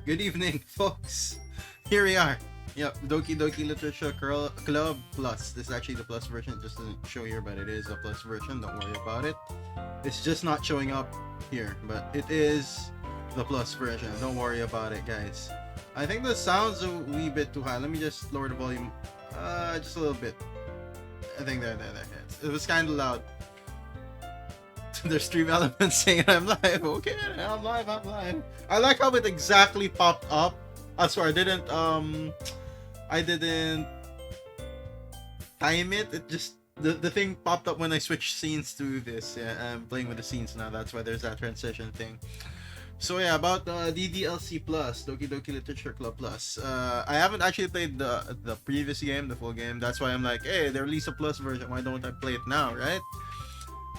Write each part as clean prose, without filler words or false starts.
Good evening, folks. Here we are. Yep, Doki Literature Club Plus. This is actually the plus version. It just doesn't show here, but it is a plus version. Don't worry about it. It's just not showing up here, but it is the plus version. Don't worry about it, guys. I think the sound's a wee bit too high. Let me just lower the volume just a little bit. I think there. It was kind of loud. There's stream elements saying I'm live. Okay, I'm live. I like how it exactly popped up. Sorry, I didn't time it. It just the thing popped up when I switched scenes to this. Yeah, I'm playing with the scenes now. That's why there's that transition thing. So yeah, about DDLC Plus, Doki Literature Club Plus. I haven't actually played the previous game, the full game. That's why I'm like, hey, they released a Plus version. Why don't I play it now, right?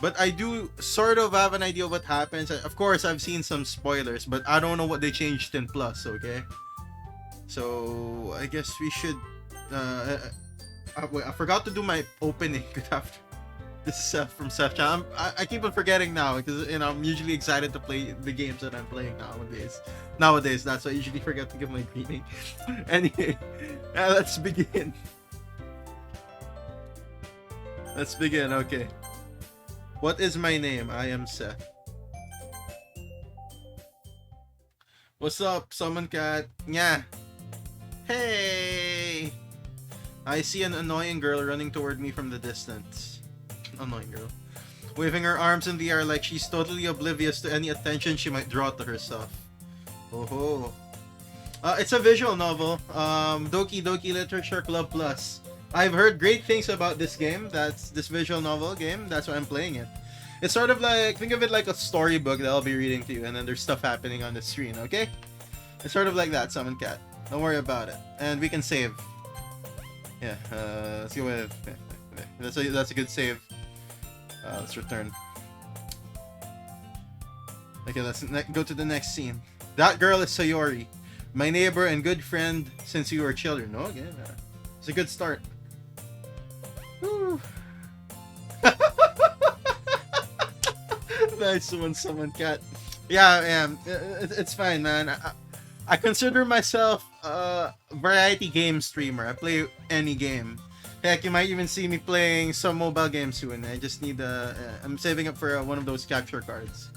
But I do sort of have an idea of what happens. Of course, I've seen some spoilers, but I don't know what they changed in Plus, okay? So, I guess we should... wait, I forgot to do my opening. Good afternoon. This is Seth from SethChannel. I keep on forgetting now because I'm usually excited to play the games that I'm playing nowadays. That's why I usually forget to give my greeting. Anyway, let's begin. Okay. What is my name? I am Seth. What's up, Summon Cat? Yeah. Hey! I see an annoying girl running toward me from the distance. Annoying girl. Waving her arms in the air like she's totally oblivious to any attention she might draw to herself. Oh. It's a visual novel. Doki Literature Club Plus. I've heard great things about this game. That's this visual novel game. That's why I'm playing it. It's sort of like, think of it like a storybook that I'll be reading to you, and then there's stuff happening on the screen, okay? It's sort of like that, Summon Cat. Don't worry about it. And we can save. Yeah, let's go with... That's a good save. Let's return. Okay, let's go to the next scene. That girl is Sayori, my neighbor and good friend since we were children. Oh, okay. It's a good start. Woo. Nice one, Summon Cat. Yeah, it's fine, man. I consider myself a variety game streamer. I play any game. Heck, you might even see me playing some mobile games soon. I just need I'm saving up for one of those capture cards.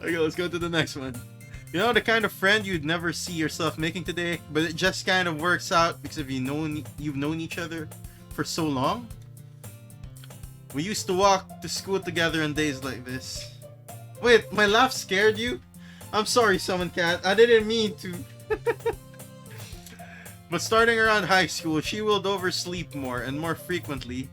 Okay, let's go to the next one. You know, the kind of friend you'd never see yourself making today, but it just kind of works out because you've known each other for so long. We used to walk to school together on days like this. Wait, my laugh scared you? I'm sorry, Summon Cat. I didn't mean to. But starting around high school, she will oversleep more and more frequently.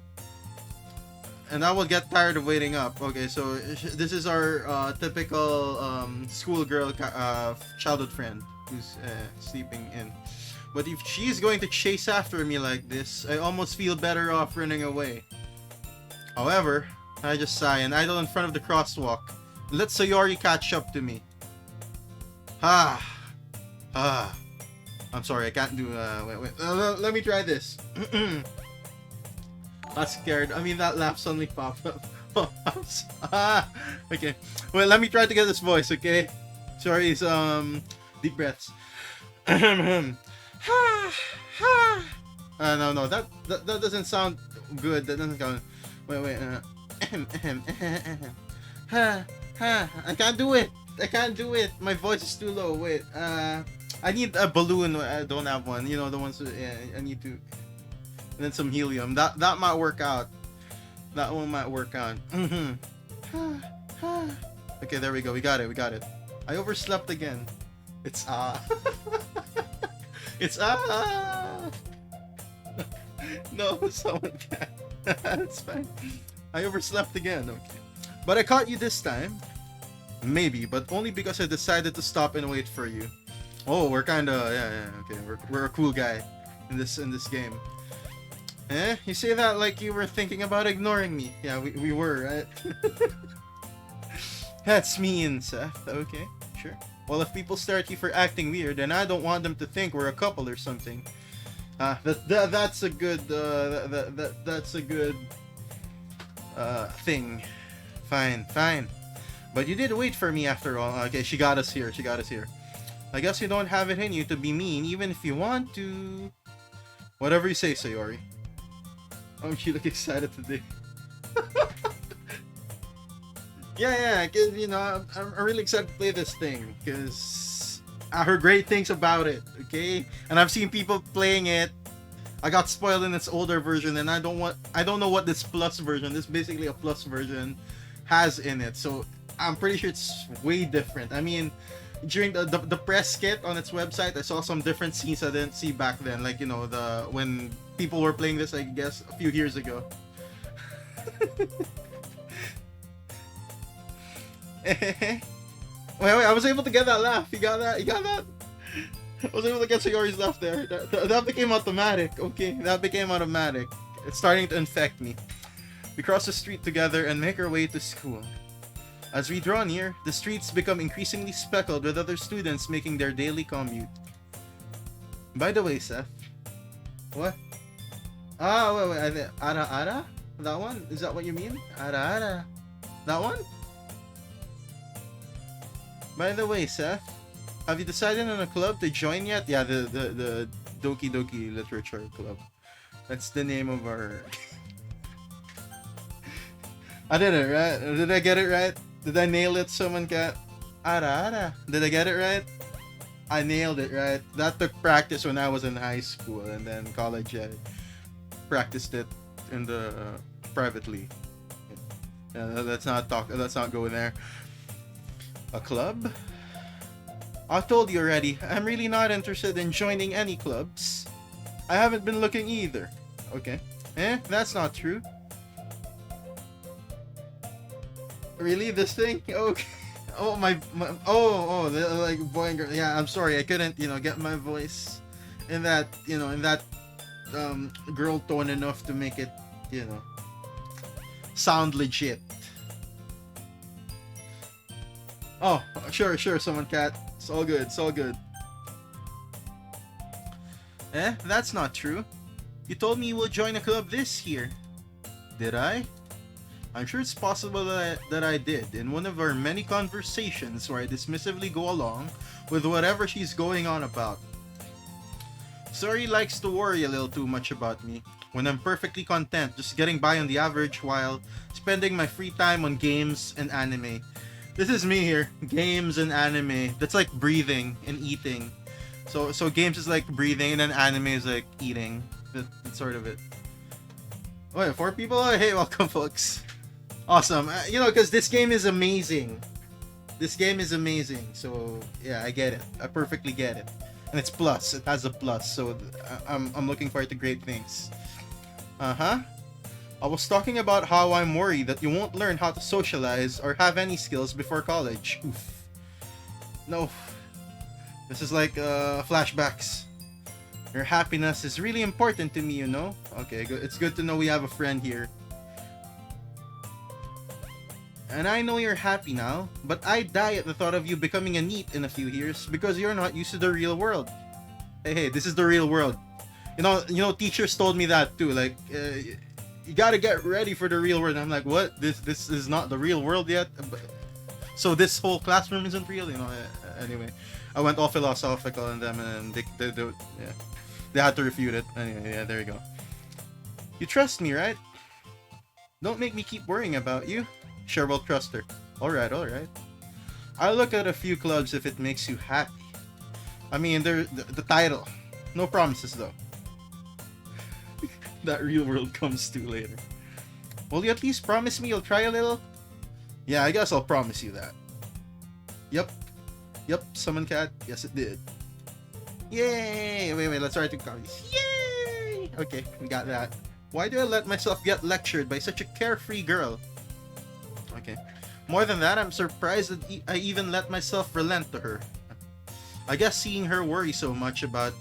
And I will get tired of waiting up. Okay, so this is our typical schoolgirl childhood friend who's sleeping in. But if she's going to chase after me like this, I almost feel better off running away. However, I just sigh and idle in front of the crosswalk. Let Sayori catch up to me. I'm sorry, I can't do. Wait. Let me try this. I'm scared. I mean, that laugh suddenly popped up. Okay. Well, let me try to get this voice, okay? Sorry, it's deep breaths. No, that doesn't sound good. That doesn't sound. Wait. I can't do it. My voice is too low. Wait. I need a balloon. I don't have one. You know, the ones. Yeah, I need to. And then some helium. That might work out. That one might work out. Okay, there we go. We got it. I overslept again. It's It's No, someone can't. It's fine. I overslept again. Okay, but I caught you this time. Maybe, but only because I decided to stop and wait for you. Oh, we're kinda okay. We're a cool guy in this game. You say that like you were thinking about ignoring me. Yeah, we were, right? That's mean, Seth. Okay, sure. Well, if people stare at you for acting weird, then I don't want them to think we're a couple or something. That's a good thing. Fine. But you did wait for me after all. Okay, she got us here. She got us here. I guess you don't have it in you to be mean, even if you want to. Whatever you say, Sayori. Oh, you look excited today. Yeah, cause you know I'm really excited to play this thing because I heard great things about it. Okay, and I've seen people playing it. I got spoiled in its older version, and I don't know what this plus version. This is basically a plus version has in it. So I'm pretty sure it's way different. I mean, during the press kit on its website, I saw some different scenes I didn't see back then. Like, you know, when people were playing this, I guess, a few years ago. Wait, I was able to get that laugh. You got that? I was able to get Sayori's laugh there. That became automatic. Okay, that became automatic. It's starting to infect me. We cross the street together and make our way to school. As we draw near, the streets become increasingly speckled with other students making their daily commute. By the way, Seth. What? Ah, wait. Ara? That one? Is that what you mean? Ara. That one? By the way, Seth, have you decided on a club to join yet? Yeah, the Doki Literature Club. That's the name of our... I did it, right? Did I get it right? Did I nail it, someone cat? Ara. Did I get it right? I nailed it, right? That took practice when I was in high school, and then college I practiced it in the privately. Yeah, let's not go there. A club? I told you already, I'm really not interested in joining any clubs. I haven't been looking either. Okay. That's not true. Really? This thing? Okay. Oh, like boy and girl. Yeah, I'm sorry. I couldn't, get my voice in that, girl tone enough to make it, sound legit. Oh, sure, someone cat. It's all good. That's not true. You told me you will join a club this year. Did I? I'm sure it's possible that I did, in one of our many conversations where I dismissively go along with whatever she's going on about. Suri likes to worry a little too much about me, when I'm perfectly content just getting by on the average while spending my free time on games and anime. This is me here, games and anime. That's like breathing and eating. So games is like breathing, and then anime is like eating. That's sort of it. Oh yeah, 4 people? Oh, hey, welcome folks. Awesome. Because this game is amazing. So yeah, I get it. I perfectly get it. And it's plus. It has a plus. So I'm looking forward to great things. I was talking about how I'm worried that you won't learn how to socialize or have any skills before college. Oof. No. This is like flashbacks. Your happiness is really important to me, Okay, good. It's good to know we have a friend here. And I know you're happy now, but I die at the thought of you becoming a NEET in a few years because you're not used to the real world. Hey, this is the real world. Teachers told me that too. Like, you gotta get ready for the real world. And I'm like, what? This is not the real world yet. So this whole classroom isn't real, Anyway, I went all philosophical on them, and they had to refute it. Anyway, yeah, there you go. You trust me, right? Don't make me keep worrying about you. Sure, we'll trust her. Alright. I'll look at a few clubs if it makes you happy. I mean, the title. No promises, though. That real world comes to later. Will you at least promise me you'll try a little? Yeah, I guess I'll promise you that. Yep, summon cat. Yes, it did. Yay! Wait, let's write 2 copies. Yay! Okay, we got that. Why do I let myself get lectured by such a carefree girl? Okay. More than that, I'm surprised that I even let myself relent to her. I guess seeing her worry so much about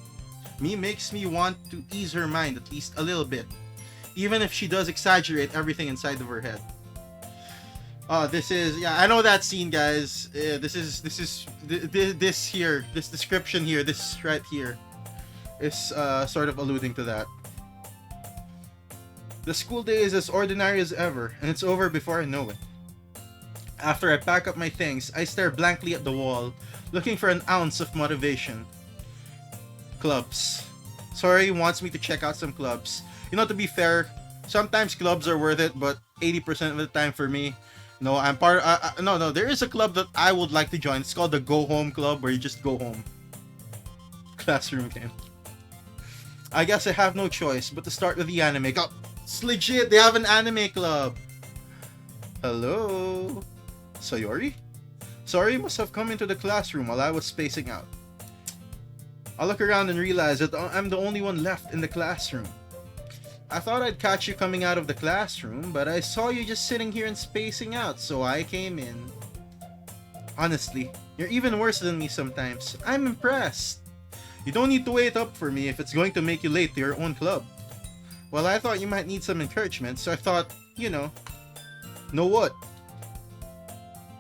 me makes me want to ease her mind at least a little bit, even if she does exaggerate everything inside of her head. This is, yeah, I know that scene, guys. This description here, this right here, is sort of alluding to that. The school day is as ordinary as ever, and it's over before I know it. After I pack up my things, I stare blankly at the wall, looking for an ounce of motivation. Clubs. Sorry wants me to check out some clubs. You know, to be fair, sometimes clubs are worth it, but 80% of the time for me, no, I'm part. No, there is a club that I would like to join. It's called the Go Home Club, where you just go home. Classroom game. I guess I have no choice but to start with the anime club. It's legit. They have an anime club. Hello, Sayori. Sorry, must have come into the classroom while I was spacing out. I look around and realize that I'm the only one left in the classroom. I thought I'd catch you coming out of the classroom, but I saw you just sitting here and spacing out, so I came in. Honestly, you're even worse than me sometimes. I'm impressed. You don't need to wait up for me if it's going to make you late to your own club. Well, I thought you might need some encouragement, so I thought, you know what?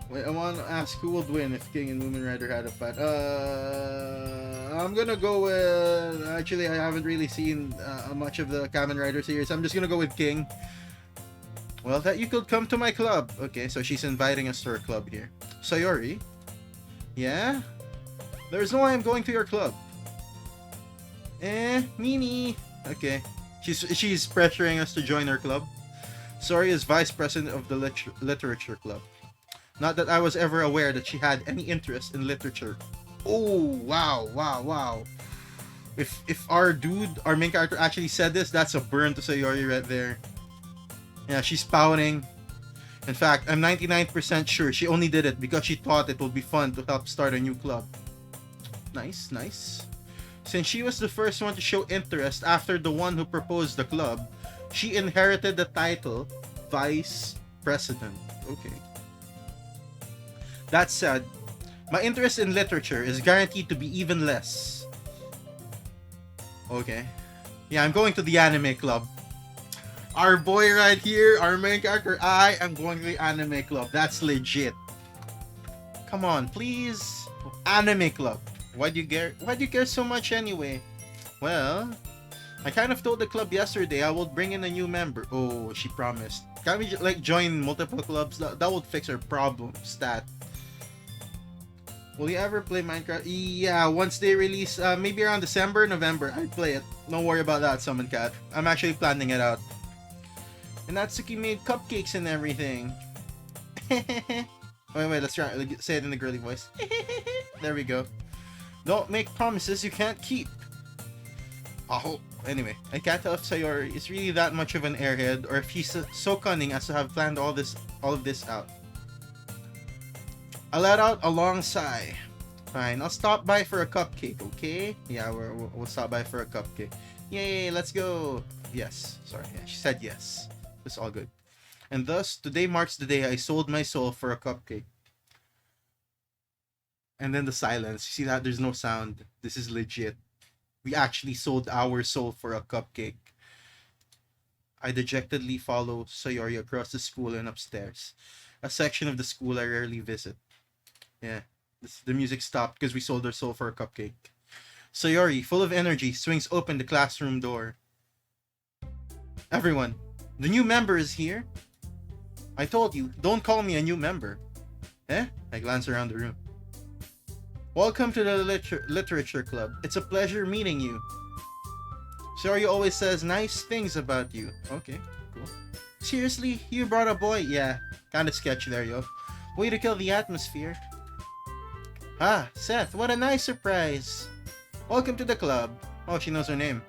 Wait, I want to ask who would win if King and Moomin Rider had a fight. I'm gonna go with... Actually, I haven't really seen much of the Kamen Rider series. I'm just gonna go with King. Well, that you could come to my club. Okay, so she's inviting us to her club here. Sayori? Yeah? There's no way I'm going to your club. Mimi. Okay. She's pressuring us to join her club. Sorry is vice president of the literature club. Not that I was ever aware that she had any interest in literature. Oh, wow. If our main character actually said this, that's a burn to Sayori right there. Yeah, she's pouting. In fact, I'm 99% sure she only did it because she thought it would be fun to help start a new club. Nice. Since she was the first one to show interest after the one who proposed the club, she inherited the title Vice President. Okay. That said, my interest in literature is guaranteed to be even less. Okay. Yeah, I'm going to the anime club. Our boy right here, our main character, I am going to the anime club. That's legit. Come on, please. Anime club. Why do you care so much anyway? Well, I kind of told the club yesterday I will bring in a new member. Oh, she promised. Can't we like join multiple clubs? That would fix our problem. Stat. Will you ever play Minecraft? Yeah, once they release, maybe around December, November, I'd play it. Don't worry about that, Summon Cat. I'm actually planning it out. And Natsuki made cupcakes and everything. wait, let's try say it in the girly voice. There we go. Don't make promises you can't keep. Oh, anyway, I can't tell if Sayori is really that much of an airhead or if he's so cunning as to have planned all of this out. I let out a long sigh. Fine, I'll stop by for a cupcake, okay? Yeah, we'll stop by for a cupcake. Yay, let's go. Yes, sorry, yeah, she said yes. It's all good. And thus, today marks the day I sold my soul for a cupcake. And then the silence. You see that? There's no sound. This is legit. We actually sold our soul for a cupcake. I dejectedly follow Sayori across the school and upstairs. A section of the school I rarely visit. Yeah, the music stopped because we sold our soul for a cupcake. Sayori, full of energy, swings open the classroom door. Everyone, the new member is here. I told you, don't call me a new member. I glance around the room. Welcome to the literature club. It's a pleasure meeting you. Sayori always says nice things about you. Okay, cool. Seriously, you brought a boy? Yeah, kinda sketchy there, yo. Way to kill the atmosphere. Ah, Seth, what a nice surprise. Welcome to the club. Oh, she knows her name.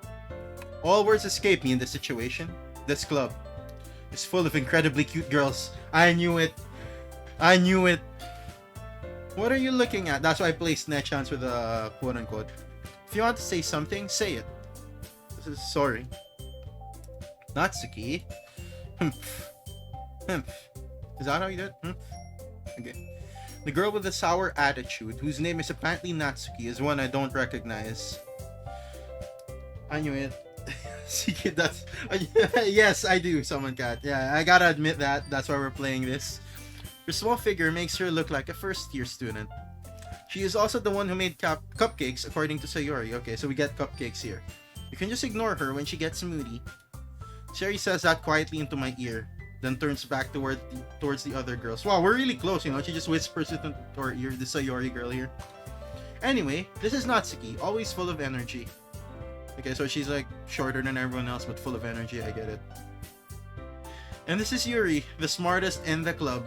All words escape me in this situation. This club is full of incredibly cute girls. I knew it. What are you looking at? That's why I placed nee-chans with a quote-unquote. If you want to say something, say it. This is sorry. Natsuki. Is that how you do it? Okay. The girl with the sour attitude, whose name is apparently Natsuki, is one I don't recognize. I knew it. That's yes, I do, Summon Cat. Yeah, I gotta admit that. That's why we're playing this. Her small figure makes her look like a first-year student. She is also the one who made cupcakes, according to Sayori. Okay, so we get cupcakes here. You can just ignore her when she gets moody. Sayori says that quietly into my ear. then turns back towards the other girls. Wow, we're really close, you know. She just whispers it into her ear, the Sayori girl here. Anyway, this is Natsuki, always full of energy. Okay, so she's like shorter than everyone else, but full of energy, I get it. And this is Yuri, the smartest in the club.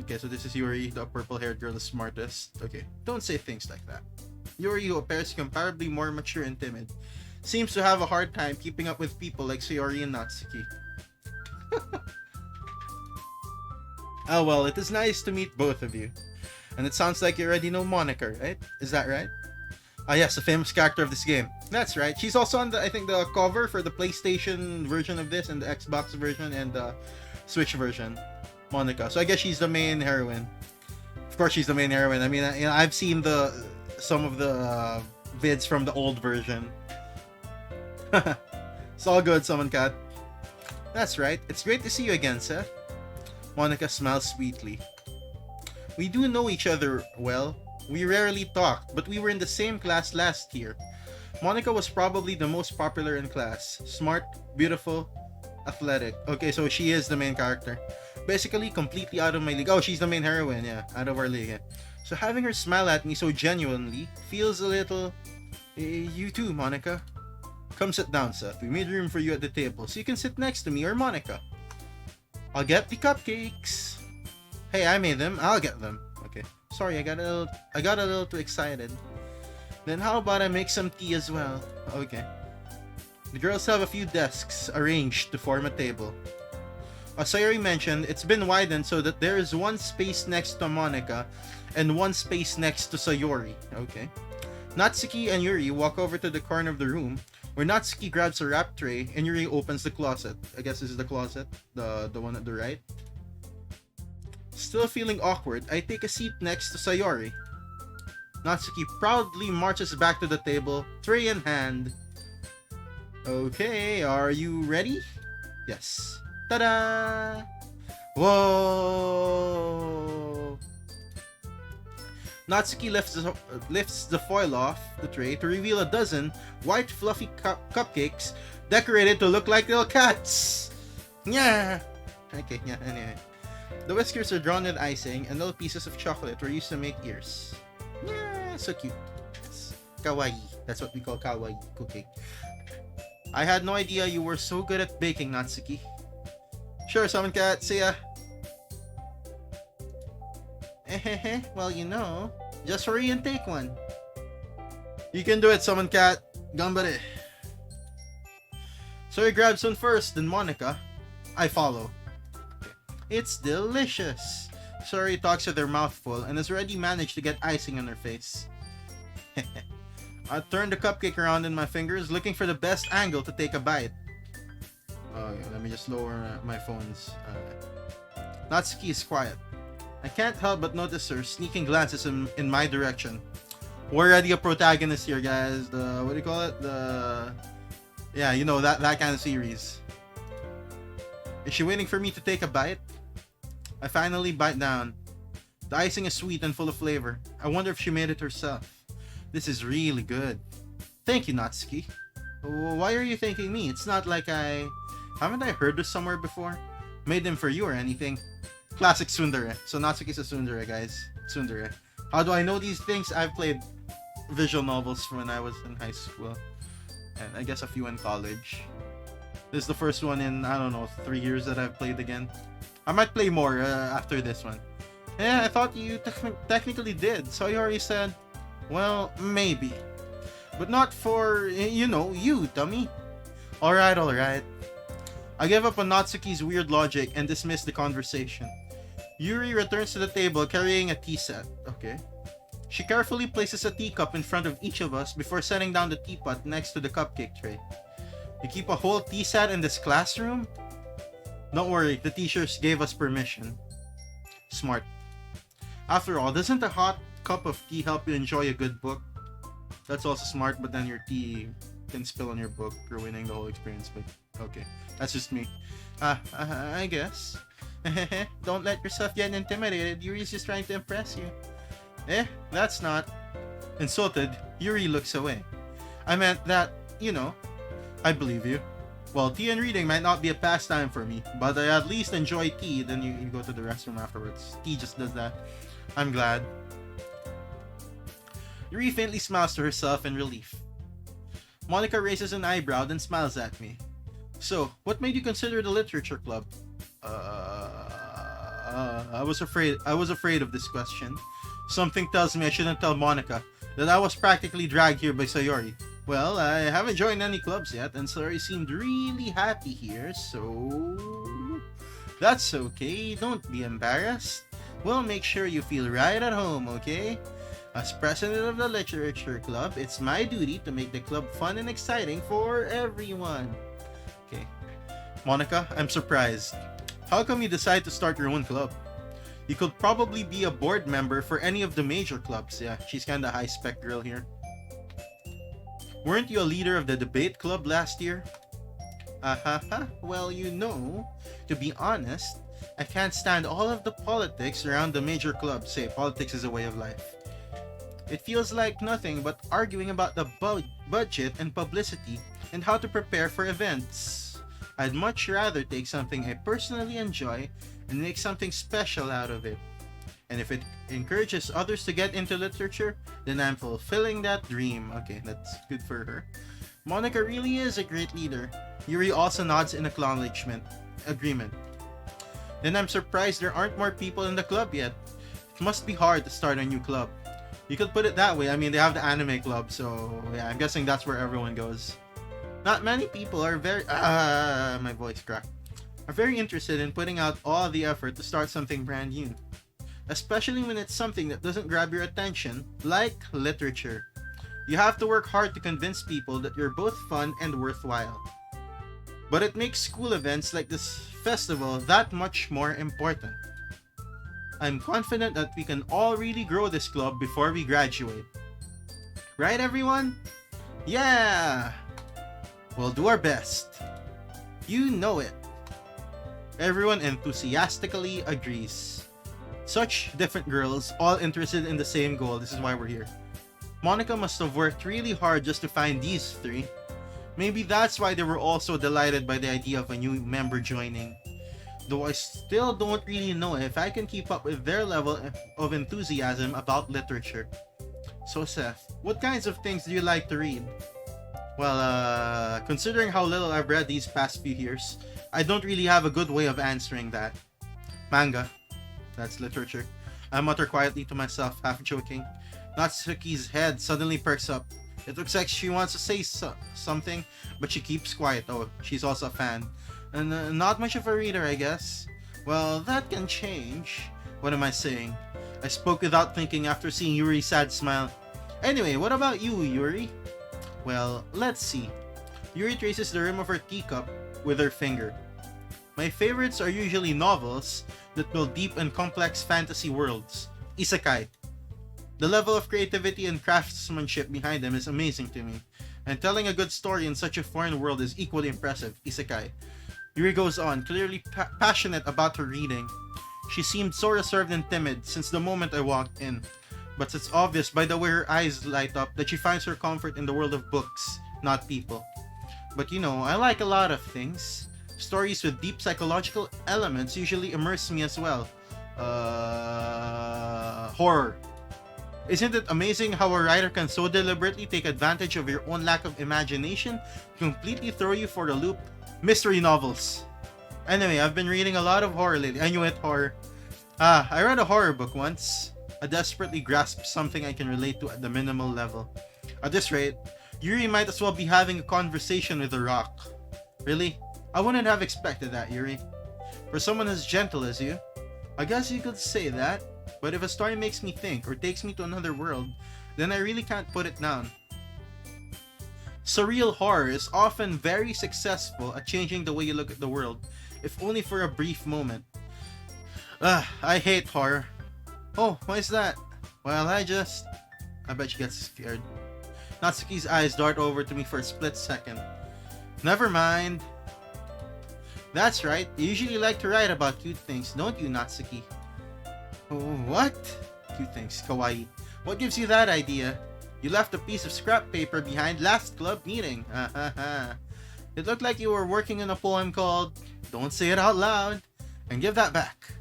Okay, so this is Yuri, the purple-haired girl, the smartest. Okay, don't say things like that. Yuri, who appears comparably more mature and timid, seems to have a hard time keeping up with people like Sayori and Natsuki. Oh well, it is nice to meet both of you. And it sounds like you already know Monica, right? Is that right? Ah yes, a famous character of this game. That's right. She's also on the, I think, the cover for the PlayStation version of this, and the Xbox version, and the Switch version. Monica. So I guess she's the main heroine. Of course she's the main heroine. I mean, I've seen some of the vids from the old version. It's all good, Summon Cat. That's right. It's great to see you again, Seth. Monica smiles sweetly. We do know each other well. We rarely talked, but we were in the same class last year. Monica was probably the most popular in class. Smart, beautiful, athletic. Okay, so she is the main character. Basically, completely out of my league. Oh, she's the main heroine, yeah. Out of our league, yeah. So having her smile at me so genuinely feels a little... You too, Monica. Come sit down, Seth. We made room for you at the table, so you can sit next to me or Monica. I'll get the cupcakes. Hey, I made them. I'll get them. Okay. Sorry, I got a little too excited. Then how about I make some tea as well? Okay. The girls have a few desks arranged to form a table. As Sayori mentioned, it's been widened so that there is one space next to Monica and one space next to Sayori. Okay. Natsuki and Yuri walk over to the corner of the room where Natsuki grabs a wrap tray and Yuri opens the closet. I guess this is the closet, the one at the right. Still feeling awkward, I take a seat next to Sayori. Natsuki proudly marches back to the table, tray in hand. Okay, are you ready? Yes. Ta-da! Whoa! Natsuki lifts the foil off the tray to reveal a dozen white fluffy cupcakes decorated to look like little cats! Yeah! Okay, yeah, anyway. The whiskers are drawn with icing, and little pieces of chocolate were used to make ears. Yeah, so cute. It's kawaii. That's what we call kawaii cooking. I had no idea you were so good at baking, Natsuki. Sure, Summon Cat. See ya. Well, you know, just hurry and take one. You can do it, Summon Cat. Gambare. So he grabs one first, then Monica. I follow. It's delicious. Sayori talks with her mouth full and has already managed to get icing on her face. I turn the cupcake around in my fingers, looking for the best angle to take a bite. Okay, let me just lower my phones. Natsuki is quiet. I can't help but notice her sneaking glances in my direction. We're already a protagonist here, guys. What do you call it? Yeah, you know, that kind of series. Is she waiting for me to take a bite? I finally bite down. The icing is sweet and full of flavor. I wonder if she made it herself. This is really good. Thank you, Natsuki. Why are you thanking me? It's not like haven't I heard this somewhere before? Made them for you or anything. Classic tsundere. So Natsuki's a tsundere, guys. Tsundere. How do I know these things? I've played visual novels from when I was in high school. And I guess a few in college. This is the first one in, I don't know, 3 years that I've played again. I might play more after this one. Yeah, I thought you technically did. Sayori said, well, maybe. But not for, you know, you, dummy. Alright. I give up on Natsuki's weird logic and dismiss the conversation. Yuri returns to the table carrying a tea set. Okay. She carefully places a teacup in front of each of us before setting down the teapot next to the cupcake tray. You keep a whole tea set in this classroom? Don't worry, the teachers gave us permission. Smart. After all, doesn't a hot cup of tea help you enjoy a good book? That's also smart, but then your tea can spill on your book, ruining the whole experience, but okay. That's just me. I guess. Don't let yourself get intimidated. Yuri's just trying to impress you. That's not. Insulted, Yuri looks away. I meant that, you know, I believe you. Well, tea and reading might not be a pastime for me, but I at least enjoy tea. Then you go to the restroom afterwards. Tea just does that. I'm glad. Yuri faintly smiles to herself in relief. Monica raises an eyebrow then smiles at me. So, what made you consider the literature club? I was afraid of this question. Something tells me I shouldn't tell Monica that I was practically dragged here by Sayori. Well, I haven't joined any clubs yet, and Sayori seemed really happy here, so... That's okay, don't be embarrassed. We'll make sure you feel right at home, okay? As president of the literature club, it's my duty to make the club fun and exciting for everyone. Okay. Monica, I'm surprised. How come you decide to start your own club? You could probably be a board member for any of the major clubs. Yeah, she's kinda high-spec girl here. Weren't you a leader of the debate club last year? Well, you know, to be honest, I can't stand all of the politics around the major clubs. Say, politics is a way of life. It feels like nothing but arguing about the budget and publicity and how to prepare for events. I'd much rather take something I personally enjoy and make something special out of it. And if it encourages others to get into literature, then I'm fulfilling that dream. Okay, that's good for her. Monica really is a great leader. Yuri also nods in agreement. Then I'm surprised there aren't more people in the club yet. It must be hard to start a new club. You could put it that way. I mean, they have the anime club, so yeah, I'm guessing that's where everyone goes. Not many people are my voice cracked. Are very interested in putting out all the effort to start something brand new. Especially when it's something that doesn't grab your attention, like literature. You have to work hard to convince people that you're both fun and worthwhile. But it makes school events like this festival that much more important. I'm confident that we can all really grow this club before we graduate. Right, everyone? Yeah! We'll do our best. You know it. Everyone enthusiastically agrees. Such different girls, all interested in the same goal. This is why we're here. Monica must have worked really hard just to find these three. Maybe that's why they were all so delighted by the idea of a new member joining. Though I still don't really know if I can keep up with their level of enthusiasm about literature. So Seth, what kinds of things do you like to read? Well, considering how little I've read these past few years, I don't really have a good way of answering that. Manga. That's literature. I mutter quietly to myself, half joking. Natsuki's head suddenly perks up. It looks like she wants to say something, but she keeps quiet. Oh, she's also a fan. And not much of a reader, I guess. Well, that can change. What am I saying? I spoke without thinking after seeing Yuri's sad smile. Anyway, what about you, Yuri? Well, let's see. Yuri traces the rim of her teacup with her finger. My favorites are usually novels that build deep and complex fantasy worlds. Isekai. The level of creativity and craftsmanship behind them is amazing to me, and telling a good story in such a foreign world is equally impressive. Isekai. Yuri goes on, clearly passionate about her reading. She seemed so reserved and timid since the moment I walked in, but it's obvious by the way her eyes light up that she finds her comfort in the world of books, not people. But you know, I like a lot of things. Stories with deep psychological elements usually immerse me as well. Horror. Isn't it amazing how a writer can so deliberately take advantage of your own lack of imagination to completely throw you for a loop? Mystery novels. Anyway, I've been reading a lot of horror lately. I knew it, horror. I read a horror book once. I desperately grasped something I can relate to at the minimal level. At this rate, Yuri might as well be having a conversation with a rock. Really? I wouldn't have expected that, Yuri. For someone as gentle as you, I guess you could say that. But if a story makes me think or takes me to another world, then I really can't put it down. Surreal horror is often very successful at changing the way you look at the world, if only for a brief moment. I hate horror. Oh, why is that? Well, I bet she gets scared. Natsuki's eyes dart over to me for a split second. Never mind. That's right, you usually like to write about cute things, don't you, Natsuki? What? Cute things, kawaii. What gives you that idea? You left a piece of scrap paper behind last club meeting. It looked like you were working on a poem called Don't Say It Out Loud, and give that back.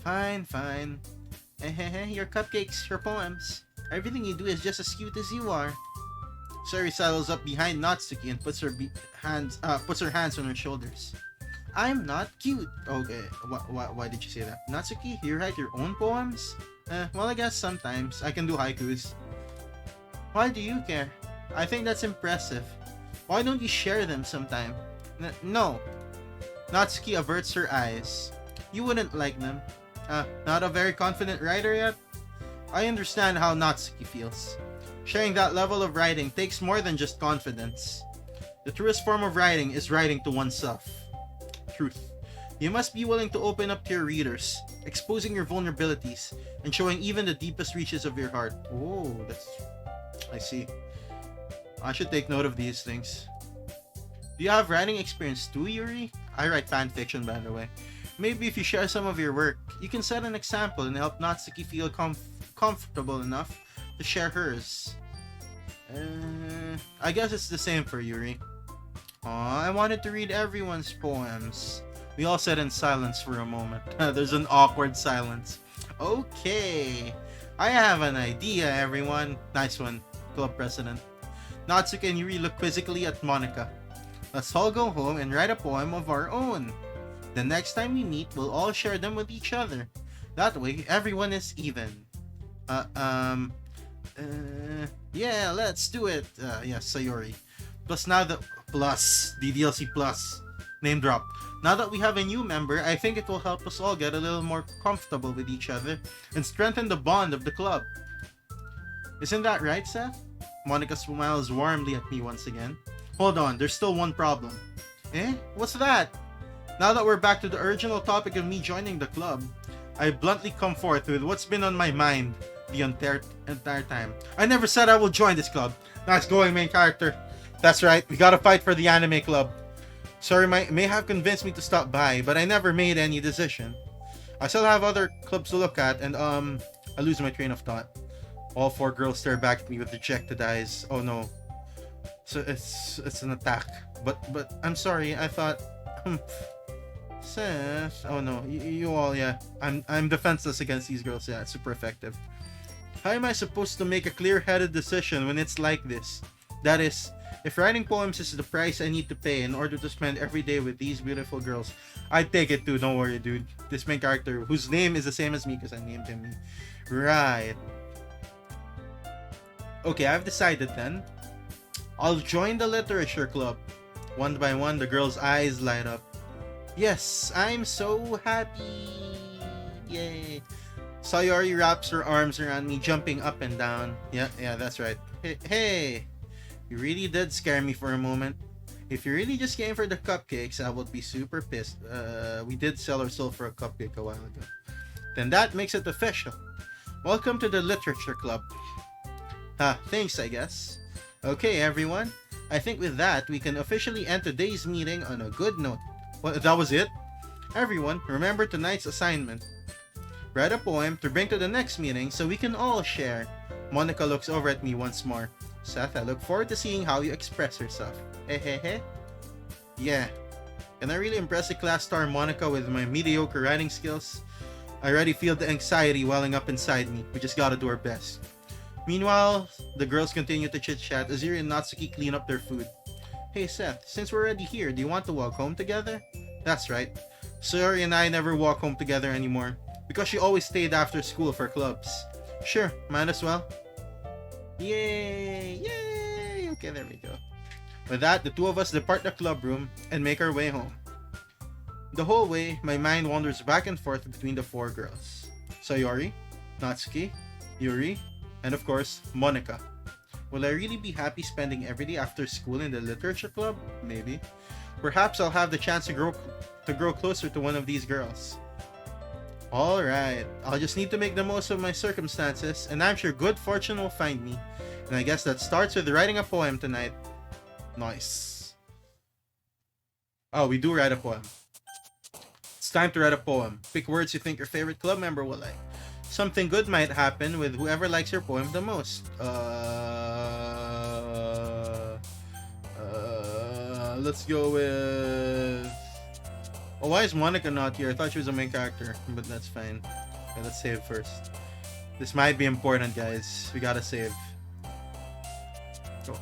Fine, fine. Your cupcakes, your poems. Everything you do is just as cute as you are. Sayori sidles up behind Natsuki and puts her hands on her shoulders. I'm not cute. Okay, why did you say that? Natsuki, you write your own poems? Well, I guess sometimes. I can do haikus. Why do you care? I think that's impressive. Why don't you share them sometime? No. Natsuki averts her eyes. You wouldn't like them. Not a very confident writer yet? I understand how Natsuki feels. Sharing that level of writing takes more than just confidence. The truest form of writing is writing to oneself. Truth. You must be willing to open up to your readers, exposing your vulnerabilities, and showing even the deepest reaches of your heart. Oh, I see. I should take note of these things. Do you have writing experience too, Yuri? I write fanfiction, by the way. Maybe if you share some of your work, you can set an example and help Natsuki feel comfortable enough to share hers. I guess it's the same for Yuri. Aw, I wanted to read everyone's poems. We all sat in silence for a moment. There's an awkward silence. Okay, I have an idea, everyone. Nice one, club president. Natsuki and Yuri look quizzically at Monica. Let's all go home and write a poem of our own. The next time we meet, we'll all share them with each other. That way, everyone is even. Yeah, let's do it. Yes, Sayori. DDLC plus. Name drop. Now that we have a new member, I think it will help us all get a little more comfortable with each other and strengthen the bond of the club. Isn't that right, Seth? Monica smiles warmly at me once again. Hold on, there's still one problem. What's that? Now that we're back to the original topic of me joining the club, I bluntly come forth with what's been on my mind the entire time. I never said I will join this club. Nice going, main character. That's right, we gotta fight for the anime club. Sorry, may have convinced me to stop by, but I never made any decision. I still have other clubs to look at, and I lose my train of thought. All four girls stare back at me with dejected eyes. Oh no. So it's an attack. But I'm sorry, I thought Seth. Oh no, you all, yeah. I'm defenseless against these girls, yeah, it's super effective. How am I supposed to make a clear-headed decision when it's like this? That is, if writing poems is the price I need to pay in order to spend every day with these beautiful girls, I'd take it too, don't worry, dude. This main character, whose name is the same as me because I named him me. Right. Okay, I've decided then. I'll join the literature club. One by one, the girls' eyes light up. Yes, I'm so happy. Yay. Sayori wraps her arms around me, jumping up and down. Yeah, that's right. Hey. You really did scare me for a moment. If you really just came for the cupcakes, I would be super pissed. We did sell our soul for a cupcake a while ago. Then that makes it official. Welcome to the literature club. Thanks, I guess. Okay, everyone. I think with that, we can officially end today's meeting on a good note. What, that was it? Everyone, remember tonight's assignment. Write a poem to bring to the next meeting so we can all share. Monica looks over at me once more. Seth, I look forward to seeing how you express yourself. Yeah. Can I really impress the class star Monica with my mediocre writing skills? I already feel the anxiety welling up inside me. We just gotta do our best. Meanwhile, the girls continue to chit-chat as Yuri and Natsuki clean up their food. Hey Seth, since we're already here, do you want to walk home together? That's right. Sayori and I never walk home together anymore, because she always stayed after school for clubs. Sure, might as well. Yay! Okay, there we go. With that, the two of us depart the club room and make our way home. The whole way, my mind wanders back and forth between the four girls. Sayori, Natsuki, Yuri, and of course, Monica. Will I really be happy spending every day after school in the literature club? Maybe. Perhaps I'll have the chance to grow closer to one of these girls. Alright, I'll just need to make the most of my circumstances, and I'm sure good fortune will find me. And I guess that starts with writing a poem tonight. Nice. Oh, we do write a poem. It's time to write a poem. Pick words you think your favorite club member will like. Something good might happen with whoever likes your poem the Let's go with... Oh, why is Monica not here? I thought she was a main character, but that's fine. Okay, let's save first. This might be important, guys. We gotta save. Oh,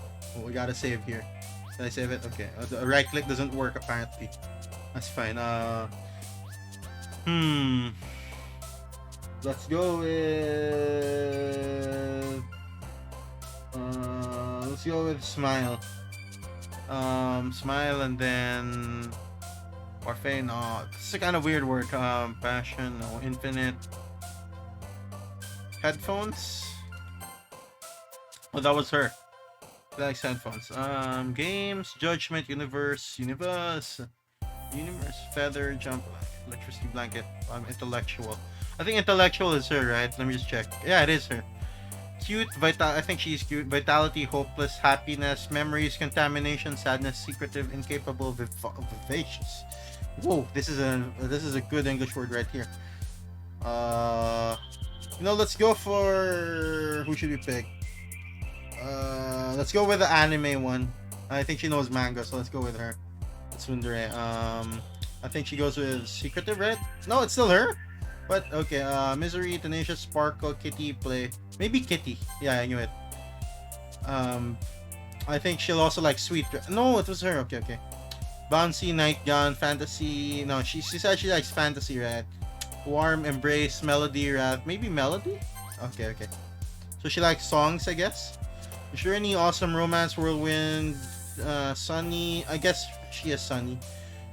we gotta save here. Did I save it? Okay. The right click doesn't work apparently. That's fine. Let's go with... let's go with Smile. Smile and then... Orphe, no. It's a kind of weird word. Passion, no. Infinite. Headphones? Oh, that was her. She likes headphones. Games, Judgment, Universe, Feather, Jump, Electricity Blanket, Intellectual. I think Intellectual is her, right? Let me just check. Yeah, it is her. Cute, I think she's cute. Vitality, Hopeless, Happiness, Memories, Contamination, Sadness, Secretive, Incapable, Vivacious. Whoa, this is a good English word right here. Let's go for... Who should we pick? Let's go with the anime one. I think she knows manga, so let's go with her. Tsundere. I think she goes with Secretive, right? No, it's still her. But okay, Misery, Tenacious, Sparkle, Kitty, Play. Maybe Kitty. Yeah, I knew it. I think she'll also like Sweet. No, it was her. Okay. Bouncy, Nightgown, Fantasy. No, she said she likes Fantasy, right? Warm, Embrace, Melody, Wrath. Maybe Melody? Okay. So she likes songs, I guess. Journey, Awesome, Romance, Whirlwind, Sunny. I guess she is Sunny.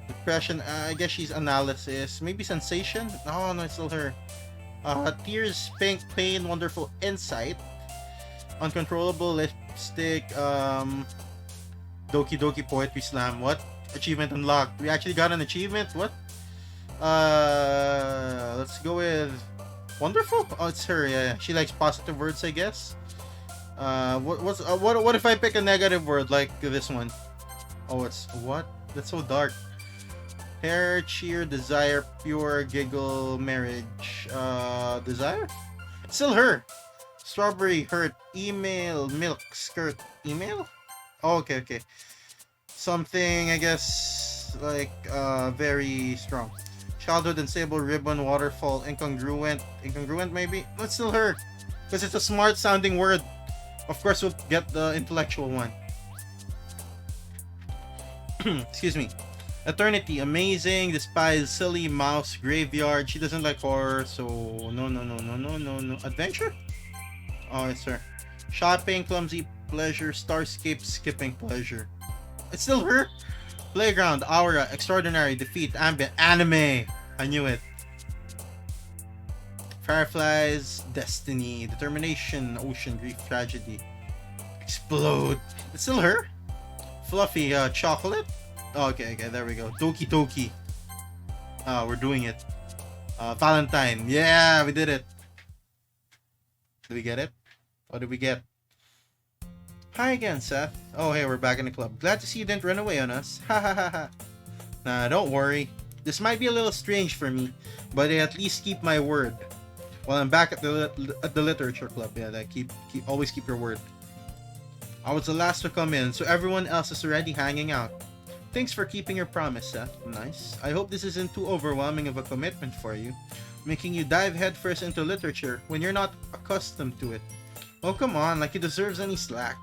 Depression, I guess she's Analysis. Maybe Sensation? No, it's still her. Tears, Pink, Pain, Wonderful, Insight. Uncontrollable, Lipstick, Doki Doki Poetry Slam. What? Achievement unlocked. We actually got an achievement? What? Let's go with Wonderful? Oh, it's her, yeah. She likes positive words, I guess. What if I pick a negative word like this one? Oh, it's what? That's so dark. Hair, Cheer, Desire, Pure, Giggle, Marriage. Desire? It's still her. Strawberry, Hurt, Email, Milk, Skirt, Email? Oh, okay. Something, I guess, like, very strong. Childhood, Unstable, Ribbon, Waterfall, Incongruent maybe? That's still her. Because it's a smart sounding word. Of course, we'll get the intellectual one. Excuse me. Eternity, Amazing, Despise, Silly, Mouse, Graveyard. She doesn't like horror, so no. Adventure? Oh, it's her. Shopping, Clumsy, Pleasure, Starscape, Skipping, Pleasure. It's still her. Playground, Aura, Extraordinary, Defeat, Ambient, Anime. I knew it. Fireflies, Destiny, Determination, Ocean, Grief, Tragedy, Explode. It's still her. Fluffy, Chocolate. Oh, okay, there we go. Doki Doki. We're doing it. Valentine. Yeah, we did it. Did we get it? What did we get? Hi again, Seth. Oh, hey, we're back in the club. Glad to see you didn't run away on us. Ha ha ha ha. Nah, don't worry. This might be a little strange for me, but I at least keep my word. Well, I'm back at the literature club. Yeah, always keep your word. I was the last to come in, so everyone else is already hanging out. Thanks for keeping your promise, Seth. Nice. I hope this isn't too overwhelming of a commitment for you, making you dive headfirst into literature when you're not accustomed to it. Oh, come on, like he deserves any slack.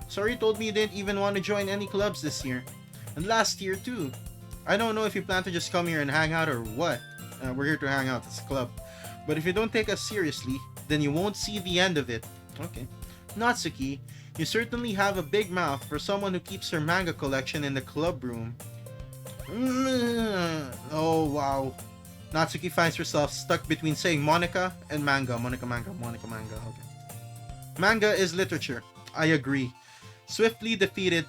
Sorry you told me you didn't even want to join any clubs this year. And last year, too. I don't know if you plan to just come here and hang out or what. We're here to hang out. It's a club. But if you don't take us seriously, then you won't see the end of it. Okay. Natsuki, you certainly have a big mouth for someone who keeps her manga collection in the club room. Oh, wow. Natsuki finds herself stuck between saying Monica and manga. Monica, manga. Okay. Manga is literature. I agree. Swiftly defeated,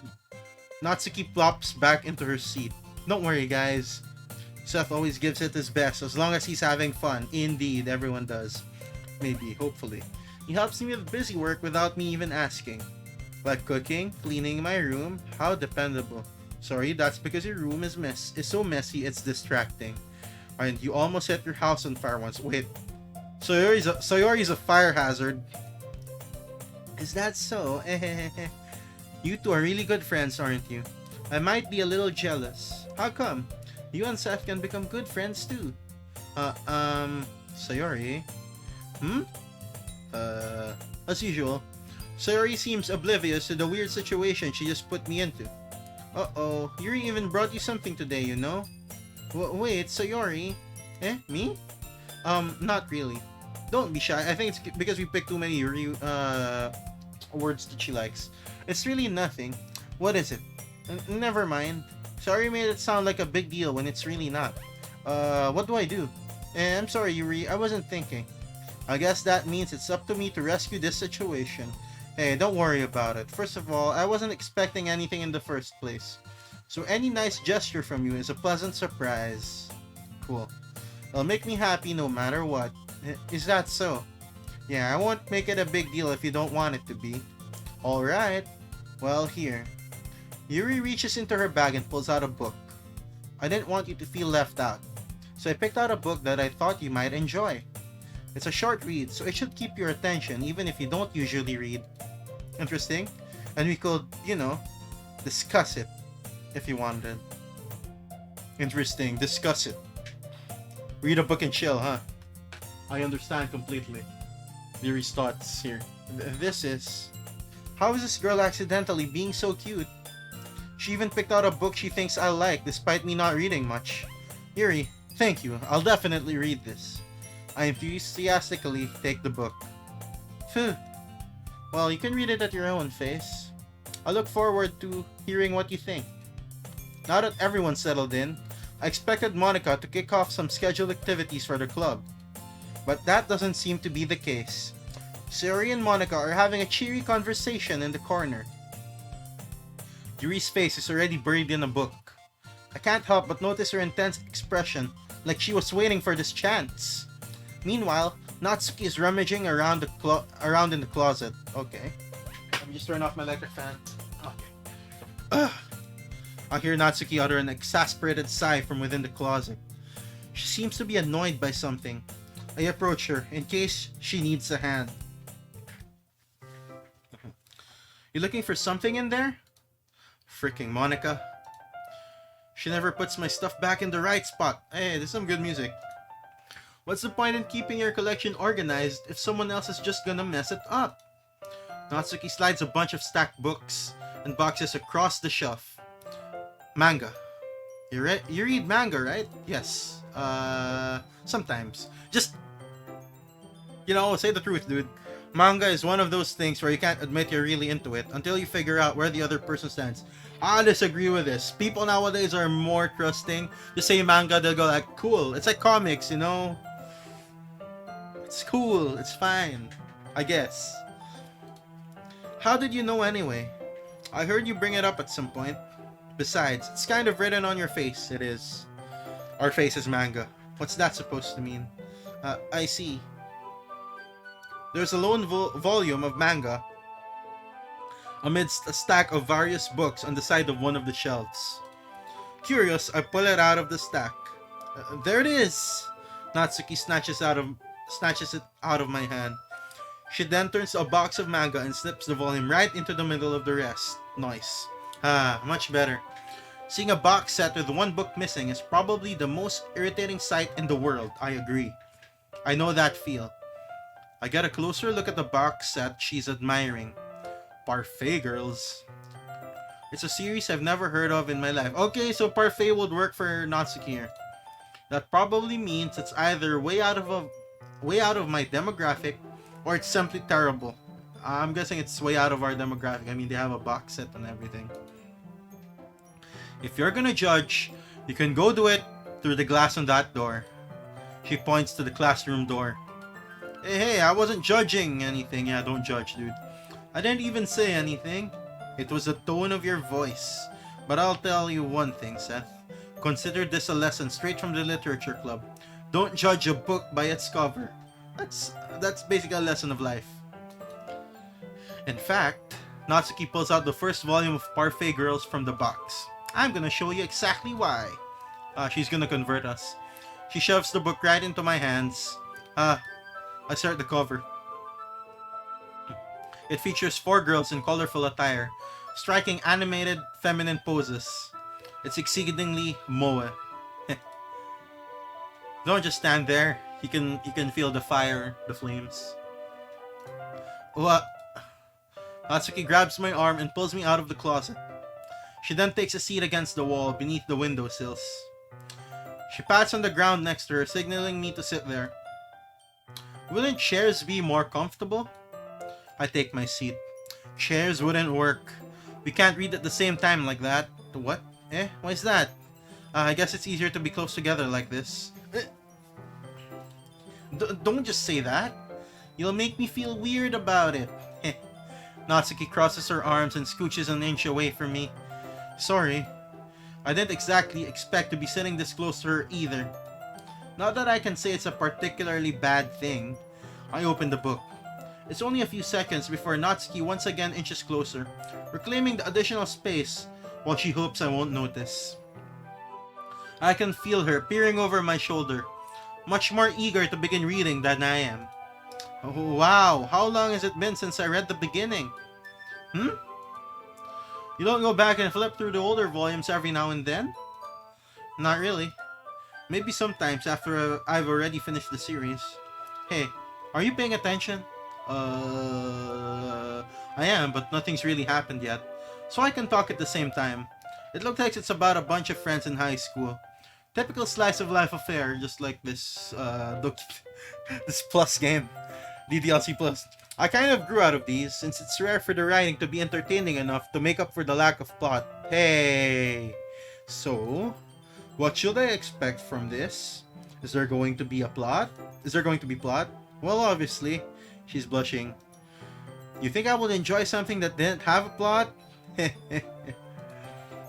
Natsuki plops back into her seat. Don't worry, guys. Seth always gives it his best as long as he's having fun. Indeed, everyone does. Maybe, hopefully. He helps me with busy work without me even asking. Like cooking, cleaning my room. How dependable. Sorry, that's because your room is so messy it's distracting. And you almost set your house on fire once. Wait. Sayori's a fire hazard. Is that so? You two are really good friends, aren't you? I might be a little jealous. How come? You and Seth can become good friends too. Sayori? Hmm? As usual, Sayori seems oblivious to the weird situation she just put me into. Uh-oh, Yuri even brought you something today, you know? Wait, Sayori? Eh, me? Not really. Don't be shy. I think it's because we picked too many Yuri, words that she likes. It's really nothing. What is it? Never mind. Sorry made it sound like a big deal when it's really not. What do I do? I'm sorry, Yuri. I wasn't thinking. I guess that means it's up to me to rescue this situation. Hey, don't worry about it. First of all, I wasn't expecting anything in the first place. So any nice gesture from you is a pleasant surprise. Cool. It'll make me happy no matter what. Is that so? Yeah, I won't make it a big deal if you don't want it to be. Alright. Well, here. Yuri reaches into her bag and pulls out a book. I didn't want you to feel left out, so I picked out a book that I thought you might enjoy. It's a short read, so it should keep your attention even if you don't usually read. Interesting? And we could, you know, discuss it if you wanted. Interesting, discuss it. Read a book and chill, huh? I understand completely. Yuri's thoughts here. This is... How is this girl accidentally being so cute? She even picked out a book she thinks I like despite me not reading much. Yuri, thank you. I'll definitely read this. I enthusiastically take the book. Phew. Well, you can read it at your own pace. I look forward to hearing what you think. Now that everyone's settled in, I expected Monica to kick off some scheduled activities for the club. But that doesn't seem to be the case. Sayori and Monica are having a cheery conversation in the corner. Yuri's face is already buried in a book. I can't help but notice her intense expression, like she was waiting for this chance. Meanwhile, Natsuki is rummaging around in the closet. Okay. Let me just turn off my electric fan. Okay. I hear Natsuki utter an exasperated sigh from within the closet. She seems to be annoyed by something. I approach her in case she needs a hand. You looking for something in there? Freaking Monica. She never puts my stuff back in the right spot. Hey, there's some good music. What's the point in keeping your collection organized if someone else is just gonna mess it up? Natsuki slides a bunch of stacked books and boxes across the shelf. Manga. You read manga, right? Yes. Sometimes. Just, you know, say the truth, dude. Manga is one of those things where you can't admit you're really into it until you figure out where the other person stands. I disagree with this. People nowadays are more trusting. Just say manga, they'll go like, cool. It's like comics, you know? It's cool. It's fine. I guess. How did you know anyway? I heard you bring it up at some point. Besides, it's kind of written on your face. It is. Our face is manga. What's that supposed to mean? I see. There's a lone volume of manga amidst a stack of various books on the side of one of the shelves. Curious, I pull it out of the stack. There it is! Natsuki snatches it out of my hand. She then turns to a box of manga and slips the volume right into the middle of the rest. Nice. Much better. Seeing a box set with one book missing is probably the most irritating sight in the world. I agree. I know that feel. I get a closer look at the box set she's admiring. Parfait Girls. It's a series I've never heard of in my life. Okay, so Parfait would work for Natsuki here. That probably means it's either way out of my demographic, or it's simply terrible. I'm guessing it's way out of our demographic. I mean, they have a box set and everything. If you're gonna judge, you can go do it through the glass on that door. She points to the classroom door. Hey, I wasn't judging anything. Yeah, don't judge, dude. I didn't even say anything. It was the tone of your voice. But I'll tell you one thing, Seth. Consider this a lesson straight from the literature club. Don't judge a book by its cover. That's basically a lesson of life. In fact, Natsuki pulls out the first volume of Parfait Girls from the box. I'm gonna show you exactly why. She's gonna convert us. She shoves the book right into my hands. I start the cover. It features 4 girls in colorful attire. striking animated feminine poses. It's exceedingly moe. Don't just stand there. You can feel the fire, the flames. What? Natsuki grabs my arm and pulls me out of the closet. She then takes a seat against the wall beneath the windowsills. She pats on the ground next to her, signaling me to sit there. Wouldn't chairs be more comfortable? I take my seat. Chairs wouldn't work. We can't read at the same time like that. What? Why is that? I guess it's easier to be close together like this. Don't just say that. You'll make me feel weird about it. Natsuki crosses her arms and scooches an inch away from me. Sorry. I didn't exactly expect to be sitting this close to her either. Not that I can say it's a particularly bad thing. I open the book. It's only a few seconds before Natsuki once again inches closer, reclaiming the additional space while she hopes I won't notice. I can feel her peering over my shoulder, much more eager to begin reading than I am. Oh, wow, how long has it been since I read the beginning? You don't go back and flip through the older volumes every now and then? Not really. Maybe sometimes after I've already finished the series. Hey, are you paying attention? I am, but nothing's really happened yet. So I can talk at the same time. It looks like it's about a bunch of friends in high school. Typical slice of life affair, just like this, Doki, this Plus game. DDLC Plus. I kind of grew out of these, since it's rare for the writing to be entertaining enough to make up for the lack of plot. Hey! So, what should I expect from this? Is there going to be a plot? Is there going to be plot? Well, obviously. She's blushing. You think I would enjoy something that didn't have a plot?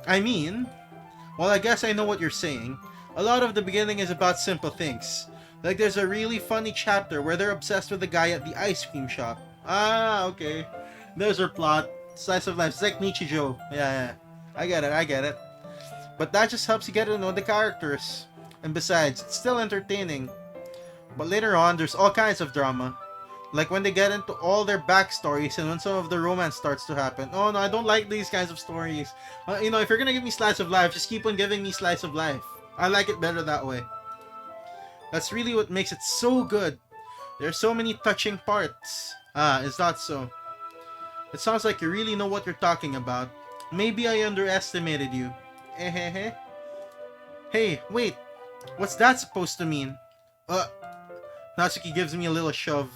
I mean, well, I guess I know what you're saying. A lot of the beginning is about simple things. Like there's a really funny chapter where they're obsessed with the guy at the ice cream shop. Ah, okay. There's her plot. Slice of life. It's like Nichijou. Yeah. I get it. But that just helps you get to know the characters. And besides, it's still entertaining. But later on, there's all kinds of drama. Like when they get into all their backstories and when some of the romance starts to happen. Oh no, I don't like these kinds of stories. If you're gonna give me slice of life, just keep on giving me slice of life. I like it better that way. That's really what makes it so good. There's so many touching parts. Is that so? It sounds like you really know what you're talking about. Maybe I underestimated you. Hey, wait. What's that supposed to mean? Natsuki gives me a little shove.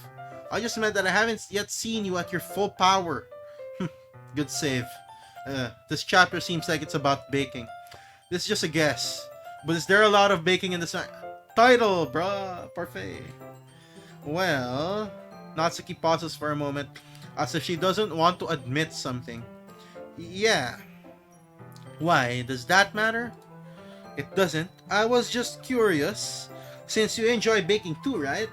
I just meant that I haven't yet seen you at your full power. Good save. This chapter seems like it's about baking. This is just a guess. But is there a lot of baking in the title, bruh? Parfait. Well, Natsuki pauses for a moment, as if she doesn't want to admit something. Yeah. Why? Does that matter? It doesn't. I was just curious. Since you enjoy baking too, right?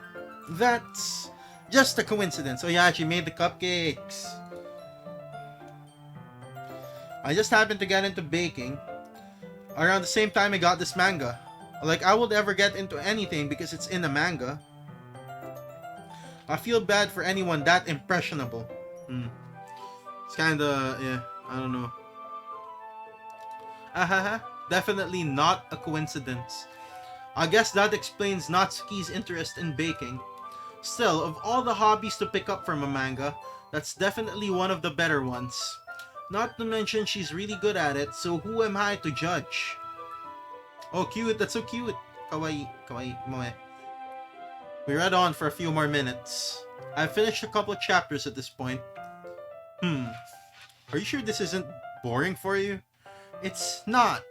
That's just a coincidence. Oh yeah, she made the cupcakes. I just happened to get into baking around the same time I got this manga. Like, I would ever get into anything because it's in a manga. I feel bad for anyone that impressionable. It's kinda, yeah, I don't know. Definitely not a coincidence. I guess that explains Natsuki's interest in baking. Still, of all the hobbies to pick up from a manga, that's definitely one of the better ones. Not to mention she's really good at it, so who am I to judge? Oh, cute, that's so cute. Kawaii, moe. We read on for a few more minutes. I've finished a couple of chapters at this point. Are you sure this isn't boring for you? It's not.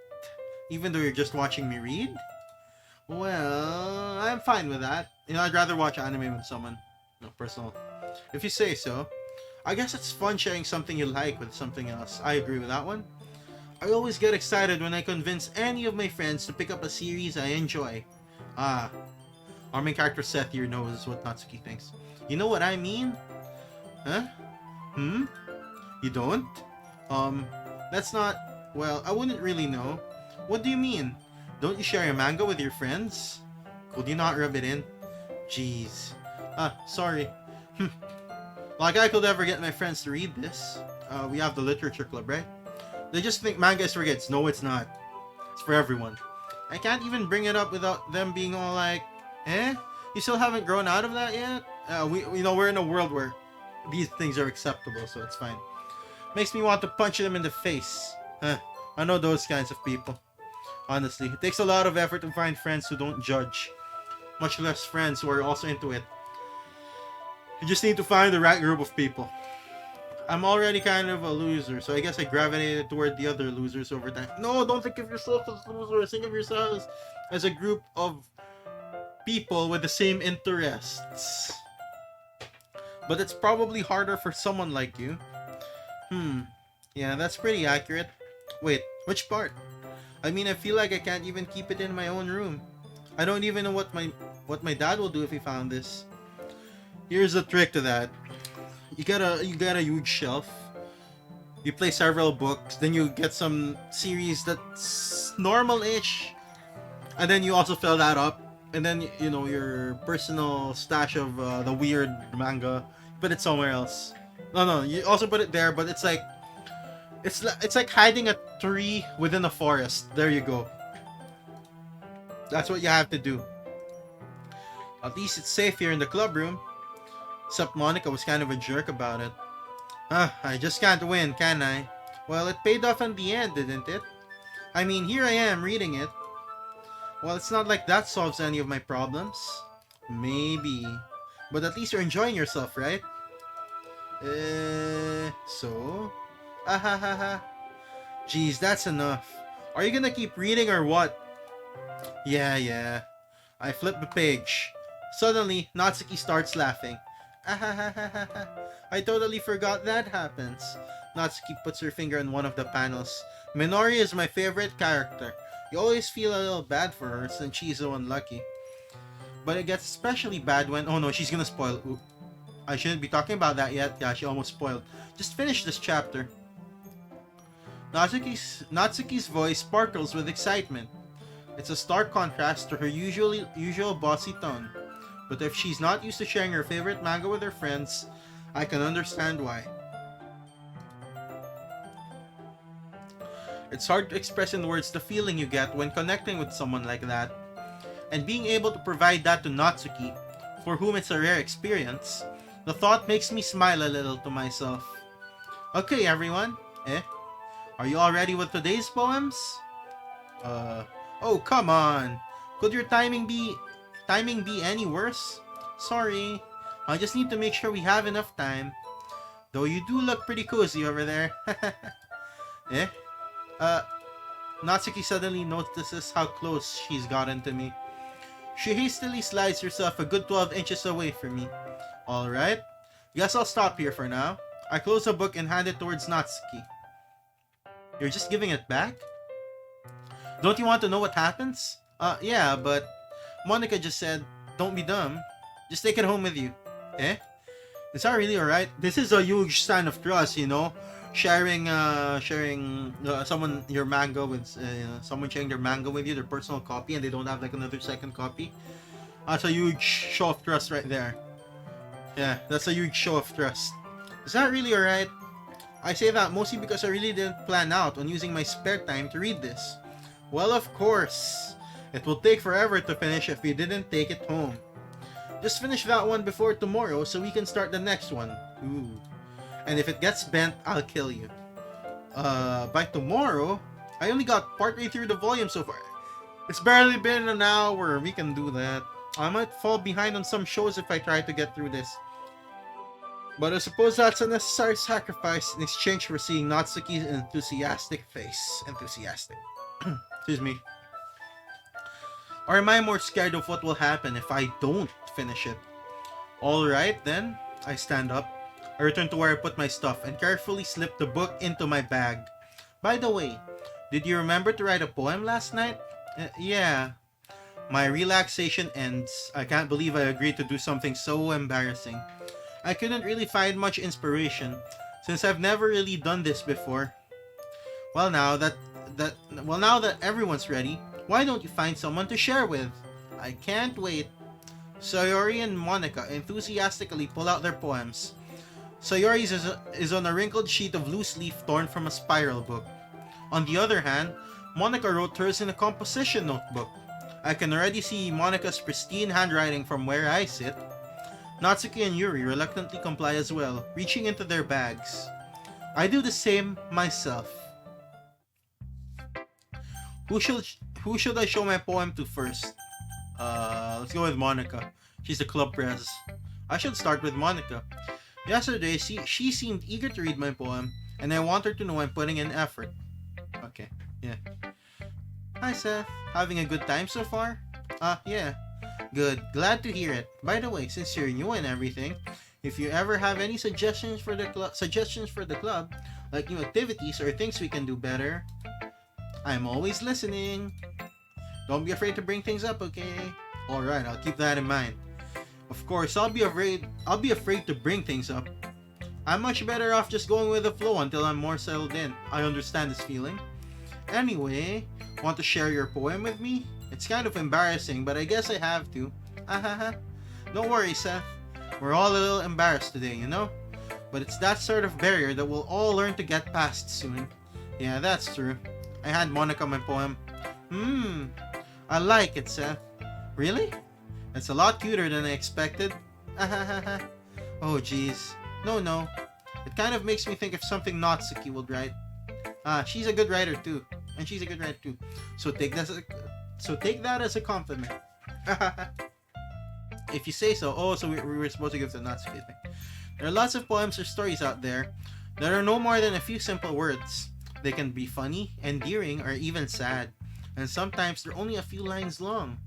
Even though you're just watching me read? Well, I'm fine with that. I'd rather watch anime with someone. No, personal. If you say so. I guess it's fun sharing something you like with something else. I agree with that one. I always get excited when I convince any of my friends to pick up a series I enjoy. Our main character Seth here knows what Natsuki thinks. You know what I mean? Huh? You don't? That's not... Well, I wouldn't really know. What do you mean? Don't you share your manga with your friends? Could you not rub it in? Jeez. Sorry. Like I could ever get my friends to read this. We have the literature club, right? They just think manga is for kids. No, it's not. It's for everyone. I can't even bring it up without them being all like, "Eh? You still haven't grown out of that yet?" We're in a world where these things are acceptable, so it's fine. Makes me want to punch them in the face. I know those kinds of people. Honestly, it takes a lot of effort to find friends who don't judge, much less friends who are also into it. You just need to find the right group of people. I'm already kind of a loser, so I guess I gravitated toward the other losers over time. No, don't think of yourself as losers. Think of yourselves as a group of people with the same interests. But it's probably harder for someone like you. Yeah, that's pretty accurate. Wait, which part? I mean, I feel like I can't even keep it in my own room. I don't even know what my dad will do if he found this. Here's the trick to that. You get a huge shelf. You play several books, then you get some series that's normal-ish, and then you also fill that up, and then your personal stash of the weird manga, put it somewhere else. No, you also put it there, but it's like hiding a tree within a forest. There you go. That's what you have to do. At least it's safe here in the club room. Except Monica was kind of a jerk about it. I just can't win, can I? Well, it paid off in the end, didn't it? I mean, here I am reading it. Well, it's not like that solves any of my problems. Maybe. But at least you're enjoying yourself, right? So? Ahahaha. Jeez, that's enough. Are you gonna keep reading or what? Yeah. I flip the page. Suddenly, Natsuki starts laughing. I totally forgot that happens. Natsuki puts her finger on one of the panels. Minori is my favorite character. You always feel a little bad for her since she's so unlucky. But it gets especially bad when... Oh no, she's gonna spoil. Ooh. I shouldn't be talking about that yet. Yeah, she almost spoiled. Just finish this chapter. Natsuki's voice sparkles with excitement. It's a stark contrast to her usual bossy tone. But if she's not used to sharing her favorite manga with her friends, I can understand why. It's hard to express in words the feeling you get when connecting with someone like that. And being able to provide that to Natsuki, for whom it's a rare experience, the thought makes me smile a little to myself. Okay, everyone. Are you all ready with today's poems? Oh, come on. Could your timing be any worse? Sorry. I just need to make sure we have enough time. Though you do look pretty cozy over there. Natsuki suddenly notices how close she's gotten to me. She hastily slides herself a good 12 inches away from me. Alright. Guess I'll stop here for now. I close the book and hand it towards Natsuki. You're just giving it back? Don't you want to know what happens? Yeah, but Monica just said, don't be dumb. Just take it home with you. Is that really alright? This is a huge sign of trust, Sharing someone your manga with, someone sharing their manga with you, their personal copy, and they don't have like another second copy. That's a huge show of trust right there. Yeah, that's a huge show of trust. Is that really alright? I say that mostly because I really didn't plan out on using my spare time to read this. Well, of course. It will take forever to finish if you didn't take it home. Just finish that one before tomorrow so we can start the next one. Ooh. And if it gets bent, I'll kill you. By tomorrow? I only got partway through the volume so far. It's barely been an hour. We can do that. I might fall behind on some shows if I try to get through this. But I suppose that's a necessary sacrifice in exchange for seeing Natsuki's enthusiastic face. Enthusiastic. Excuse me. Or am I more scared of what will happen if I don't finish it? Alright then. I stand up. I return to where I put my stuff and carefully slip the book into my bag. By the way, did you remember to write a poem last night? Yeah. My relaxation ends. I can't believe I agreed to do something so embarrassing. I couldn't really find much inspiration, since I've never really done this before. Well, now that everyone's ready, why don't you find someone to share with? I can't wait. Sayori and Monica enthusiastically pull out their poems. Sayori's is on a wrinkled sheet of loose leaf torn from a spiral book. On the other hand, Monica wrote hers in a composition notebook. I can already see Monica's pristine handwriting from where I sit. Natsuki and Yuri reluctantly comply as well, reaching into their bags. I do the same myself. Who should I show my poem to first? Let's go with Monica. She's the club press. I should start with Monica. Yesterday, she seemed eager to read my poem, and I want her to know I'm putting in effort. Okay, yeah. Hi Seth, having a good time so far? Yeah. Good, glad to hear it. By the way, since you're new and everything, if you ever have any suggestions for the club, like new activities or things we can do better, I'm always listening. Don't be afraid to bring things up, okay? Alright, I'll keep that in mind. Of course, I'll be afraid to bring things up. I'm much better off just going with the flow until I'm more settled in. I understand this feeling. Anyway, want to share your poem with me? It's kind of embarrassing, but I guess I have to. Don't worry, Seth. We're all a little embarrassed today, you know? But it's that sort of barrier that we'll all learn to get past soon. Yeah, that's true. I had Monica my poem. I like it, Seth. Really? It's a lot cuter than I expected. Oh, jeez. No. It kind of makes me think of something Natsuki would write. She's a good writer too. And she's a good writer too. So take that as a compliment. If you say so. Oh, so we were supposed to give the Natsuki thing. There are lots of poems or stories out there that are no more than a few simple words. They can be funny, endearing, or even sad. And sometimes they're only a few lines long.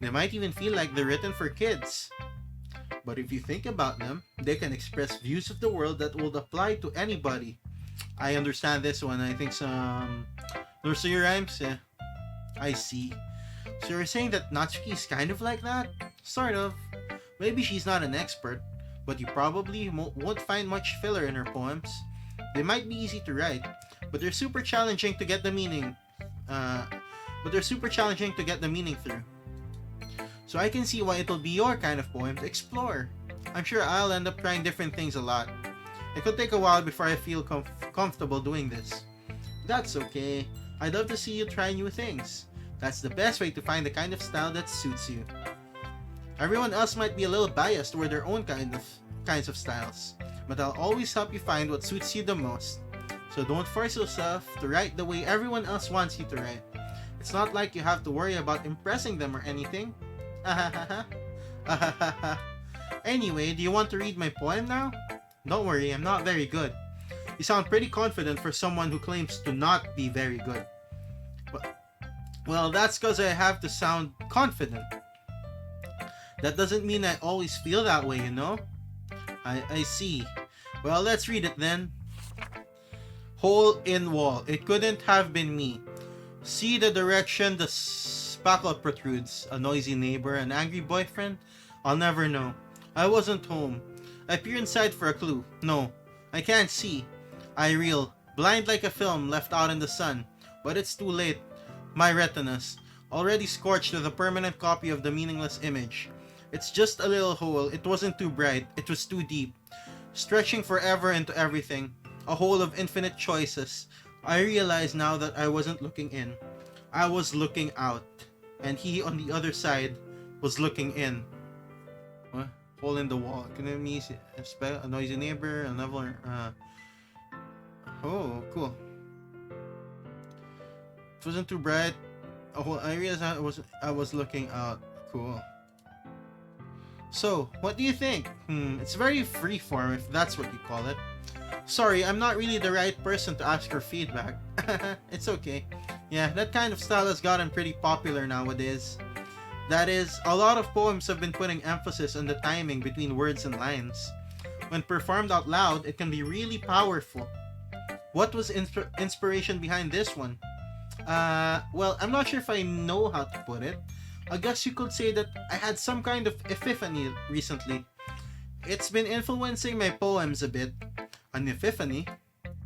They might even feel like they're written for kids. But if you think about them, they can express views of the world that will apply to anybody. I understand this one. I think some nursery rhymes. Yeah, I see. So you're saying that Natsuki is kind of like that? Sort of. Maybe she's not an expert, but you probably won't find much filler in her poems. They might be easy to write, but they're super challenging to get the meaning. Through. So I can see why it'll be your kind of poem to explore. I'm sure I'll end up trying different things a lot. It could take a while before I feel comfortable doing this. That's okay. I'd love to see you try new things. That's the best way to find the kind of style that suits you. Everyone else might be a little biased toward their own kinds of styles, but I'll always help you find what suits you the most. So don't force yourself to write the way everyone else wants you to write. It's not like you have to worry about impressing them or anything. Anyway, do you want to read my poem now? Don't worry, I'm not very good. You sound pretty confident for someone who claims to not be very good. Well, that's because I have to sound confident. That doesn't mean I always feel that way, you know? I see. Well, let's read it then. Hole in wall. It couldn't have been me. See the direction the spackle protrudes. A noisy neighbor, an angry boyfriend? I'll never know. I wasn't home. I peer inside for a clue. No, I can't see. I reel, blind like a film left out in the sun. But it's too late. My retinas, already scorched with a permanent copy of the meaningless image. It's just a little hole. It wasn't too bright. It was too deep. Stretching forever into everything. A hole of infinite choices. I realize now that I wasn't looking in. I was looking out. And he on the other side was looking in. What? Hole in the wall. Can it mean a noisy neighbor? A level? Oh, cool. It wasn't too bright. I realized I was looking out. Cool. So, what do you think? It's very freeform, if that's what you call it. Sorry, I'm not really the right person to ask for feedback. It's okay. Yeah, that kind of style has gotten pretty popular nowadays. That is, a lot of poems have been putting emphasis on the timing between words and lines. When performed out loud, it can be really powerful. What was inspiration behind this one? Well, I'm not sure if I know how to put it. I guess you could say that I had some kind of epiphany recently. It's been influencing my poems a bit. An epiphany?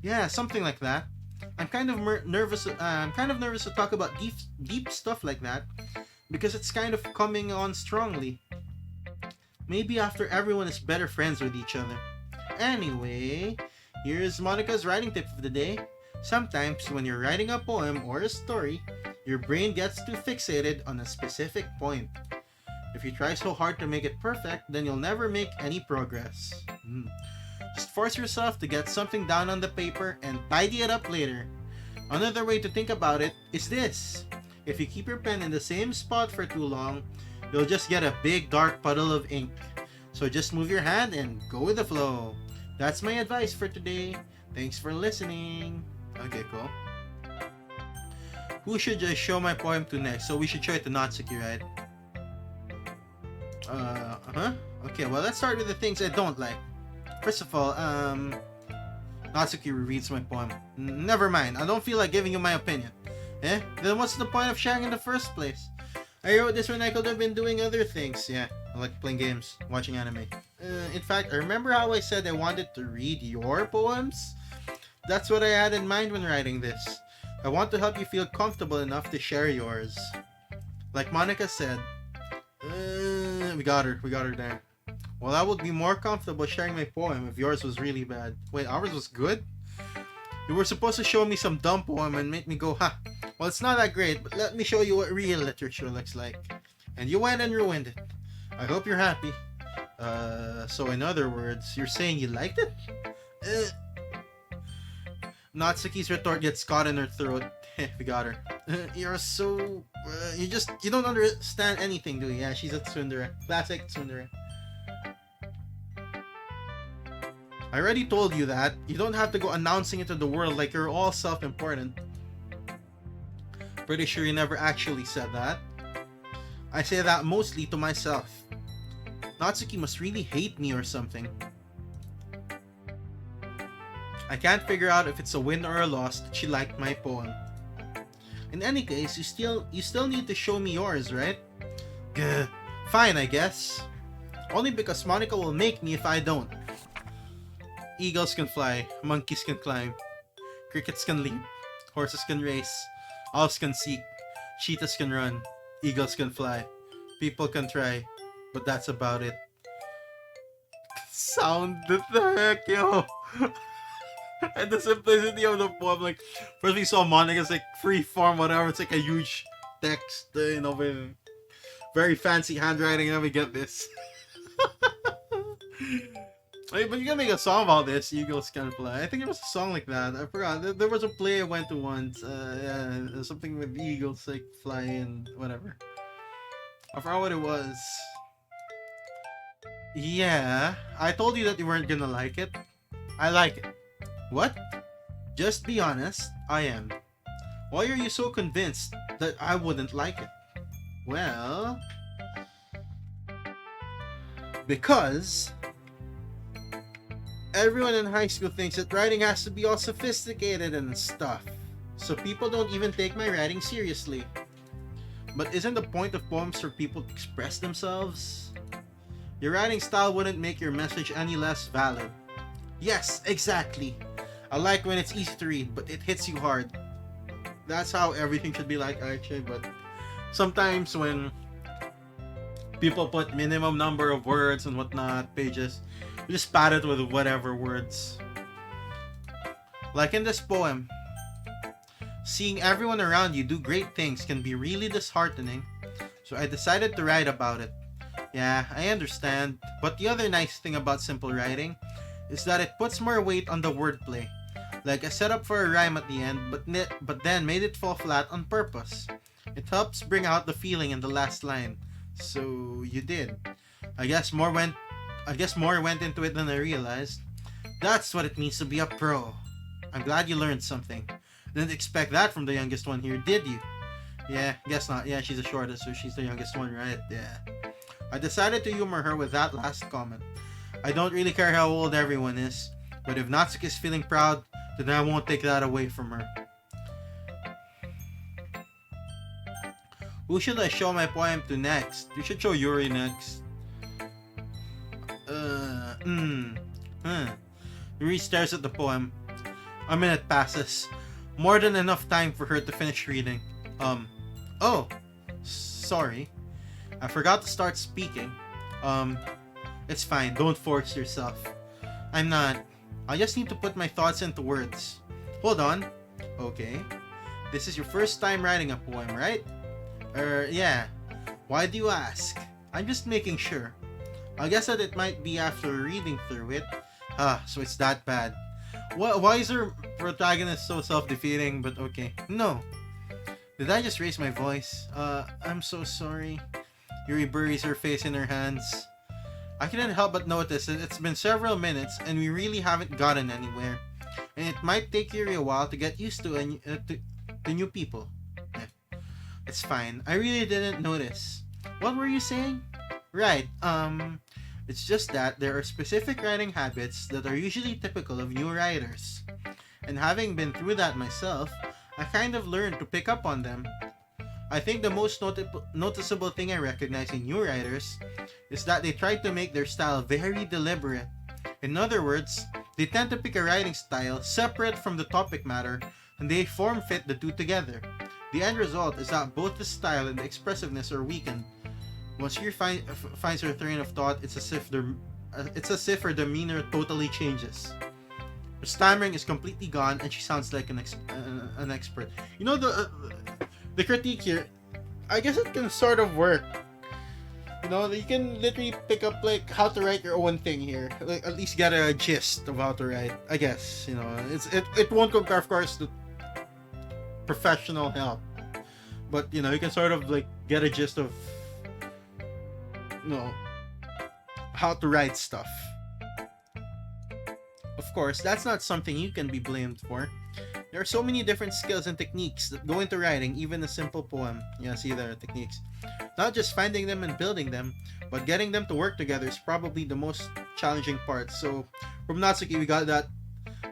Yeah, something like that. I'm kind of nervous. I'm kind of nervous to talk about deep stuff like that because it's kind of coming on strongly. Maybe after everyone is better friends with each other. anyway, here's Monica's writing tip of the day. Sometimes when you're writing a poem or a story, your brain gets too fixated on a specific point. If you try so hard to make it perfect, then you'll never make any progress. Just force yourself to get something down on the paper and tidy it up later. Another way to think about it is this. If you keep your pen in the same spot for too long, you'll just get a big dark puddle of ink. So just move your hand and go with the flow. That's my advice for today. Thanks for listening. Okay, cool. Who should I show my poem to next? So we should show it to Natsuki, right? Okay, well, let's start with the things I don't like. First of all, Natsuki reads my poem. Never mind, I don't feel like giving you my opinion. Then what's the point of sharing in the first place? I wrote this when I could have been doing other things. Yeah, I like playing games, watching anime. In fact, I remember how I said I wanted to read your poems? That's what I had in mind when writing this. I want to help you feel comfortable enough to share yours. Like Monica said, we got her there. Well, I would be more comfortable sharing my poem if yours was really bad. Wait, ours was good? You were supposed to show me some dumb poem and make me go, ha, well, it's not that great, but let me show you what real literature looks like. And you went and ruined it. I hope you're happy. So in other words, you're saying you liked it? Natsuki's retort gets caught in her throat. We got her. You're so... you don't understand anything, do you? Yeah, she's a tsundere. Classic tsundere. I already told you that. You don't have to go announcing it to the world like you're all self-important. Pretty sure you never actually said that. I say that mostly to myself. Natsuki must really hate me or something. I can't figure out if it's a win or a loss that she liked my poem. In any case, you still need to show me yours, right? Gah. Fine, I guess. Only because Monica will make me if I don't. Eagles can fly, monkeys can climb, crickets can leap, horses can race, owls can seek, cheetahs can run, eagles can fly, people can try, but that's about it. Sound the heck, yo! And the simplicity of the poem, like, first we saw Monica's like free form, whatever, it's like a huge text, with very fancy handwriting, and then we get this. Wait, but you can make a song about this, Eagles Can Fly. I think there was a song like that. I forgot. There was a play I went to once. Yeah, something with eagles like fly and whatever. I forgot what it was. Yeah, I told you that you weren't gonna like it. I like it. What? Just be honest, I am. Why are you so convinced that I wouldn't like it? Well... because... everyone in high school thinks that writing has to be all sophisticated and stuff. So people don't even take my writing seriously. But isn't the point of poems for people to express themselves? Your writing style wouldn't make your message any less valid. Yes, exactly. I like when it's easy to read, but it hits you hard. That's how everything should be like, actually, but sometimes when people put minimum number of words and whatnot, pages, you just pad it with whatever words. Like in this poem, seeing everyone around you do great things can be really disheartening, so I decided to write about it. Yeah, I understand, but the other nice thing about simple writing is that it puts more weight on the wordplay. Like I set up for a rhyme at the end, but then made it fall flat on purpose. It helps bring out the feeling in the last line. So you did. I guess more went into it than I realized. That's what it means to be a pro. I'm glad you learned something. Didn't expect that from the youngest one here, did you? Yeah, guess not. Yeah, she's the shortest, so she's the youngest one, right? Yeah. I decided to humor her with that last comment. I don't really care how old everyone is, but if Natsuki is feeling proud, then I won't take that away from her. Who should I show my poem to next? You should show Yuri next. Yuri stares at the poem. A minute passes. More than enough time for her to finish reading. Oh, sorry. I forgot to start speaking. It's fine, don't force yourself. I'm not. I just need to put my thoughts into words. Hold on. Okay. This is your first time writing a poem, right? Yeah. Why do you ask? I'm just making sure. I guess that it might be after reading through it. So it's that bad. Why is her protagonist so self-defeating? But okay. No. Did I just raise my voice? I'm so sorry. Yuri buries her face in her hands. I couldn't help but notice that it's been several minutes and we really haven't gotten anywhere. And it might take Yuri a while to get used to new people. Yeah. It's fine. I really didn't notice. What were you saying? Right, it's just that there are specific writing habits that are usually typical of new writers. And having been through that myself, I kind of learned to pick up on them. I think the most noticeable thing I recognize in new writers is that they try to make their style very deliberate. In other words, they tend to pick a writing style separate from the topic matter and they form fit the two together. The end result is that both the style and the expressiveness are weakened. Once you finds her train of thought, it's as if her demeanor totally changes. Her stammering is completely gone, and she sounds like an expert. You know the critique here. I guess it can sort of work. You know, you can literally pick up like how to write your own thing here. Like at least get a gist of how to write. I guess you know it won't compare, of course, to professional help, but you know you can sort of like get a gist of how to write stuff. Of course, that's not something you can be blamed for. There are so many different skills and techniques that go into writing even a simple poem. Yeah, see, there are techniques. Not just finding them and building them, but getting them to work together is probably the most challenging part. So, from Natsuki, we got that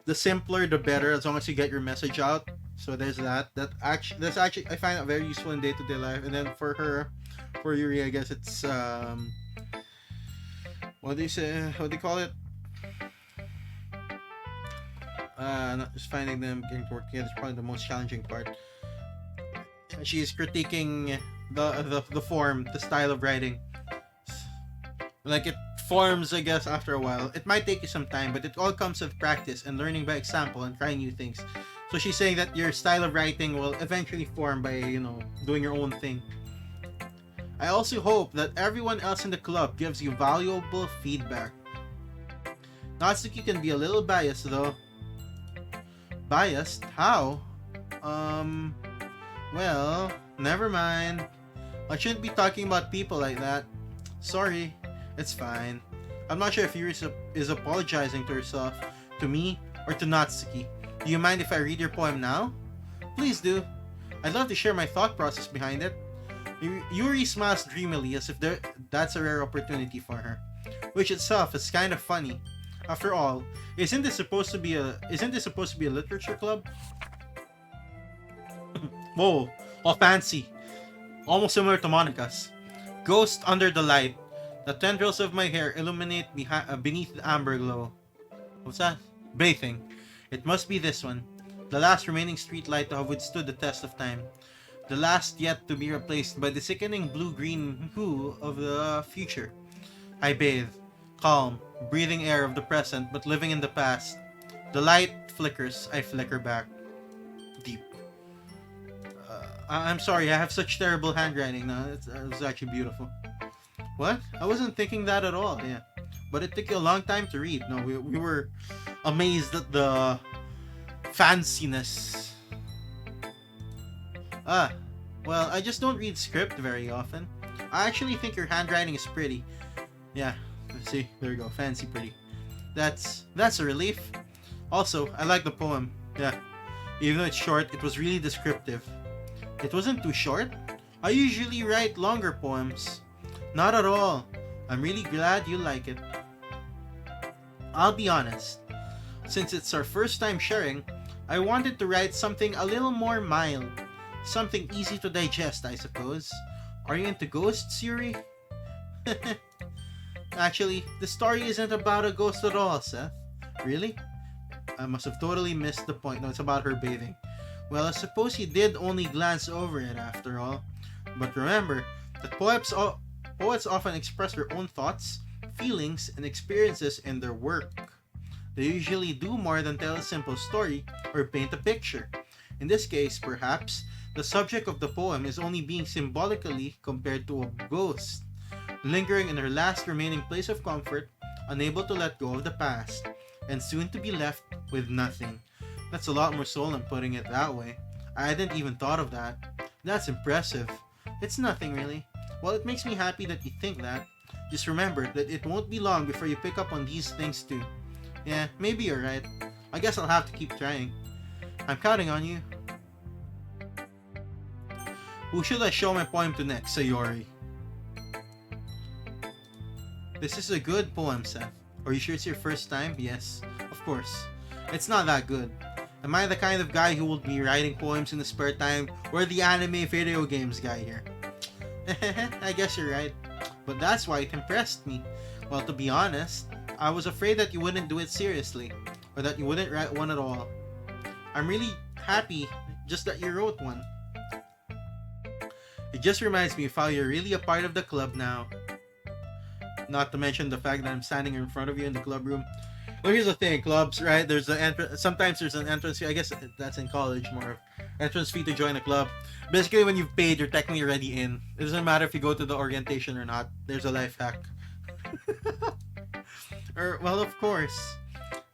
the simpler the better, as long as you get your message out. So there's that. That's actually I find that very useful in day-to-day life. And then for Yuri, I guess it's what do you call it? Not just finding them getting to work together is probably the most challenging part. She's critiquing the form, the style of writing. Like it forms, I guess, after a while. It might take you some time, but it all comes with practice and learning by example and trying new things. So she's saying that your style of writing will eventually form by, doing your own thing. I also hope that everyone else in the club gives you valuable feedback. Natsuki can be a little biased though. Biased? How? Well, never mind. I shouldn't be talking about people like that. Sorry, it's fine. I'm not sure if Yuri is apologizing to herself, to me, or to Natsuki. Do you mind if I read your poem now? Please do. I'd love to share my thought process behind it. Yuri smiles dreamily as if that's a rare opportunity for her, which itself is kind of funny. After all, isn't this supposed to be a literature club? Whoa, all fancy. Almost similar to Monica's. Ghost under the light. The tendrils of my hair illuminate beneath the amber glow. What's that? Bathing. It must be this one. The last remaining street light to have withstood the test of time. The last yet to be replaced by the sickening blue-green hue of the future. I bathe. Calm, breathing air of the present, but living in the past. The light flickers, I flicker back. Deep. I'm sorry, I have such terrible handwriting. No, it's actually beautiful. What? I wasn't thinking that at all, yeah. But it took you a long time to read. No, we were amazed at the fanciness. Well, I just don't read script very often. I actually think your handwriting is pretty. Yeah. See, there you go, fancy pretty. That's a relief. Also, I like the poem. Yeah. Even though it's short, it was really descriptive. It wasn't too short. I usually write longer poems. Not at all. I'm really glad you like it. I'll be honest. Since it's our first time sharing, I wanted to write something a little more mild. Something easy to digest, I suppose. Are you into ghosts, Yuri? Actually, the story isn't about a ghost at all, Seth. Really? I must have totally missed the point. No, it's about her bathing. Well, I suppose you did only glance over it after all. But remember that poets often express their own thoughts, feelings, and experiences in their work. They usually do more than tell a simple story or paint a picture. In this case, perhaps, the subject of the poem is only being symbolically compared to a ghost, lingering in her last remaining place of comfort, unable to let go of the past, and soon to be left with nothing. That's a lot more soul than putting it that way. I hadn't even thought of that. That's impressive. It's nothing really. Well, it makes me happy that you think that. Just remember that it won't be long before you pick up on these things too. Yeah, maybe you're right. I guess I'll have to keep trying. I'm counting on you. Who should I show my poem to next, Sayori? This is a good poem, Seth. Are you sure it's your first time? Yes, of course. It's not that good. Am I the kind of guy who will be writing poems in the spare time, or the anime video games guy here? I guess you're right. But that's why it impressed me. Well, to be honest, I was afraid that you wouldn't do it seriously, or that you wouldn't write one at all. I'm really happy just that you wrote one. It just reminds me of how you're really a part of the club now. Not to mention the fact that I'm standing in front of you in the club room. Well, here's the thing, clubs, right? There's an entrance. Sometimes there's an entrance fee. I guess that's in college more. Entrance fee to join a club. Basically, when you've paid, you're technically already in. It doesn't matter if you go to the orientation or not. There's a life hack. Well, of course.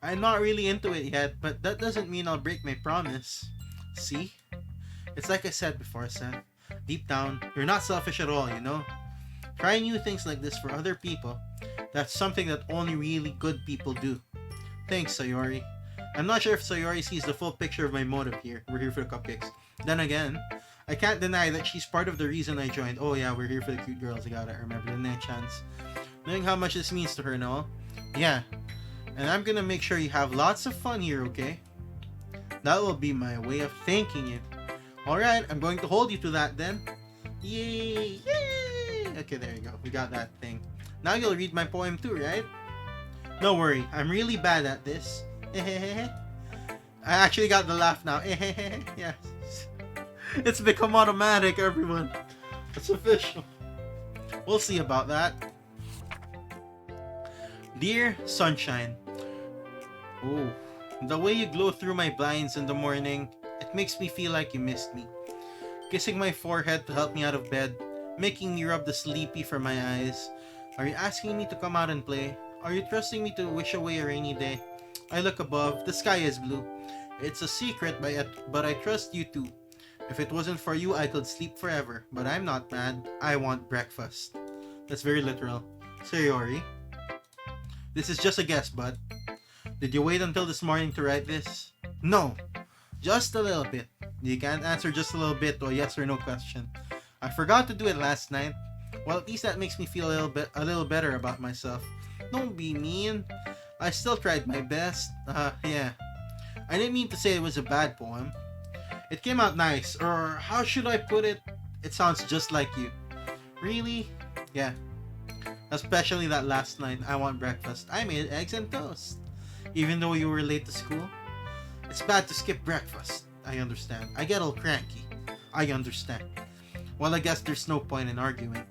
I'm not really into it yet, but that doesn't mean I'll break my promise. See? It's like I said before, Seth. Deep down, you're not selfish at all, you know? Trying new things like this for other people, that's something that only really good people do. Thanks, Sayori. I'm not sure if Sayori sees the full picture of my motive here. We're here for the cupcakes. Then again, I can't deny that she's part of the reason I joined. Oh yeah, we're here for the cute girls. I gotta remember the nee-chans. Knowing how much this means to her and all. Yeah. And I'm gonna make sure you have lots of fun here, okay? That will be my way of thanking you. Alright, I'm going to hold you to that then. Yay! Yay! Okay, there you go. We got that thing. Now you'll read my poem too, right? Don't worry, I'm really bad at this. I actually got the laugh now. Yes. It's become automatic, everyone. It's official. We'll see about that. Dear Sunshine. Oh, the way you glow through my blinds in the morning, it makes me feel like you missed me. Kissing my forehead to help me out of bed, making me rub the sleepy from my eyes. Are you asking me to come out and play? Are you trusting me to wish away a rainy day? I look above, the sky is blue. It's a secret, but I trust you too. If it wasn't for you, I could sleep forever. But I'm not mad. I want breakfast. That's very literal. Sayori. This is just a guess, bud. Did you wait until this morning to write this? No. Just a little bit. You can't answer just a little bit to a yes or no question. I forgot to do it last night. Well, at least that makes me feel a little better about myself. Don't be mean. I still tried my best. Yeah. I didn't mean to say it was a bad poem. It came out nice, or how should I put it? It sounds just like you. Really? Yeah. Especially that last line, I want breakfast. I made eggs and toast. Even though you were late to school. It's bad to skip breakfast. I understand. I get all cranky. I understand. Well, I guess there's no point in arguing.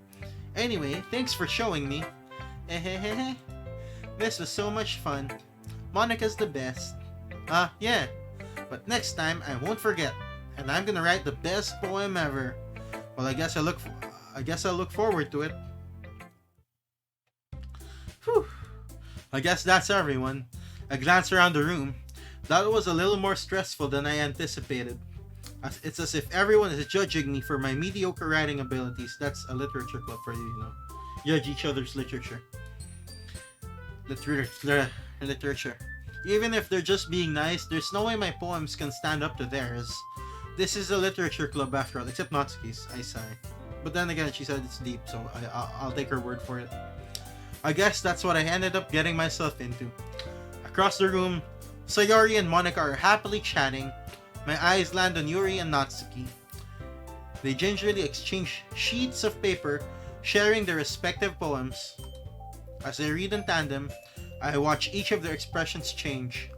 Anyway, thanks for showing me. This was so much fun. Monica's the best. Yeah. But next time, I won't forget. And I'm gonna write the best poem ever. Well, I guess I'll look forward to it. Whew. I guess that's everyone. I glanced around the room. That was a little more stressful than I anticipated. It's as if everyone is judging me for my mediocre writing abilities. That's a literature club for you, you know. Judge each other's literature. Literature. Even if they're just being nice, there's no way my poems can stand up to theirs. This is a literature club after all, except Natsuki's. I sigh. But then again, she said it's deep, so I'll take her word for it. I guess that's what I ended up getting myself into. Across the room, Sayori and Monica are happily chatting. My eyes land on Yuri and Natsuki. They gingerly exchange sheets of paper, sharing their respective poems. As they read in tandem, I watch each of their expressions change.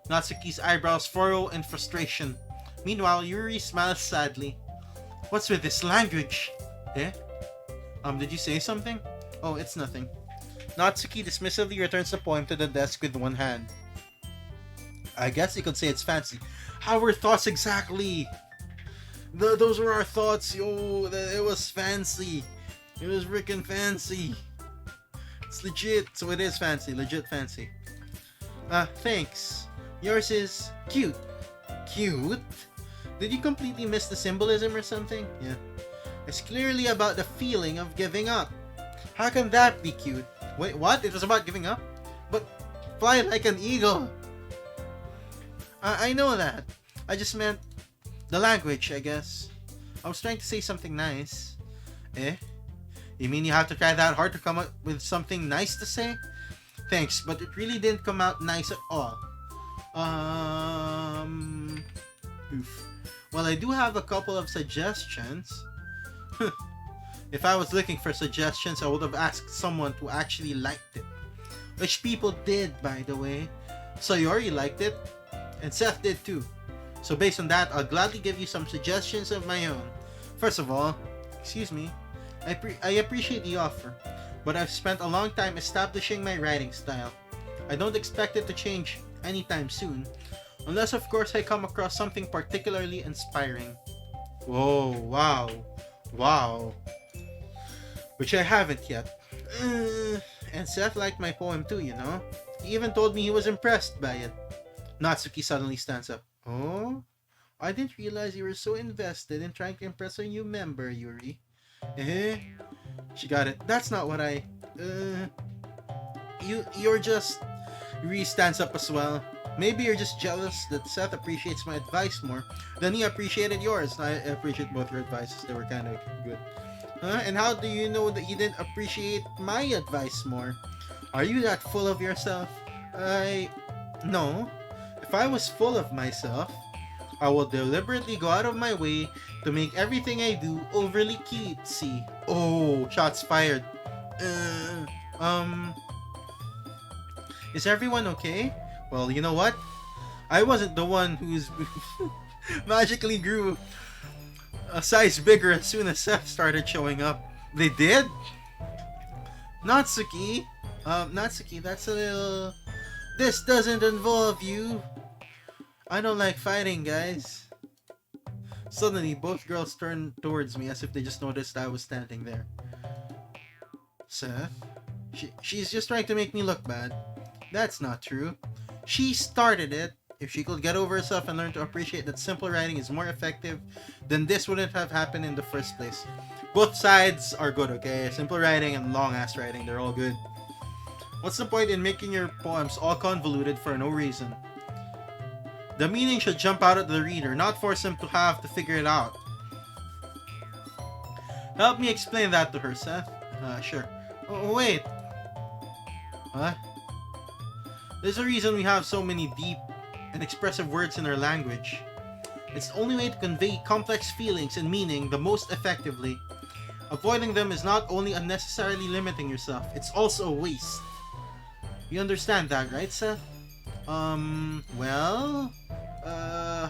Natsuki's eyebrows furrow in frustration. Meanwhile, Yuri smiles sadly. What's with this language? Eh? Did you say something? Oh, it's nothing. Natsuki dismissively returns the poem to the desk with one hand. I guess you could say it's fancy. How were thoughts exactly? Those were our thoughts, yo. It was fancy. It was freaking fancy. It's legit. So it is fancy. Legit fancy. Thanks. Yours is cute. Cute? Did you completely miss the symbolism or something? Yeah. It's clearly about the feeling of giving up. How can that be cute? Wait, what? It was about giving up? But fly like an eagle. I know that. I just meant the language, I guess. I was trying to say something nice. Eh? You mean you have to try that hard to come up with something nice to say? Thanks, but it really didn't come out nice at all. Oof. Well, I do have a couple of suggestions. If I was looking for suggestions, I would have asked someone who actually liked it. Which people did, by the way. Sayori liked it, and Seth did too. So based on that, I'll gladly give you some suggestions of my own. First of all, excuse me, I appreciate the offer, but I've spent a long time establishing my writing style. I don't expect it to change anytime soon, unless of course I come across something particularly inspiring. Whoa, wow, wow. Which I haven't yet. And Seth liked my poem too, you know? He even told me he was impressed by it. Natsuki suddenly stands up. Oh? I didn't realize you were so invested in trying to impress a new member, Yuri. Eh? She got it. That's not what I... You're just... Yuri stands up as well. Maybe you're just jealous that Seth appreciates my advice more than he appreciated yours. I appreciate both your advices. They were kind of good. And how do you know that he didn't appreciate my advice more? Are you that full of yourself? No. If I was full of myself, I will deliberately go out of my way to make everything I do overly cutesy. Oh, shots fired. Is everyone okay? Well, you know what? I wasn't the one who's magically grew a size bigger as soon as Seth started showing up. They did? Natsuki? Natsuki, that's a little... This doesn't involve you. I don't like fighting, guys. Suddenly, both girls turned towards me as if they just noticed I was standing there. Seth? She's just trying to make me look bad. That's not true. She started it. If she could get over herself and learn to appreciate that simple writing is more effective, then this wouldn't have happened in the first place. Both sides are good, okay? Simple writing and long-ass writing, they're all good. What's the point in making your poems all convoluted for no reason? The meaning should jump out at the reader, not force him to have to figure it out. Help me explain that to her, Seth. Sure. Oh, wait. What? There's a reason we have so many deep and expressive words in our language. It's the only way to convey complex feelings and meaning the most effectively. Avoiding them is not only unnecessarily limiting yourself, it's also a waste. You understand that, right, Seth? Well...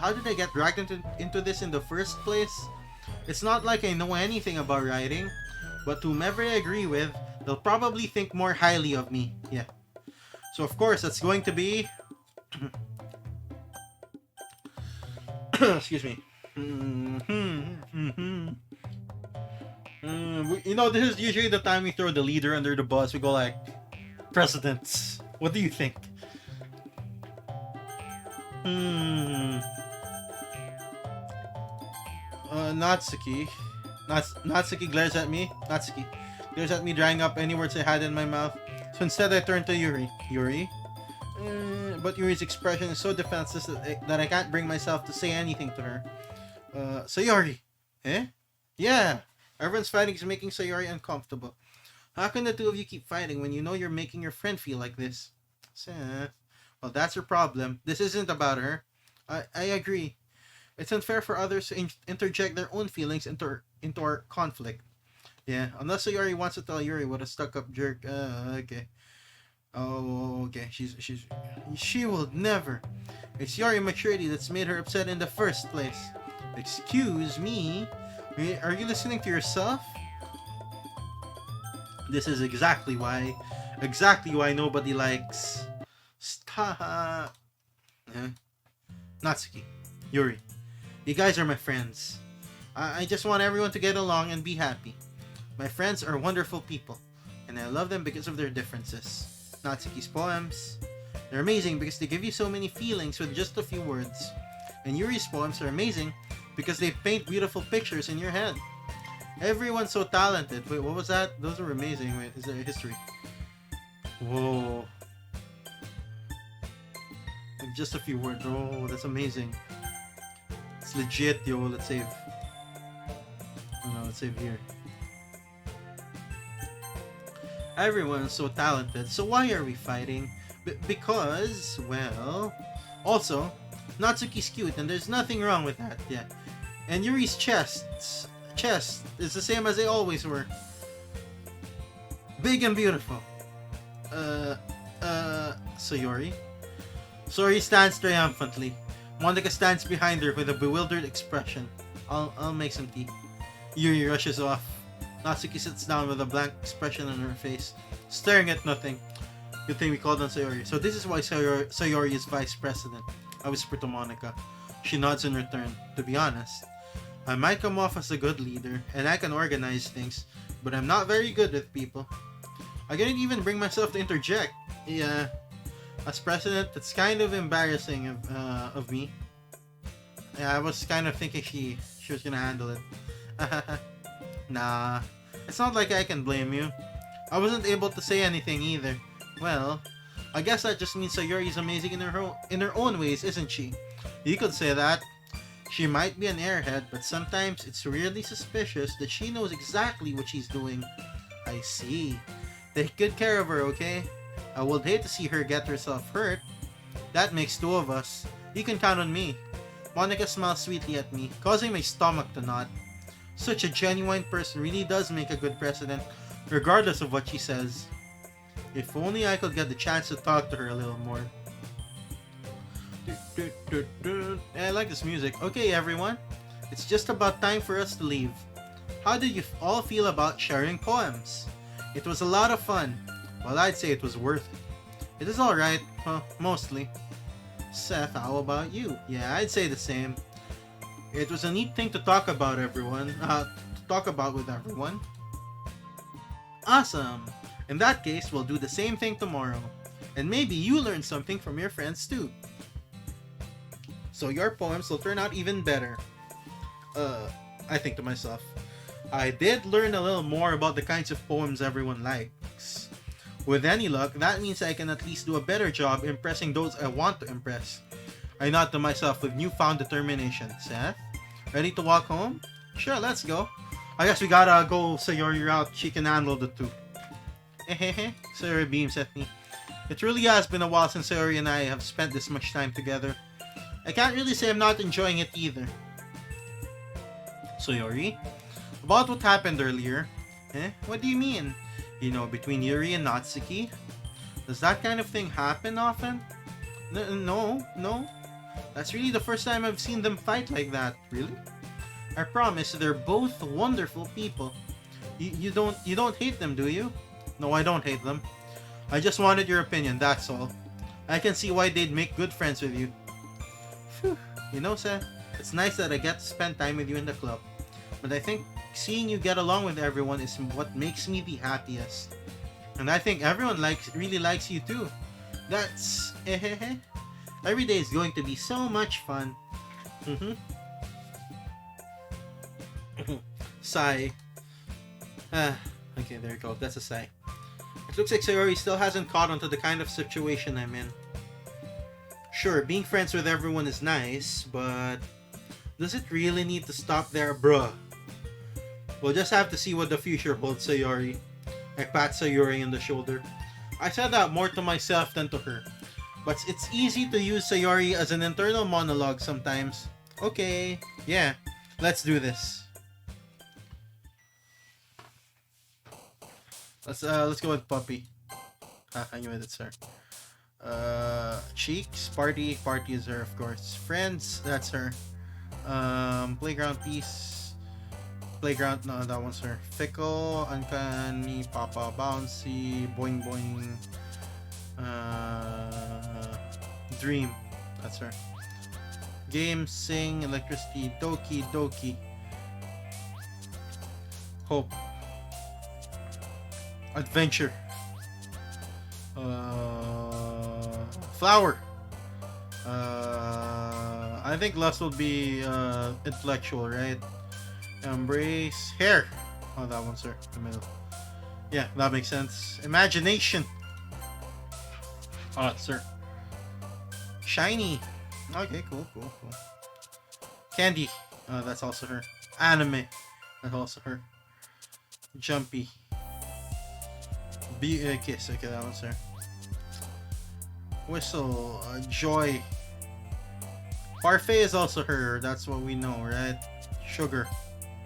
how did I get dragged into this in the first place? It's not like I know anything about writing, but whomever I agree with, they'll probably think more highly of me. Yeah. So of course, that's going to be... Excuse me. You know, this is usually the time we throw the leader under the bus. We go like, Presidents, what do you think? Natsuki. Natsuki glares at me. Natsuki glares at me, drying up any words I had in my mouth. So instead I turn to Yuri. Yuri? But Yuri's expression is so defenseless that I can't bring myself to say anything to her. Sayori. Eh? Yeah. Everyone's fighting is making Sayori uncomfortable. How can the two of you keep fighting when you know you're making your friend feel like this? Seth. Well, that's her problem. This isn't about her. I agree. It's unfair for others to interject their own feelings into our conflict. Yeah, unless Sayori wants to tell Yuri what a stuck-up jerk. Okay. Oh, okay. She will never. It's your immaturity that's made her upset in the first place. Excuse me? Are you listening to yourself? This is exactly why nobody likes... Stop. Eh? Natsuki, Yuri, you guys are my friends. I just want everyone to get along and be happy. My friends are wonderful people, and I love them because of their differences. Natsuki's poems, they're amazing because they give you so many feelings with just a few words. And Yuri's poems are amazing because they paint beautiful pictures in your head. Everyone's so talented. Wait, what was that? Those are amazing. Wait, is there a history? Whoa. In just a few words. Oh, that's amazing. It's legit, yo. Let's save. Oh no, let's save here. Everyone's so talented. So why are we fighting? Because, well... Also, Natsuki's cute and there's nothing wrong with that. Yeah. And Yuri's chest is the same as they always were. Big and beautiful. Sayori? Sayori stands triumphantly. Monica stands behind her with a bewildered expression. I'll make some tea. Yuri rushes off. Natsuki sits down with a blank expression on her face, staring at nothing. Good thing we called on Sayori. So this is why Sayori is vice president. I whisper to Monica. She nods in return. To be honest, I might come off as a good leader, and I can organize things, but I'm not very good with people. I couldn't even bring myself to interject. Yeah, as president, that's kind of embarrassing of me. Yeah, I was kind of thinking she was gonna handle it. Nah, it's not like I can blame you. I wasn't able to say anything either. Well, I guess that just means Sayori's amazing in her own ways, isn't she? You could say that. She might be an airhead, but sometimes it's really suspicious that she knows exactly what she's doing. I see. Take good care of her, okay? I would hate to see her get herself hurt. That makes two of us. You can count on me. Monica smiles sweetly at me, causing my stomach to knot. Such a genuine person really does make a good president, regardless of what she says. If only I could get the chance to talk to her a little more. I like this music. Okay, everyone. It's just about time for us to leave. How did you all feel about sharing poems? It was a lot of fun. Well, I'd say it was worth it. It is alright. Well, mostly. Seth, how about you? Yeah, I'd say the same. It was a neat thing to talk about with everyone. Awesome! In that case, we'll do the same thing tomorrow. And maybe you learn something from your friends too. So your poems will turn out even better. I think to myself. I did learn a little more about the kinds of poems everyone likes. With any luck, that means I can at least do a better job impressing those I want to impress. I nod to myself with newfound determination. Seth? Ready to walk home? Sure, let's go. I guess we gotta go Sayori route. She can handle the two. Sayori beams at me. It really has been a while since Sayori and I have spent this much time together. I can't really say I'm not enjoying it either. Sayori? About what happened earlier? What do you mean? You know, between Yuri and Natsuki? Does that kind of thing happen often? No. That's really the first time I've seen them fight like that. Really? I promise they're both wonderful people. You don't hate them, do you? No, I don't hate them. I just wanted your opinion, that's all. I can see why they'd make good friends with you. Phew. You know, Seth, it's nice that I get to spend time with you in the club. But I think seeing you get along with everyone is what makes me the happiest. And I think everyone really likes you too. That's every day is going to be so much fun. Sigh. Okay, there you go. That's a sigh. It looks like Sayori still hasn't caught on to the kind of situation I'm in. Sure, being friends with everyone is nice, but does it really need to stop there, bruh? We'll just have to see what the future holds, Sayori. I pat Sayori on the shoulder. I said that more to myself than to her. But it's easy to use Sayori as an internal monologue sometimes. Okay, yeah, let's do this. Let's go with Puppy. I knew it's her. Cheeks, Party is her, of course. Friends, that's her. Playground Peace. Playground, no, that one's her. Fickle, Uncanny, Papa, Bouncy, Boing Boing. Dream. that's her. Game, sing, electricity, Doki, Doki. Hope. Adventure. Flower. I think lust will be intellectual, right? Embrace. Hair. Oh, that one's her. The middle. Yeah, that makes sense. Imagination. Oh, it's her. Shiny. Okay, cool. Candy. That's also her. Anime. That's also her. Jumpy. Kiss. Okay, that one's her. Whistle. Joy. Parfait is also her. That's what we know, right? Sugar.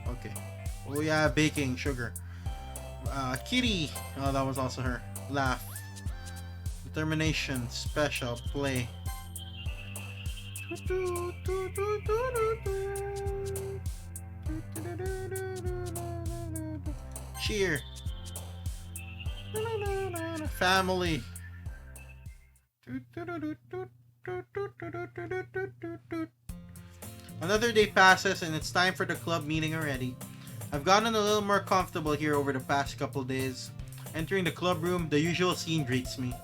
Okay. Oh yeah, baking. Sugar. Kitty. Oh, that was also her. Laugh. Determination. Special. Play. Cheer. Family. Another day passes and it's time for the club meeting already. I've gotten a little more comfortable here over the past couple days. Entering the club room, the usual scene greets me.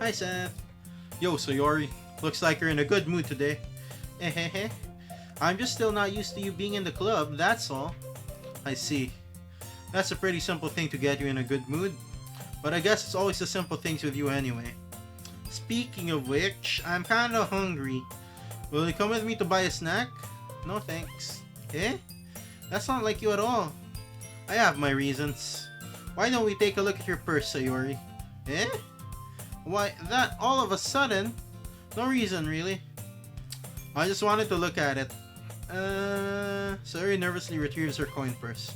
Hi Seth. Yo Sayori, looks like you're in a good mood today. Hehehe. I'm just still not used to you being in the club, that's all. I see. That's a pretty simple thing to get you in a good mood. But I guess it's always the simple things with you anyway. Speaking of which, I'm kinda hungry. Will you come with me to buy a snack? No thanks. Eh? That's not like you at all. I have my reasons. Why don't we take a look at your purse, Sayori? Eh? Why, that all of a sudden? No reason, really. I just wanted to look at it. Sayori nervously retrieves her coin purse.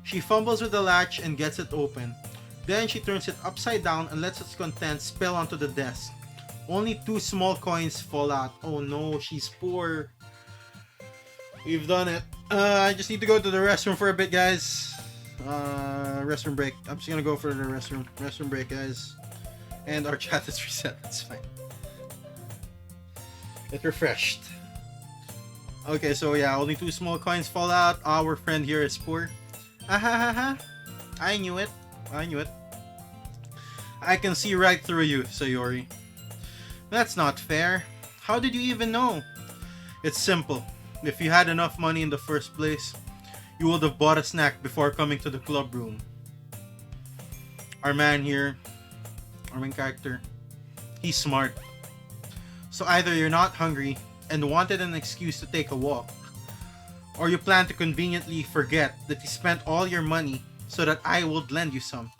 She fumbles with the latch and gets it open. Then she turns it upside down and lets its contents spill onto the desk. Only 2 small coins fall out. Oh no, she's poor. We've done it. I just need to go to the restroom for a bit, guys. Restroom break. I'm just gonna go for the restroom break, guys. And our chat is reset. That's fine. It refreshed. Okay, so yeah, only 2 small coins fall out. Our friend here is poor. Ahahaha. I knew it. I can see right through you, Sayori. That's not fair. How did you even know? It's simple. If you had enough money in the first place, you would have bought a snack before coming to the club room. Our man here, our main character, he's smart. So either you're not hungry and wanted an excuse to take a walk, or you plan to conveniently forget that you spent all your money so that I would lend you some.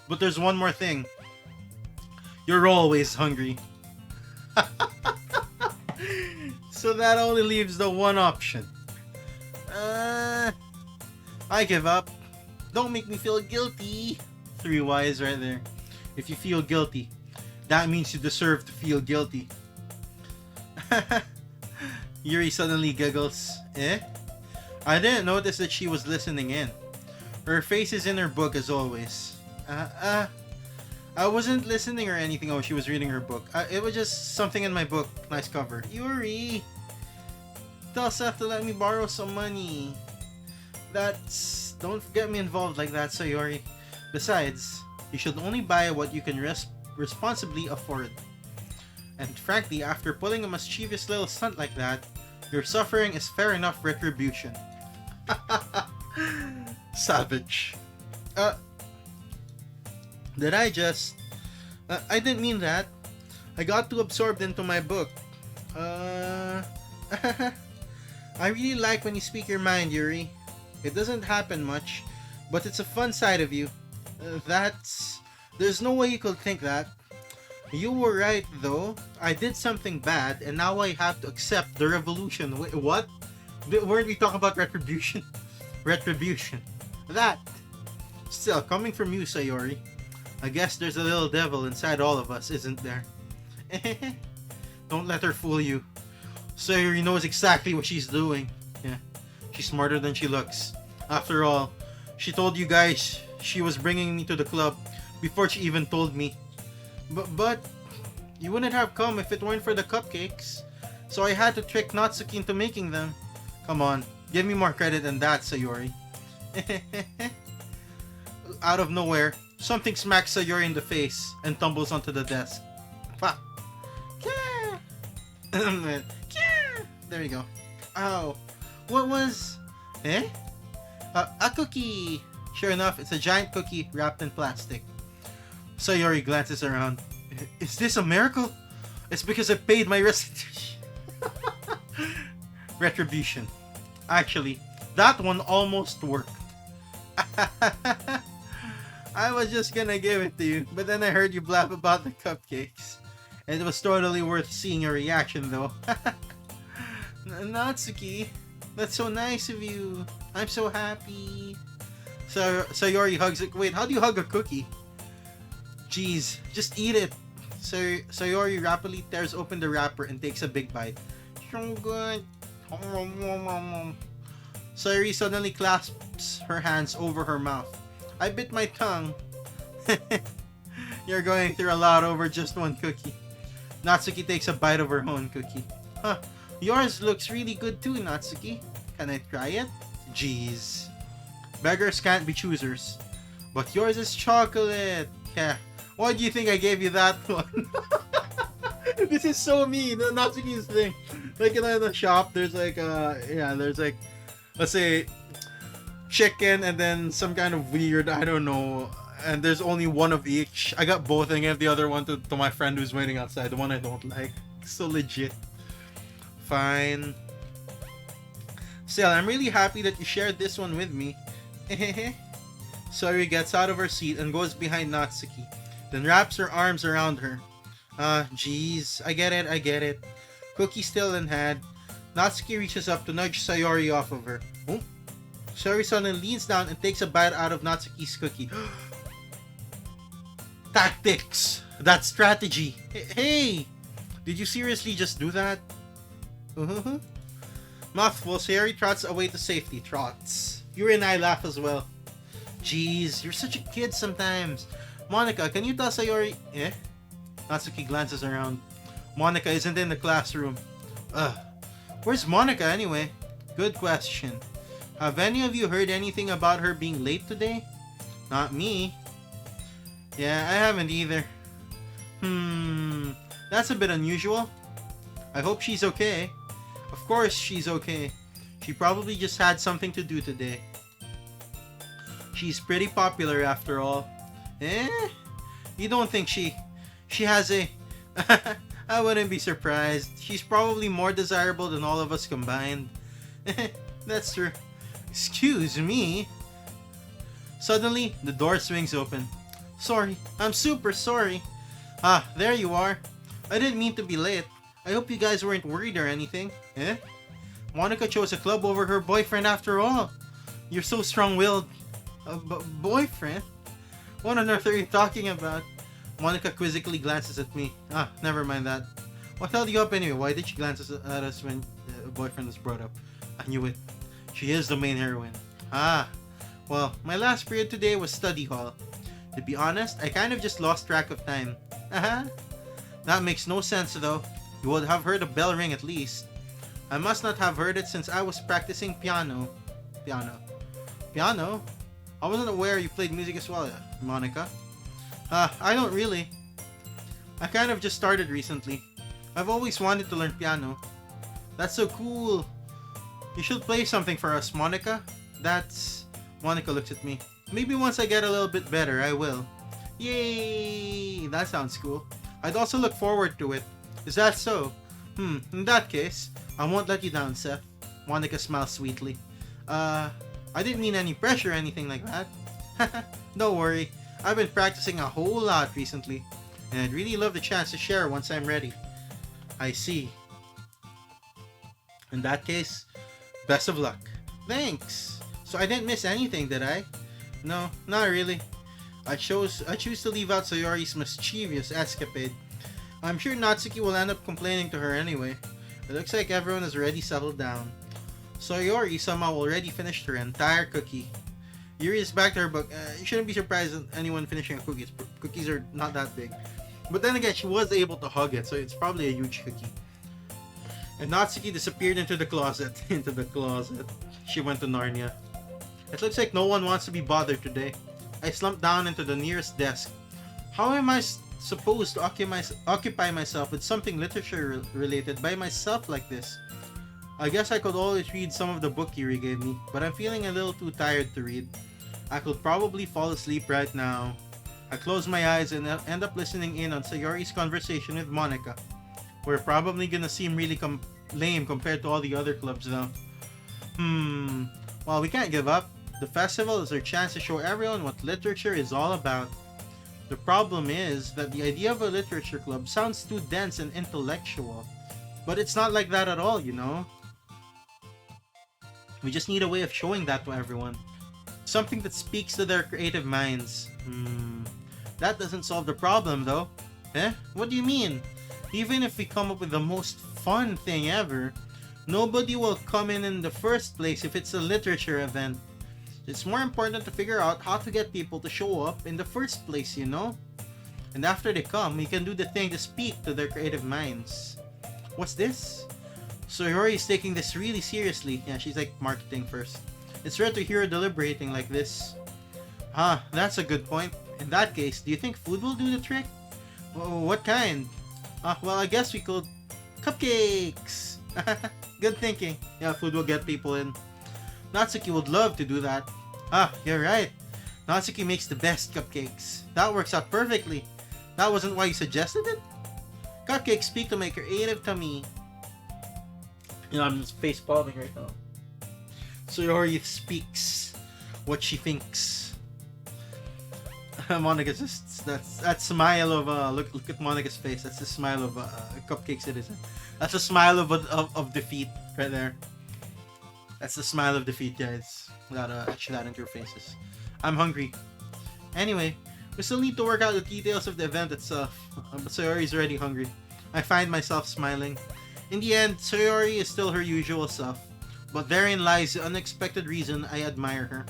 But there's one more thing. You're always hungry. So that only leaves the one option. I give up. Don't make me feel guilty. 3 Ys right there. If you feel guilty, that means you deserve to feel guilty. Yuri suddenly giggles. Eh? I didn't notice that she was listening in. Her face is in her book as always. I wasn't listening or anything. Oh, she was reading her book. It was just something in my book. Nice cover. Yuri! Tell Seth to let me borrow some money. Don't get me involved like that, Sayori. Besides, you should only buy what you can responsibly afford. And frankly, after pulling a mischievous little stunt like that, your suffering is fair enough retribution. Savage. Did I just... I didn't mean that. I got too absorbed into my book. I really like when you speak your mind, Yuri. It doesn't happen much, but it's a fun side of you. There's no way you could think that. You were right, though. I did something bad, and now I have to accept the revolution. Wait, what? Weren't we talking about retribution? Retribution. That. Still, coming from you, Sayori. I guess there's a little devil inside all of us, isn't there? Don't let her fool you. Sayori knows exactly what she's doing. Yeah, she's smarter than she looks. After all, she told you guys she was bringing me to the club before she even told me. But You wouldn't have come if it weren't for the cupcakes. So I had to trick Natsuki into making them. Come on, give me more credit than that, Sayori. Out of nowhere, something smacks Sayori in the face and tumbles onto the desk. Pa! There you go. Ow. What was... Eh? A cookie! Sure enough, it's a giant cookie wrapped in plastic. Sayori glances around. Is this a miracle? It's because I paid my retribution. Actually, that one almost worked. I was just gonna give it to you, but then I heard you blab about the cupcakes. It was totally worth seeing your reaction though. Natsuki, that's so nice of you. I'm so happy. Sayori hugs it. Wait, how do you hug a cookie? Jeez, just eat it. Sayori rapidly tears open the wrapper and takes a big bite. So good. Sayori suddenly clasps her hands over her mouth. I bit my tongue. You're going through a lot over just one cookie. Natsuki takes a bite of her own cookie. Huh, yours looks really good too, Natsuki. Can I try it? Jeez. Beggars can't be choosers. But yours is chocolate. Yeah. Why do you think I gave you that one? This is so mean. Natsuki's thing. Like in the shop, there's like there's like, let's say, chicken and then some kind of weird, I don't know, and there's only one of each. I got both and gave the other one to my friend who's waiting outside, the one I don't like. So legit. Fine. Still, I'm really happy that you shared this one with me. Sayori gets out of her seat and goes behind Natsuki, then wraps her arms around her. Jeez, I get it. Cookie still in hand. Natsuki reaches up to nudge Sayori off of her. Oh. Sayori suddenly leans down and takes a bite out of Natsuki's cookie. Tactics! That's strategy! Hey! Did you seriously just do that? Mouthful, Sayori trots away to safety. Trots. Yuri and I laugh as well. Jeez, you're such a kid sometimes. Monica, can you tell Sayori... Eh? Natsuki glances around. Monica isn't in the classroom. Where's Monica anyway? Good question. Have any of you heard anything about her being late today? Not me. Yeah, I haven't either. That's a bit unusual. I hope she's okay. Of course she's okay. She probably just had something to do today. She's pretty popular after all. Eh? You don't think she has a... I wouldn't be surprised. She's probably more desirable than all of us combined. That's true. Excuse me. Suddenly, the door swings open. Sorry, I'm super sorry. Ah, there you are. I didn't mean to be late. I hope you guys weren't worried or anything. Eh? Monica chose a club over her boyfriend after all. You're so strong-willed. Boyfriend? What on earth are you talking about? Monica quizzically glances at me. Ah, never mind that. What held you up anyway? Why did she glance at us when a boyfriend was brought up? I knew it. She is the main heroine. Ah, well, my last period today was study hall. To be honest, I kind of just lost track of time. That makes no sense though. You would have heard a bell ring at least. I must not have heard it since I was practicing piano. Piano? I wasn't aware you played music as well, Monica. I don't really. I kind of just started recently. I've always wanted to learn piano. That's so cool. You should play something for us, Monica. That's... Monica looks at me. Maybe once I get a little bit better, I will. Yay! That sounds cool. I'd also look forward to it. Is that so? In that case, I won't let you down, Seth. Monica smiles sweetly. I didn't mean any pressure or anything like that. Don't worry. I've been practicing a whole lot recently, and I'd really love the chance to share once I'm ready. I see. In that case, best of luck. Thanks! So I didn't miss anything, did I? No, not really. I choose to leave out Sayori's mischievous escapade. I'm sure Natsuki will end up complaining to her anyway. It looks like everyone has already settled down. Sayori somehow already finished her entire cookie. Yuri is back to her book. You shouldn't be surprised at anyone finishing a cookie. Cookies are not that big. But then again, she was able to hug it, so it's probably a huge cookie. And Natsuki disappeared into the closet. Into the closet. She went to Narnia. It looks like no one wants to be bothered today. I slumped down into the nearest desk. How am I supposed to occupy myself with something literature related by myself like this? I guess I could always read some of the book Yuri gave me, but I'm feeling a little too tired to read. I could probably fall asleep right now. I close my eyes and end up listening in on Sayori's conversation with Monica. We're probably gonna seem really lame compared to all the other clubs though. Well, we can't give up. The festival is our chance to show everyone what literature is all about. The problem is that the idea of a literature club sounds too dense and intellectual. But it's not like that at all, you know? We just need a way of showing that to everyone. Something that speaks to their creative minds. That doesn't solve the problem though. Eh? What do you mean? Even if we come up with the most fun thing ever, nobody will come in the first place if it's a literature event. It's more important to figure out how to get people to show up in the first place, you know? And after they come, we can do the thing to speak to their creative minds. What's this? Sayori is taking this really seriously. Yeah, she's like marketing first. It's rare to hear her deliberating like this. That's a good point. In that case, do you think food will do the trick? What kind? Well, I guess we could... Cupcakes! Good thinking. Yeah, food will get people in. Natsuki would love to do that. You're right. Natsuki makes the best cupcakes. That works out perfectly. That wasn't why you suggested it? Cupcakes speak to my creative tummy. You know, I'm just face palming right now. Sayori speaks what she thinks. Monica just that smile of look at Monica's face. That's the smile of Cupcake Citizen. That's a smile of defeat right there. That's the smile of defeat, guys. Without etching that into your faces. I'm hungry. Anyway, we still need to work out the details of the event itself. But Sayori's already hungry. I find myself smiling. In the end, Sayori is still her usual self. But therein lies the unexpected reason I admire her.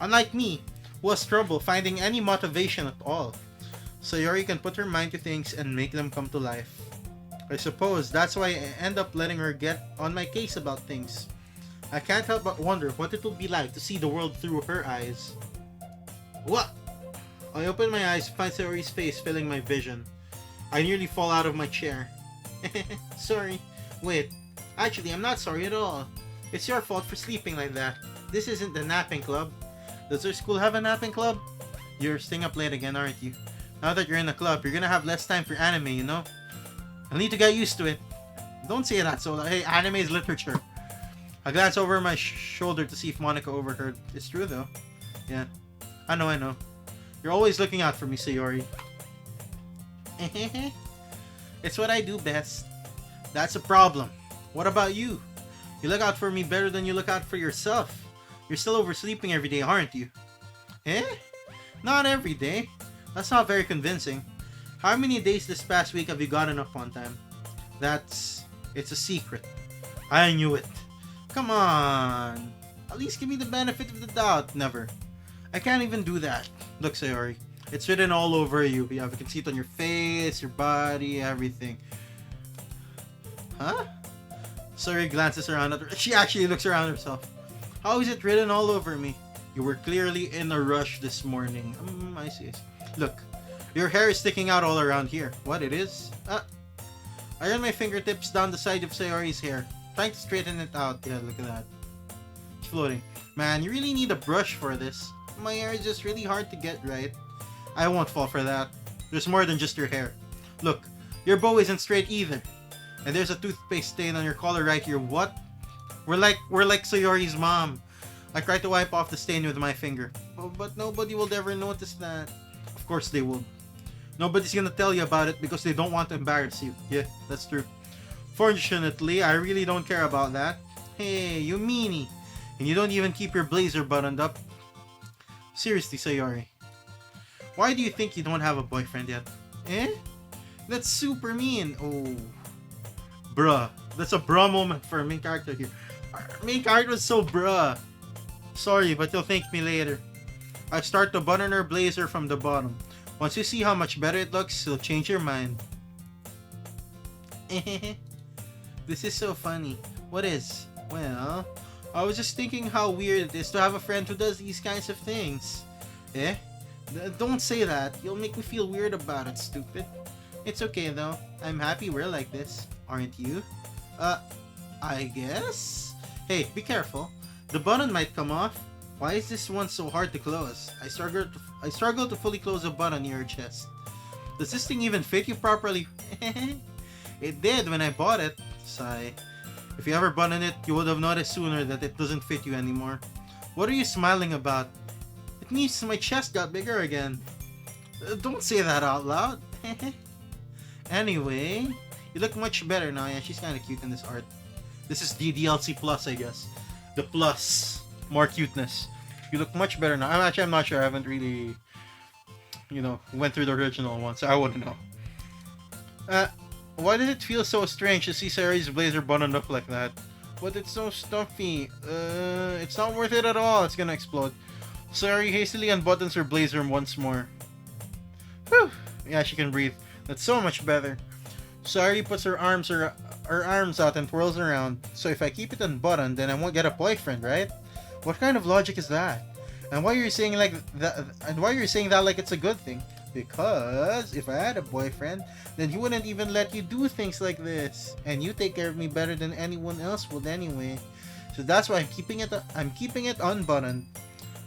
Unlike me, who has trouble finding any motivation at all, Sayori can put her mind to things and make them come to life. I suppose that's why I end up letting her get on my case about things. I can't help but wonder what it will be like to see the world through her eyes. What? I open my eyes to find Sayori's face filling my vision. I nearly fall out of my chair. Sorry. Wait. Actually, I'm not sorry at all. It's your fault for sleeping like that. This isn't the napping club. Does your school have a napping club? You're staying up late again, aren't you? Now that you're in a club, you're gonna have less time for anime, you know? I'll need to get used to it. Don't say that so loud. Hey, anime is literature. I glance over my shoulder to see if Monica overheard. It's true though. Yeah. I know. You're always looking out for me, Sayori. It's what I do best. That's a problem. What about you? You look out for me better than you look out for yourself. You're still oversleeping every day, aren't you? Eh? Not every day. That's not very convincing. How many days this past week have you gotten up on time? It's a secret. I knew it. Come on. At least give me the benefit of the doubt. Never. I can't even do that. Look, Sayori. It's written all over you. I can see it on your face, your body, everything. Huh? Sayori glances around at her. She actually looks around herself. How is it written all over me? You were clearly in a rush this morning. I see. Look, your hair is sticking out all around here. What it is? I run my fingertips down the side of Sayori's hair, trying to straighten it out. Yeah, look at that. It's floating. Man, you really need a brush for this. My hair is just really hard to get right. I won't fall for that. There's more than just your hair. Look, your bow isn't straight either. And there's a toothpaste stain on your collar right here. What? We're like Sayori's mom. I tried to wipe off the stain with my finger. Oh, but nobody will ever notice that. Of course they will. Nobody's gonna tell you about it because they don't want to embarrass you. Yeah, that's true. Fortunately, I really don't care about that. Hey, you meanie. And you don't even keep your blazer buttoned up. Seriously, Sayori. Why do you think you don't have a boyfriend yet? Eh? That's super mean. Oh. Bruh. That's a bruh moment for our main character here. Our main character was so bruh. Sorry, but you'll thank me later. I start to button her blazer from the bottom. Once you see how much better it looks, you'll change your mind. This is so funny. What is? Well, I was just thinking how weird it is to have a friend who does these kinds of things. Eh? Don't say that. You'll make me feel weird about it, stupid. It's okay though. I'm happy we're like this. Aren't you? I guess? Hey, be careful. The button might come off. Why is this one so hard to close? I struggle to fully close a button near your chest. Does this thing even fit you properly? It did when I bought it. Sigh. If you ever button it, you would have noticed sooner that it doesn't fit you anymore. What are you smiling about? It means my chest got bigger again. Don't say that out loud. Anyway, you look much better now. Yeah, she's kind of cute in this art. This is the DLC Plus, I guess. The Plus. More cuteness. You look much better now. I'm not sure. I haven't really, went through the original one, so I wouldn't know. Why did it feel so strange to see Sayori's blazer buttoned up like that? But it's so stuffy. It's not worth it at all. It's gonna explode. Sayori hastily unbuttons her blazer once more. Whew. Yeah, she can breathe. That's so much better. Sayori puts her arms out and twirls around. So if I keep it unbuttoned, then I won't get a boyfriend, right? What kind of logic is that? And why are you saying like that? And why are you saying that like it's a good thing? Because if I had a boyfriend, then he wouldn't even let you do things like this, and you take care of me better than anyone else would anyway. So that's why I'm keeping it unbuttoned.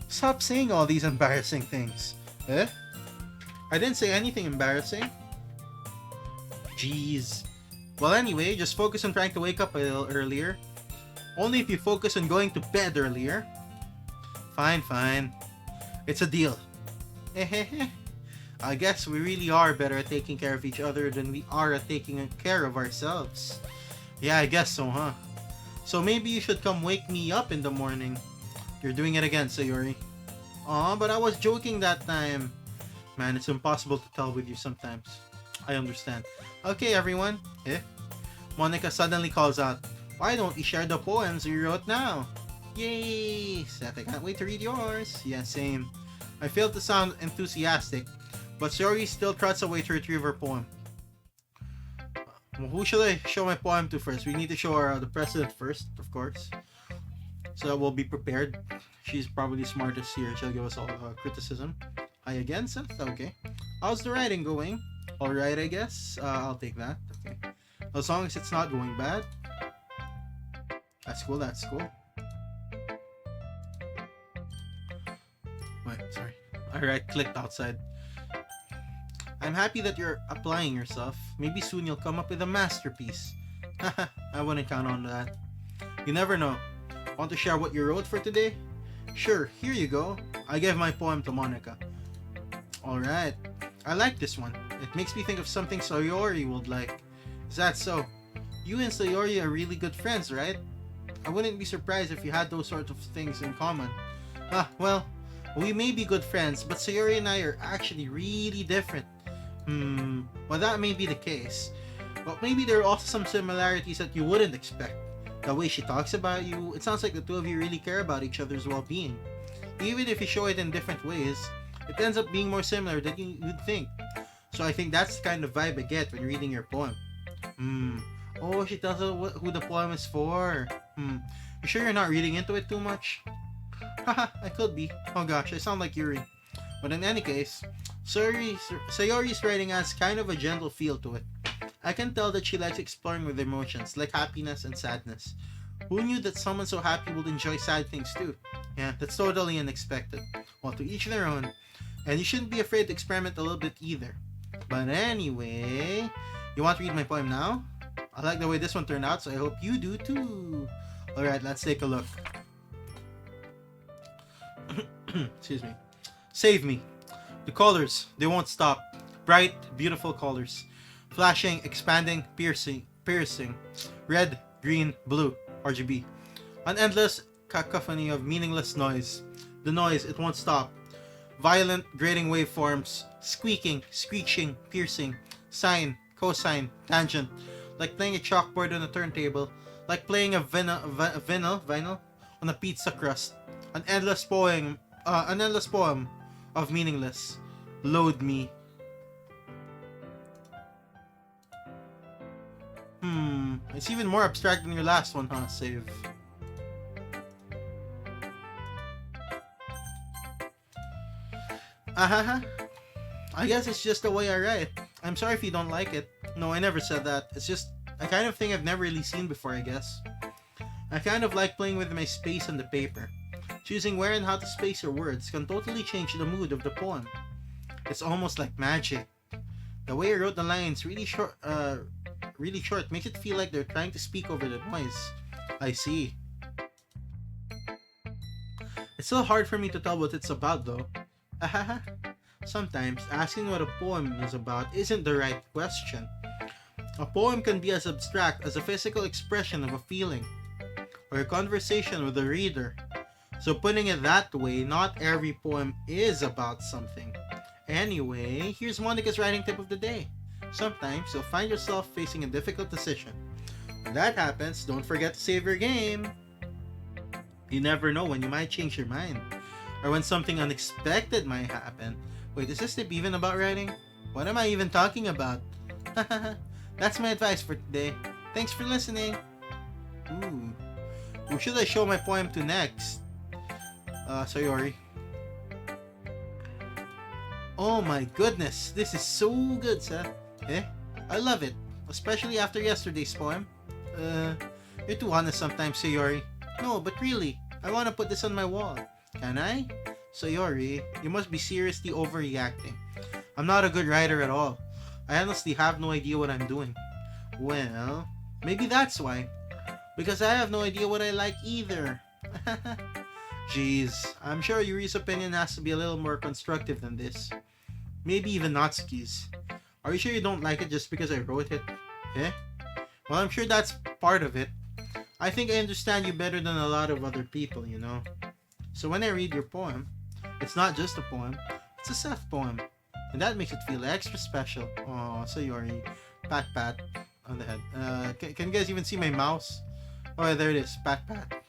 Stop saying all these embarrassing things. Eh? I didn't say anything embarrassing. Jeez. Well, anyway, just focus on trying to wake up a little earlier. Only if you focus on going to bed earlier. Fine. It's a deal. I guess we really are better at taking care of each other than we are at taking care of ourselves. Yeah, I guess so, huh? So maybe you should come wake me up in the morning. You're doing it again, Sayori. Aw, but I was joking that time. Man, it's impossible to tell with you sometimes. I understand. Okay, everyone. Monica suddenly calls out, "Why don't we share the poems you wrote now?" Yay! Seth, I can't wait to read yours. Yeah, same. I failed to sound enthusiastic, but Sayori still trots away to retrieve her poem. Who should I show my poem to first? We need to show her the president first, of course. So that we'll be prepared. She's probably smartest here. She'll give us all criticism. Hi again, Seth? Okay. How's the writing going? Alright, I guess. I'll take that. Okay. As long as it's not going bad. That's cool. Wait, sorry. Alright, clicked outside. I'm happy that you're applying yourself. Maybe soon you'll come up with a masterpiece. Haha, I wouldn't count on that. You never know. Want to share what you wrote for today? Sure, here you go. I gave my poem to Monica. Alright. I like this one. It makes me think of something Sayori would like. Is that so? You and Sayori are really good friends, right? I wouldn't be surprised if you had those sorts of things in common. Well, we may be good friends, but Sayori and I are actually really different. Well, that may be the case. But maybe there are also some similarities that you wouldn't expect. The way she talks about you, it sounds like the two of you really care about each other's well-being. Even if you show it in different ways, it ends up being more similar than you'd think. So I think that's the kind of vibe I get when reading your poem. Oh, she tells us who the poem is for. You sure you're not reading into it too much? Haha, I could be. Oh gosh, I sound like Yuri. But in any case, Sayori's writing has kind of a gentle feel to it. I can tell that she likes exploring with emotions, like happiness and sadness. Who knew that someone so happy would enjoy sad things too? Yeah, that's totally unexpected. Well, to each their own. And you shouldn't be afraid to experiment a little bit either. But anyway, you want to read my poem now? I like the way this one turned out, so I hope you do too. Alright, let's take a look. Excuse me. Save me. The colors, they won't stop. Bright, beautiful colors. Flashing, expanding, piercing. Red, green, blue, RGB. An endless cacophony of meaningless noise. The noise, it won't stop. Violent, grating waveforms. Squeaking, screeching, piercing. Sine, cosine, tangent. Like playing a chalkboard on a turntable. Like playing a vinyl on a pizza crust. An endless poem of meaningless. Load me, It's even more abstract than your last one, huh? Save. Ahaha. I guess it's just the way I write. I'm sorry if you don't like it. No, I never said that. It's just a kind of thing I've never really seen before, I guess. I kind of like playing with my space on the paper. Choosing where and how to space your words can totally change the mood of the poem. It's almost like magic. The way I wrote the lines really short makes it feel like they're trying to speak over the noise. I see. It's still hard for me to tell what it's about though. Ahaha. Sometimes asking what a poem is about isn't the right question. A poem can be as abstract as a physical expression of a feeling, or a conversation with a reader. So putting it that way, not every poem is about something. Anyway, here's Monica's writing tip of the day. Sometimes you'll find yourself facing a difficult decision. When that happens, don't forget to save your game. You never know when you might change your mind, or when something unexpected might happen. Wait, is this tip even about writing? What am I even talking about? That's my advice for today. Thanks for listening. Ooh. Who should I show my poem to next? Sayori. Oh my goodness, this is so good, Seth. I love it. Especially after yesterday's poem. You're too honest sometimes, Sayori. No, but really, I want to put this on my wall. Can I? Sayori, you must be seriously overreacting. I'm not a good writer at all. I honestly have no idea what I'm doing. Well, maybe that's why. Because I have no idea what I like either. Jeez, I'm sure Yuri's opinion has to be a little more constructive than this. Maybe even Natsuki's. Are you sure you don't like it just because I wrote it? Well, I'm sure that's part of it. I think I understand you better than a lot of other people, you know. So when I read your poem, it's not just a poem, it's a Seth poem. And that makes it feel extra special. Oh, Sayori. Pat pat on the head. Can you guys even see my mouse? Oh, there it is. Pat pat.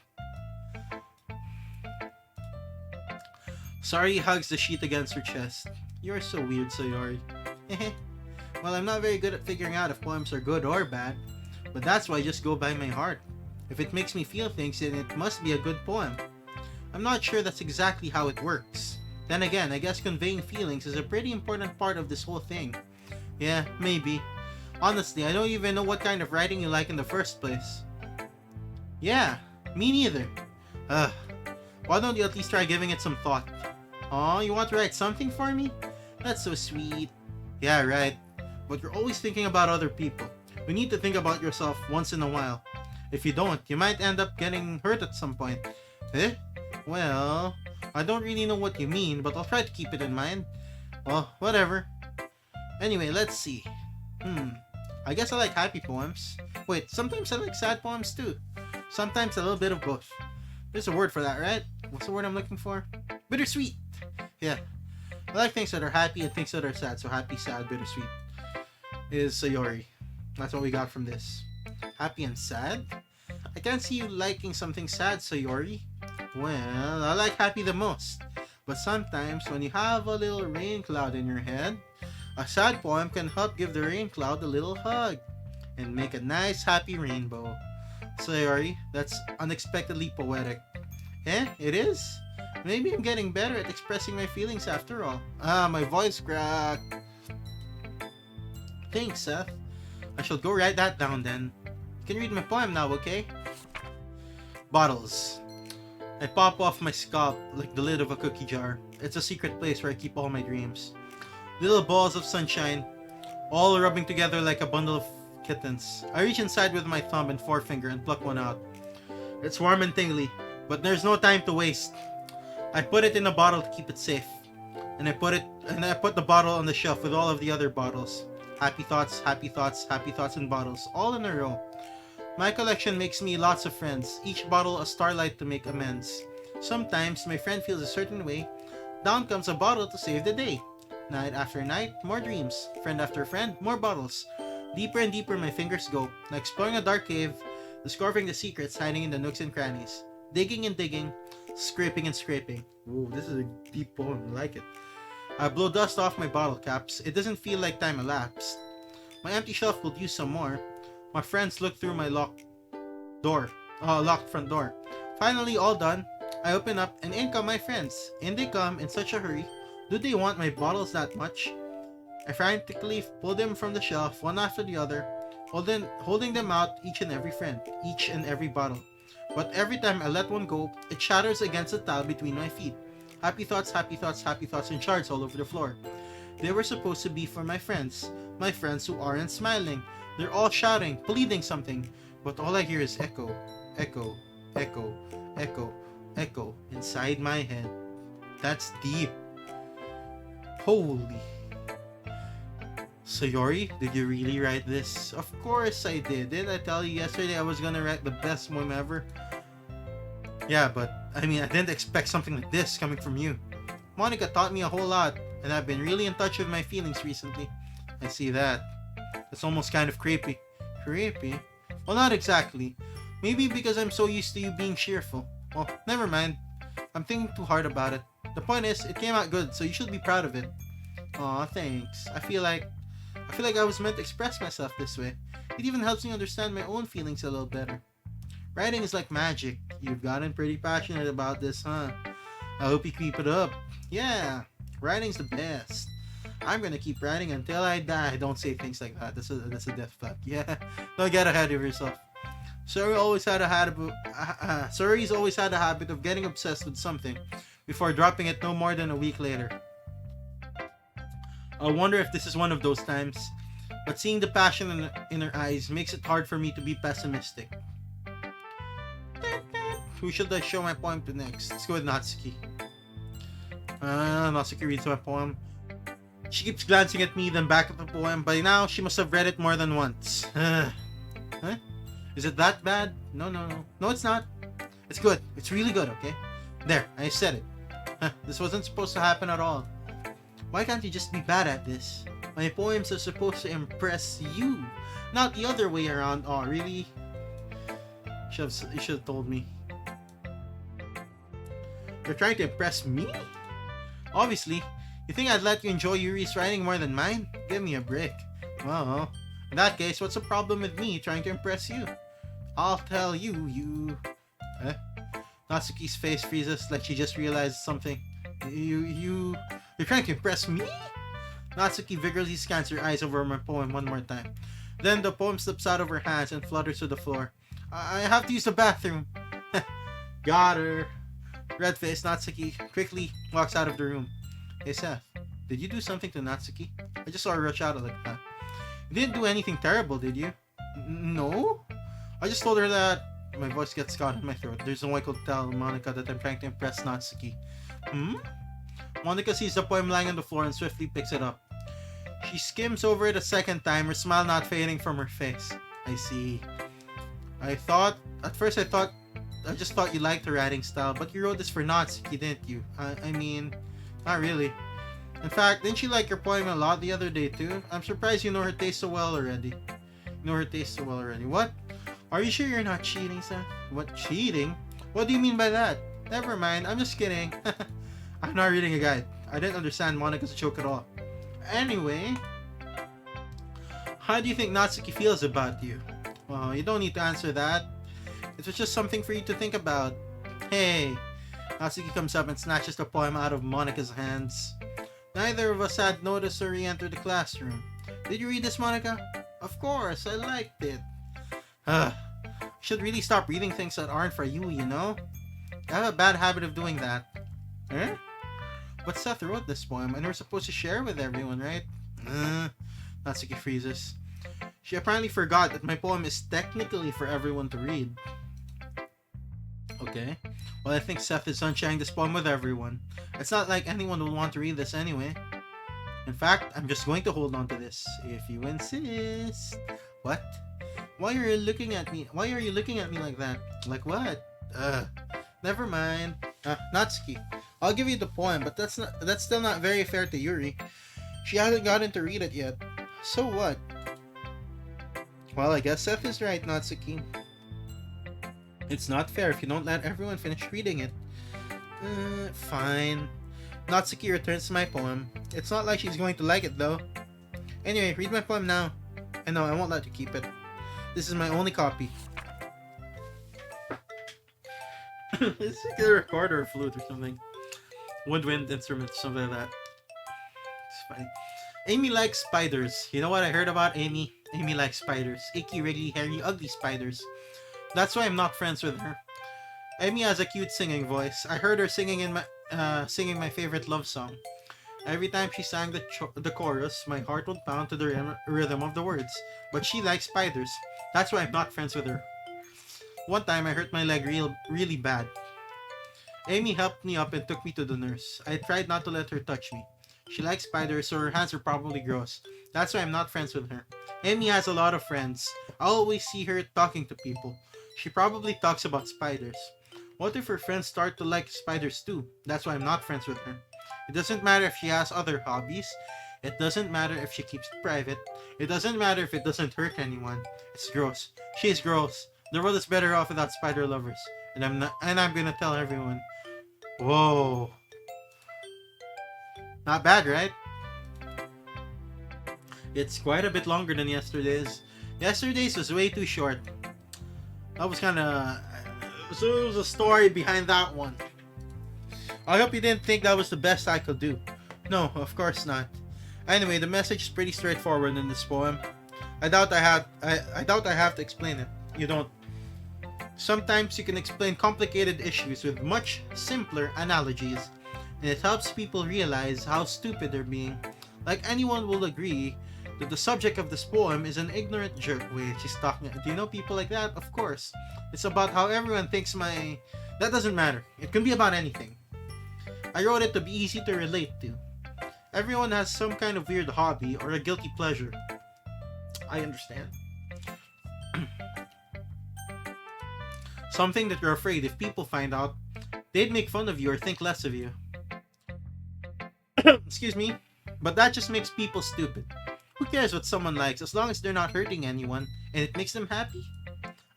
Sari hugs the sheet against her chest. You're so weird, Sayori. Well, I'm not very good at figuring out if poems are good or bad, but that's why I just go by my heart. If it makes me feel things, then it must be a good poem. I'm not sure that's exactly how it works. Then again, I guess conveying feelings is a pretty important part of this whole thing. Yeah, maybe. Honestly, I don't even know what kind of writing you like in the first place. Yeah, me neither. Why don't you at least try giving it some thought? Aw, you want to write something for me? That's so sweet. Yeah, right. But you're always thinking about other people. You need to think about yourself once in a while. If you don't, you might end up getting hurt at some point. Well, I don't really know what you mean, but I'll try to keep it in mind. Well, whatever. Anyway, let's see. I guess I like happy poems. Wait, sometimes I like sad poems too. Sometimes a little bit of both. There's a word for that, right? What's the word I'm looking for? Bittersweet! Yeah. I like things that are happy and things that are sad. So happy, sad, bittersweet is Sayori. That's what we got from this. Happy and sad? I can't see you liking something sad, Sayori. Well, I like happy the most. But sometimes when you have a little rain cloud in your head, a sad poem can help give the rain cloud a little hug and make a nice happy rainbow. Sayori, that's unexpectedly poetic. It is? Maybe I'm getting better at expressing my feelings after all. My voice cracked. Thanks, Seth. I shall go write that down then. You can read my poem now, okay? Bottles. I pop off my scalp like the lid of a cookie jar. It's a secret place where I keep all my dreams. Little balls of sunshine, all rubbing together like a bundle of kittens. I reach inside with my thumb and forefinger and pluck one out. It's warm and tingly, but there's no time to waste. I put it in a bottle to keep it safe. And I put the bottle on the shelf with all of the other bottles. Happy thoughts, happy thoughts, happy thoughts in bottles, all in a row. My collection makes me lots of friends, each bottle a starlight to make amends. Sometimes my friend feels a certain way. Down comes a bottle to save the day. Night after night, more dreams. Friend after friend, more bottles. Deeper and deeper my fingers go, like exploring a dark cave, discovering the secrets hiding in the nooks and crannies. Digging and digging, scraping and scraping. Whoa, this is a deep poem, I like it. I blow dust off my bottle caps. It doesn't feel like time elapsed. My empty shelf will use some more. My friends look through my locked front door. Finally, all done. I open up and in come my friends. In they come in such a hurry. Do they want my bottles that much? I frantically pull them from the shelf, one after the other, holding them out each and every bottle. But every time I let one go, it shatters against the tile between my feet. Happy thoughts, happy thoughts, happy thoughts, and shards all over the floor. They were supposed to be for my friends who aren't smiling. They're all shouting, pleading something, but all I hear is echo, echo, echo, echo, echo inside my head. That's deep. Holy. Sayori, did you really write this? Of course I did. Didn't I tell you yesterday I was gonna write the best poem ever? Yeah, but I didn't expect something like this coming from you. Monica taught me a whole lot, and I've been really in touch with my feelings recently. I see that. That's almost kind of creepy. Creepy? Well, not exactly. Maybe because I'm so used to you being cheerful. Well, never mind. I'm thinking too hard about it. The point is, it came out good, so you should be proud of it. Aw, thanks. I feel like I was meant to express myself this way. It even helps me understand my own feelings a little better. Writing is like magic. You've gotten pretty passionate about this, huh? I hope you keep it up. Yeah, writing's the best. I'm gonna keep writing until I die. Don't say things like that. That's a death threat. Yeah, don't get ahead of yourself. Suri's always had a habit of getting obsessed with something before dropping it no more than a week later. I wonder if this is one of those times, but seeing the passion in her eyes makes it hard for me to be pessimistic. Who should I show my poem to next? Let's go with Natsuki. Natsuki reads my poem. She keeps glancing at me, then back at the poem. By now, she must have read it more than once. Huh? Is it that bad? No, it's not. It's good. It's really good, okay? There, I said it. This wasn't supposed to happen at all. Why can't you just be bad at this? My poems are supposed to impress you, not the other way around. Oh, really? You should have told me. You're trying to impress me? Obviously. You think I'd let you enjoy Yuri's writing more than mine? Give me a break. Well, in that case, what's the problem with me trying to impress you? I'll tell you. Natsuki's face freezes like she just realized something. You're trying to impress me? Natsuki vigorously scans her eyes over my poem one more time. Then the poem slips out of her hands and flutters to the floor. I have to use the bathroom. Got her. Red-faced Natsuki quickly walks out of the room. Hey Seth, did you do something to Natsuki? I just saw her rush out like that. You didn't do anything terrible, did you? No? I just told her that... My voice gets caught in my throat. There's no way I could tell Monica that I'm trying to impress Natsuki. Monica sees the poem lying on the floor and swiftly picks it up. She skims over it a second time, her smile not fading from her face. I see. At first I just thought you liked her writing style, but you wrote this for Natsuki, didn't you? Not really. In fact, didn't she like your poem a lot the other day too? I'm surprised you know her taste so well already. What? Are you sure you're not cheating, Seth? What, cheating? What do you mean by that? Never mind, I'm just kidding. I'm not reading a guide. I didn't understand Monica's joke at all. Anyway, how do you think Natsuki feels about you? Well, you don't need to answer that. It was just something for you to think about. Hey, Natsuki comes up and snatches the poem out of Monica's hands. Neither of us had noticed her re-enter the classroom. Did you read this, Monica? Of course, I liked it. Should really stop reading things that aren't for you, you know? I have a bad habit of doing that. But Seth wrote this poem, and we're supposed to share with everyone, right? Natsuki freezes. She apparently forgot that my poem is technically for everyone to read. Okay. Well, I think Seth is on sharing this poem with everyone. It's not like anyone would want to read this anyway. In fact, I'm just going to hold on to this, if you insist. What? Why are you looking at me like that? Like what? Never mind. Natsuki, I'll give you the poem, but that's still not very fair to Yuri. She hasn't gotten to read it yet. So what? Well, I guess Seth is right, Natsuki. It's not fair if you don't let everyone finish reading it. Fine. Natsuki returns to my poem. It's not like she's going to like it, though. Anyway, read my poem now. And no, I won't let you keep it. This is my only copy. It's like a recorder or flute or something. Woodwind instrument, something like that. It's fine. Amy likes spiders. You know what I heard about Amy? Amy likes spiders. Icky, wriggly, hairy, ugly spiders. That's why I'm not friends with her. Amy has a cute singing voice. I heard her singing singing my favorite love song. Every time she sang the chorus, my heart would pound to the rhythm of the words. But she likes spiders. That's why I'm not friends with her. One time I hurt my leg really bad. Amy helped me up and took me to the nurse. I tried not to let her touch me. She likes spiders, so her hands are probably gross. That's why I'm not friends with her. Amy has a lot of friends. I always see her talking to people. She probably talks about spiders. What if her friends start to like spiders too? That's why I'm not friends with her. It doesn't matter if she has other hobbies. It doesn't matter if she keeps it private. It doesn't matter if it doesn't hurt anyone. It's gross. She's gross. The world is better off without spider lovers. And I'm gonna tell everyone. Whoa. Not bad, right? It's quite a bit longer than yesterday's. Yesterday's was way too short. That was kinda... So there was a story behind that one. I hope you didn't think that was the best I could do. No, of course not. Anyway, the message is pretty straightforward in this poem. I doubt I have to explain it. You don't. Sometimes you can explain complicated issues with much simpler analogies, and it helps people realize how stupid they're being. Like anyone will agree that the subject of this poem is an ignorant jerk. Wait, she's talking. Do you know people like that? Of course. It's about how everyone thinks my... That doesn't matter. It can be about anything. I wrote it to be easy to relate to. Everyone has some kind of weird hobby or a guilty pleasure. I understand. Something that you're afraid if people find out, they'd make fun of you or think less of you. Excuse me. But that just makes people stupid. Who cares what someone likes as long as they're not hurting anyone and it makes them happy?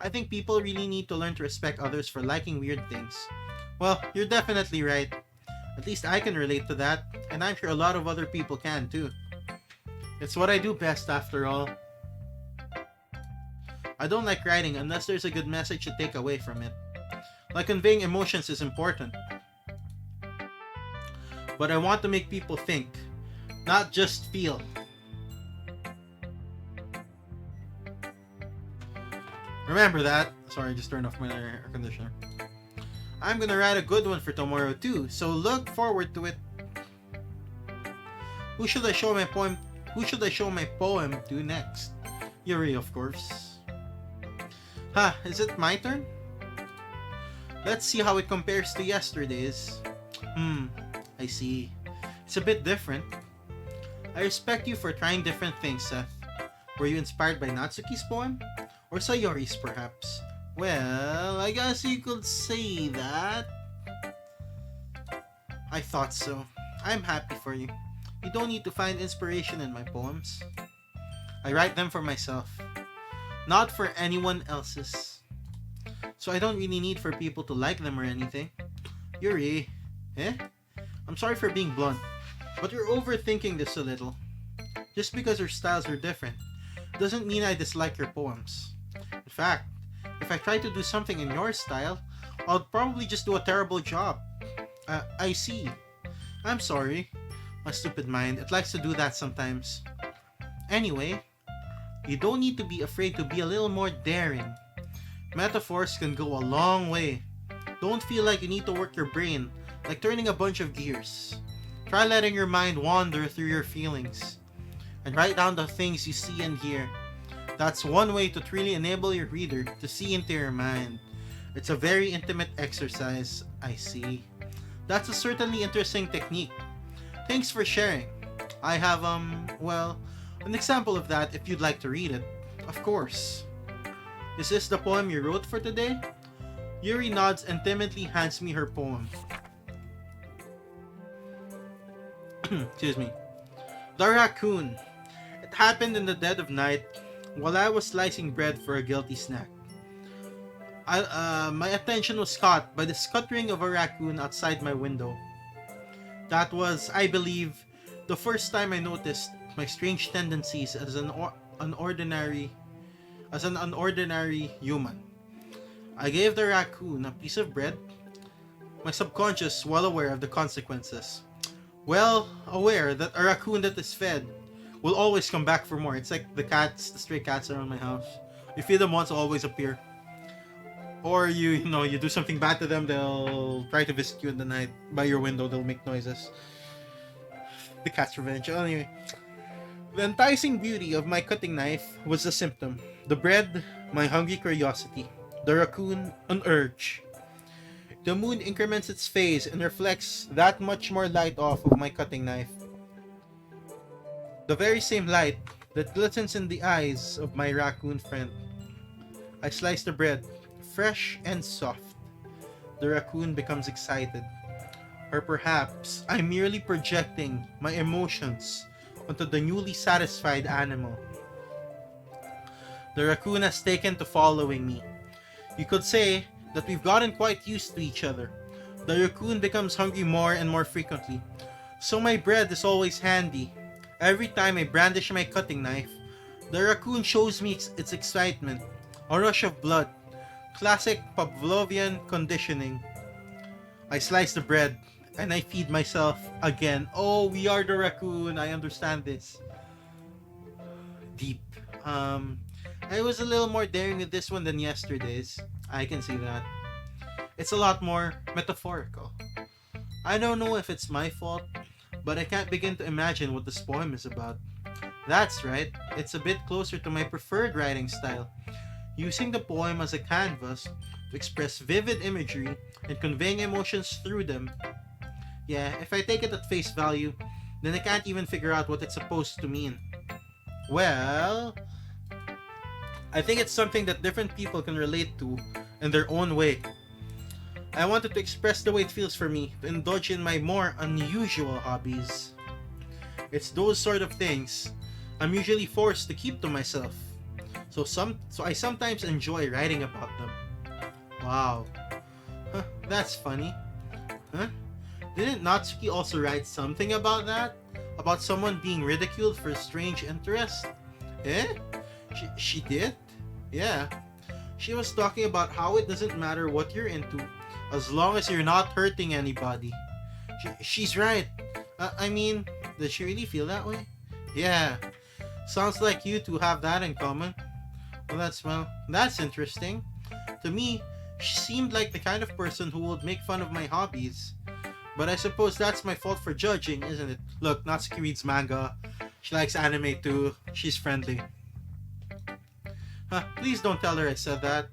I think people really need to learn to respect others for liking weird things. Well, you're definitely right. At least I can relate to that, and I'm sure a lot of other people can too. It's what I do best after all. I don't like writing unless there's a good message to take away from it. Like conveying emotions is important. But I want to make people think, not just feel. Remember that. Sorry, I just turned off my air conditioner. I'm gonna write a good one for tomorrow too, so look forward to it. Who should I show my poem to next? Yuri, of course. Is it my turn? Let's see how it compares to yesterday's. I see. It's a bit different. I respect you for trying different things, Seth. Were you inspired by Natsuki's poem? Or Sayori's, perhaps? Well, I guess you could say that. I thought so. I'm happy for you. You don't need to find inspiration in my poems. I write them for myself, not for anyone else's. So I don't really need for people to like them or anything. Yuri, I'm sorry for being blunt, but you're overthinking this a little. Just because our styles are different doesn't mean I dislike your poems. In fact, if I try to do something in your style, I'll probably just do a terrible job. I see. I'm sorry. My stupid mind, it likes to do that sometimes. Anyway, you don't need to be afraid to be a little more daring. Metaphors can go a long way. Don't feel like you need to work your brain, like turning a bunch of gears. Try letting your mind wander through your feelings, and write down the things you see and hear. That's one way to truly enable your reader to see into your mind. It's a very intimate exercise, I see. That's a certainly interesting technique. Thanks for sharing. I have, an example of that if you'd like to read it. Of course. Is this the poem you wrote for today? Yuri nods and timidly hands me her poem. Excuse me. The Raccoon. It happened in the dead of night while I was slicing bread for a guilty snack. My attention was caught by the scuttering of a raccoon outside my window. That was, I believe, the first time I noticed my strange tendencies as an ordinary as an unordinary human. I gave the raccoon a piece of bread, my subconscious well aware of the consequences. Well aware that a raccoon that is fed will always come back for more. It's like the stray cats around my house. You feed them once, they'll always appear. Or you do something bad to them, they'll try to visit you in the night. By your window, they'll make noises. The cat's revenge. Anyway, the enticing beauty of my cutting knife was the symptom. The bread, my hungry curiosity. The raccoon, an urge. The moon increments its phase and reflects that much more light off of my cutting knife. The very same light that glistens in the eyes of my raccoon friend. I slice the bread, fresh and soft. The raccoon becomes excited. Or perhaps I'm merely projecting my emotions onto the newly satisfied animal. The raccoon has taken to following me. You could say that we've gotten quite used to each other. The raccoon becomes hungry more and more frequently, so my bread is always handy. Every time I brandish my cutting knife, the raccoon shows me its excitement, a rush of blood, classic Pavlovian conditioning. I slice the bread, and I feed myself again. Oh, we are the raccoon, I understand this. Deep. I was a little more daring with this one than yesterday's. I can see that. It's a lot more metaphorical. I don't know if it's my fault, but I can't begin to imagine what this poem is about. That's right, it's a bit closer to my preferred writing style, using the poem as a canvas to express vivid imagery and conveying emotions through them. Yeah, if I take it at face value, then I can't even figure out what it's supposed to mean. Well, I think it's something that different people can relate to in their own way. I wanted to express the way it feels for me to indulge in my more unusual hobbies. It's those sort of things I'm usually forced to keep to myself. So I sometimes enjoy writing about them. Wow. Huh, that's funny. Huh? Didn't Natsuki also write something about that? About someone being ridiculed for a strange interest? Eh? She did? Yeah. She was talking about how it doesn't matter what you're into, as long as you're not hurting anybody. She's right. I mean, does she really feel that way? Yeah. Sounds like you two have that in common. Well, that's interesting. To me, she seemed like the kind of person who would make fun of my hobbies. But I suppose that's my fault for judging, isn't it? Look, Natsuki reads manga. She likes anime too. She's friendly. Please don't tell her I said that.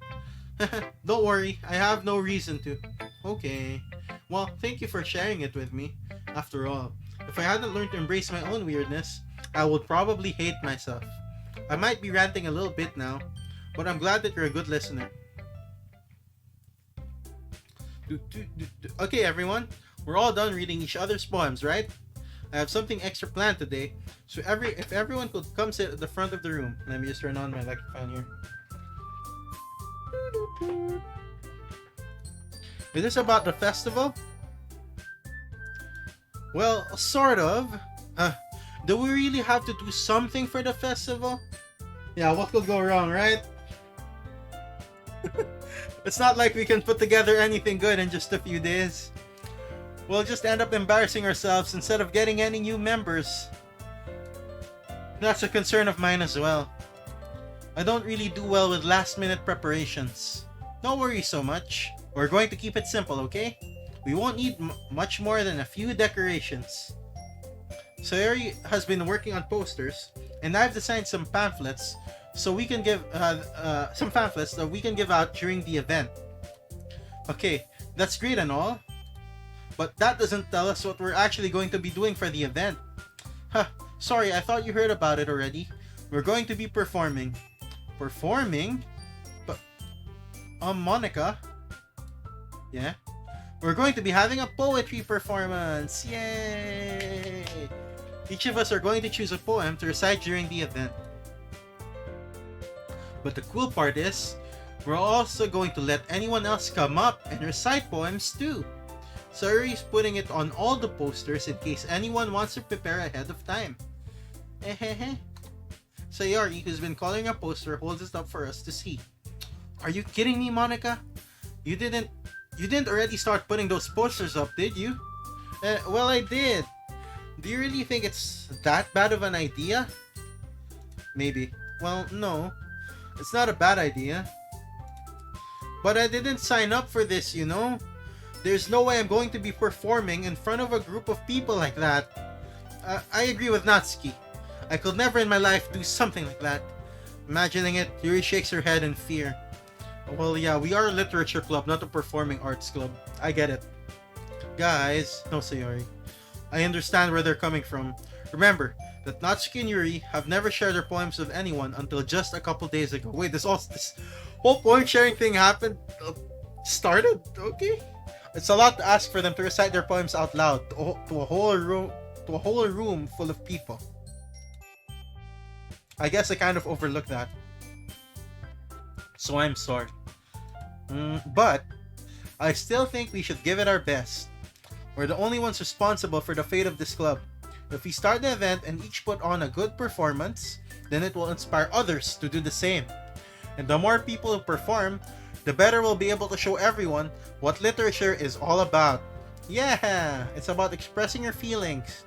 Don't worry, I have no reason to. Okay. Well, thank you for sharing it with me. After all, if I hadn't learned to embrace my own weirdness, I would probably hate myself. I might be ranting a little bit now, but I'm glad that you're a good listener. Okay, everyone, we're all done reading each other's poems, right? I have something extra planned today, so if everyone could come sit at the front of the room. Let me just turn on my electric fan here. Is this about the festival? Well, sort of. Do we really have to do something for the festival? Yeah, what could go wrong, right? It's not like we can put together anything good in just a few days. We'll just end up embarrassing ourselves instead of getting any new members. That's a concern of mine as well. I don't really do well with last-minute preparations. Don't worry so much. We're going to keep it simple, okay? We won't need much more than a few decorations. Sayori has been working on posters, and I've designed some pamphlets so we can give some pamphlets that we can give out during the event. Okay, that's great and all, but that doesn't tell us what we're actually going to be doing for the event. Sorry, I thought you heard about it already. We're going to be performing. Performing? But, Monica? Yeah? We're going to be having a poetry performance! Yay! Each of us are going to choose a poem to recite during the event. But the cool part is, we're also going to let anyone else come up and recite poems too. Sayori's putting it on all the posters in case anyone wants to prepare ahead of time. Sayori, who's been calling a poster, holds it up for us to see. Are you kidding me, Monica? You didn't already start putting those posters up, did you? Well, I did. Do you really think it's that bad of an idea? Maybe. Well, no. It's not a bad idea. But I didn't sign up for this, you know? There's no way I'm going to be performing in front of a group of people like that. I agree with Natsuki. I could never in my life do something like that. Imagining it, Yuri shakes her head in fear. Well, yeah, we are a literature club, not a performing arts club. I get it. Guys, no, Sayori. I understand where they're coming from. Remember that Natsuki and Yuri have never shared their poems with anyone until just a couple days ago. Wait, this whole poem sharing thing happened? Started? Okay. It's a lot to ask for them to recite their poems out loud to a whole room full of people. I guess I kind of overlooked that. So I'm sorry. But I still think we should give it our best. We're the only ones responsible for the fate of this club. If we start the event and each put on a good performance, then it will inspire others to do the same. And the more people who perform, the better we'll be able to show everyone what literature is all about. Yeah, it's about expressing your feelings,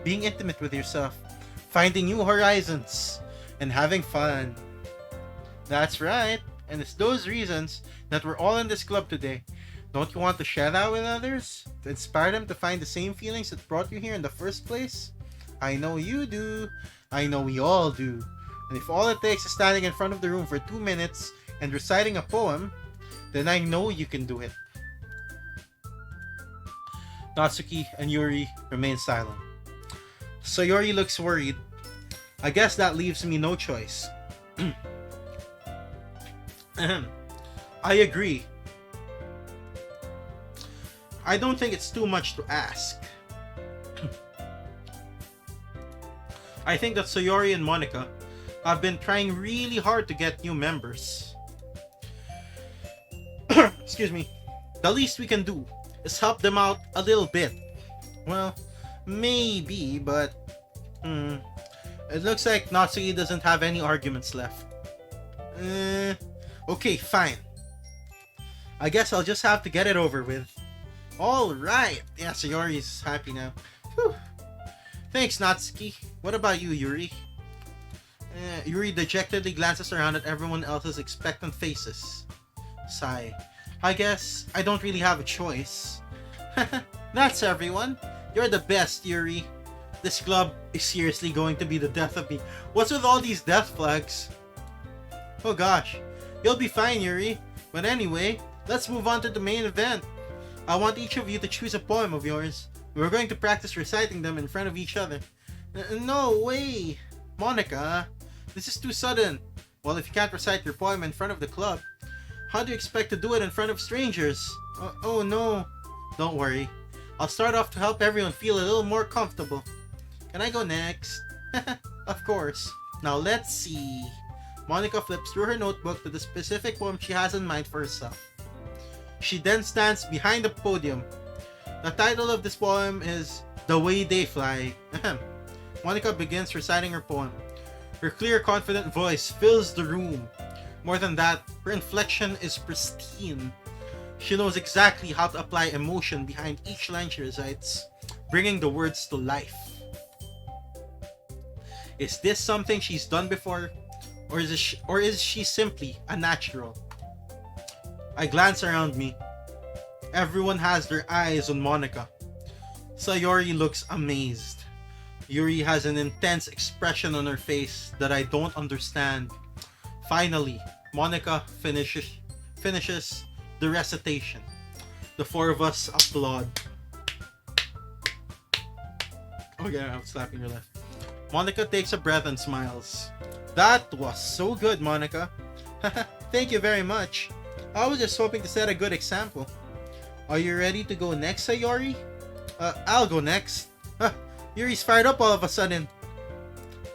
being intimate with yourself, finding new horizons, and having fun. That's right, and it's those reasons that we're all in this club today. Don't you want to share that with others? To inspire them to find the same feelings that brought you here in the first place? I know you do. I know we all do. And if all it takes is standing in front of the room for 2 minutes and reciting a poem, then I know you can do it. Natsuki and Yuri remain silent. Sayori looks worried. I guess that leaves me no choice. I agree. I don't think it's too much to ask. I think that Sayori and Monica have been trying really hard to get new members. Excuse me. The least we can do is help them out a little bit. Well, maybe, but it looks like Natsuki doesn't have any arguments left. Okay, fine. I guess I'll just have to get it over with. Alright! Yeah, Sayori's happy now. Whew. Thanks, Natsuki. What about you, Yuri? Yuri dejectedly glances around at everyone else's expectant faces. Sigh. I guess I don't really have a choice. That's everyone. You're the best, Yuri. This club is seriously going to be the death of me. What's with all these death flags? Oh gosh. You'll be fine, Yuri. But anyway, let's move on to the main event. I want each of you to choose a poem of yours. We're going to practice reciting them in front of each other. No way! Monica, this is too sudden. Well, if you can't recite your poem in front of the club, how do you expect to do it in front of strangers? Oh no. Don't worry. I'll start off to help everyone feel a little more comfortable. Can I go next? Of course. Now let's see. Monica flips through her notebook to the specific poem she has in mind for herself. She then stands behind the podium. The title of this poem is The Way They Fly. Monica begins reciting her poem. Her clear, confident voice fills the room. More than that, her inflection is pristine. She knows exactly how to apply emotion behind each line she recites, bringing the words to life. Is this something she's done before? Or is she simply a natural? I glance around me. Everyone has their eyes on Monica. Sayori looks amazed. Yuri has an intense expression on her face that I don't understand. Finally, Monica finishes the recitation. The four of us applaud. Oh yeah, I'm slapping your left. Monica takes a breath and smiles. That was so good, Monica. Thank you very much. I was just hoping to set a good example. Are you ready to go next, Sayori? I'll go next. Yuri's fired up all of a sudden.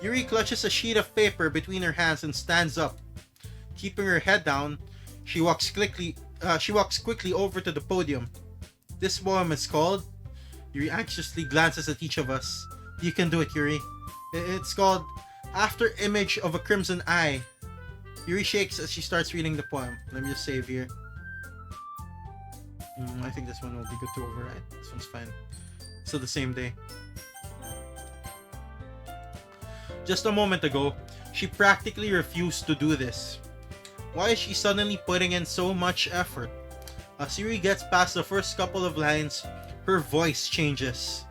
Yuri clutches a sheet of paper between her hands and stands up. Keeping her head down, she walks quickly over to the podium. This poem is called... Yuri anxiously glances at each of us. You can do it, Yuri. It's called After image of a crimson eye. Yuri shakes as she starts reading the poem. Let me just save here. I think this one will be good to override. This one's fine. Still the same day. Just a moment ago, she practically refused to do this. Why is she suddenly putting in so much effort? As Yuri gets past the first couple of lines, her voice changes.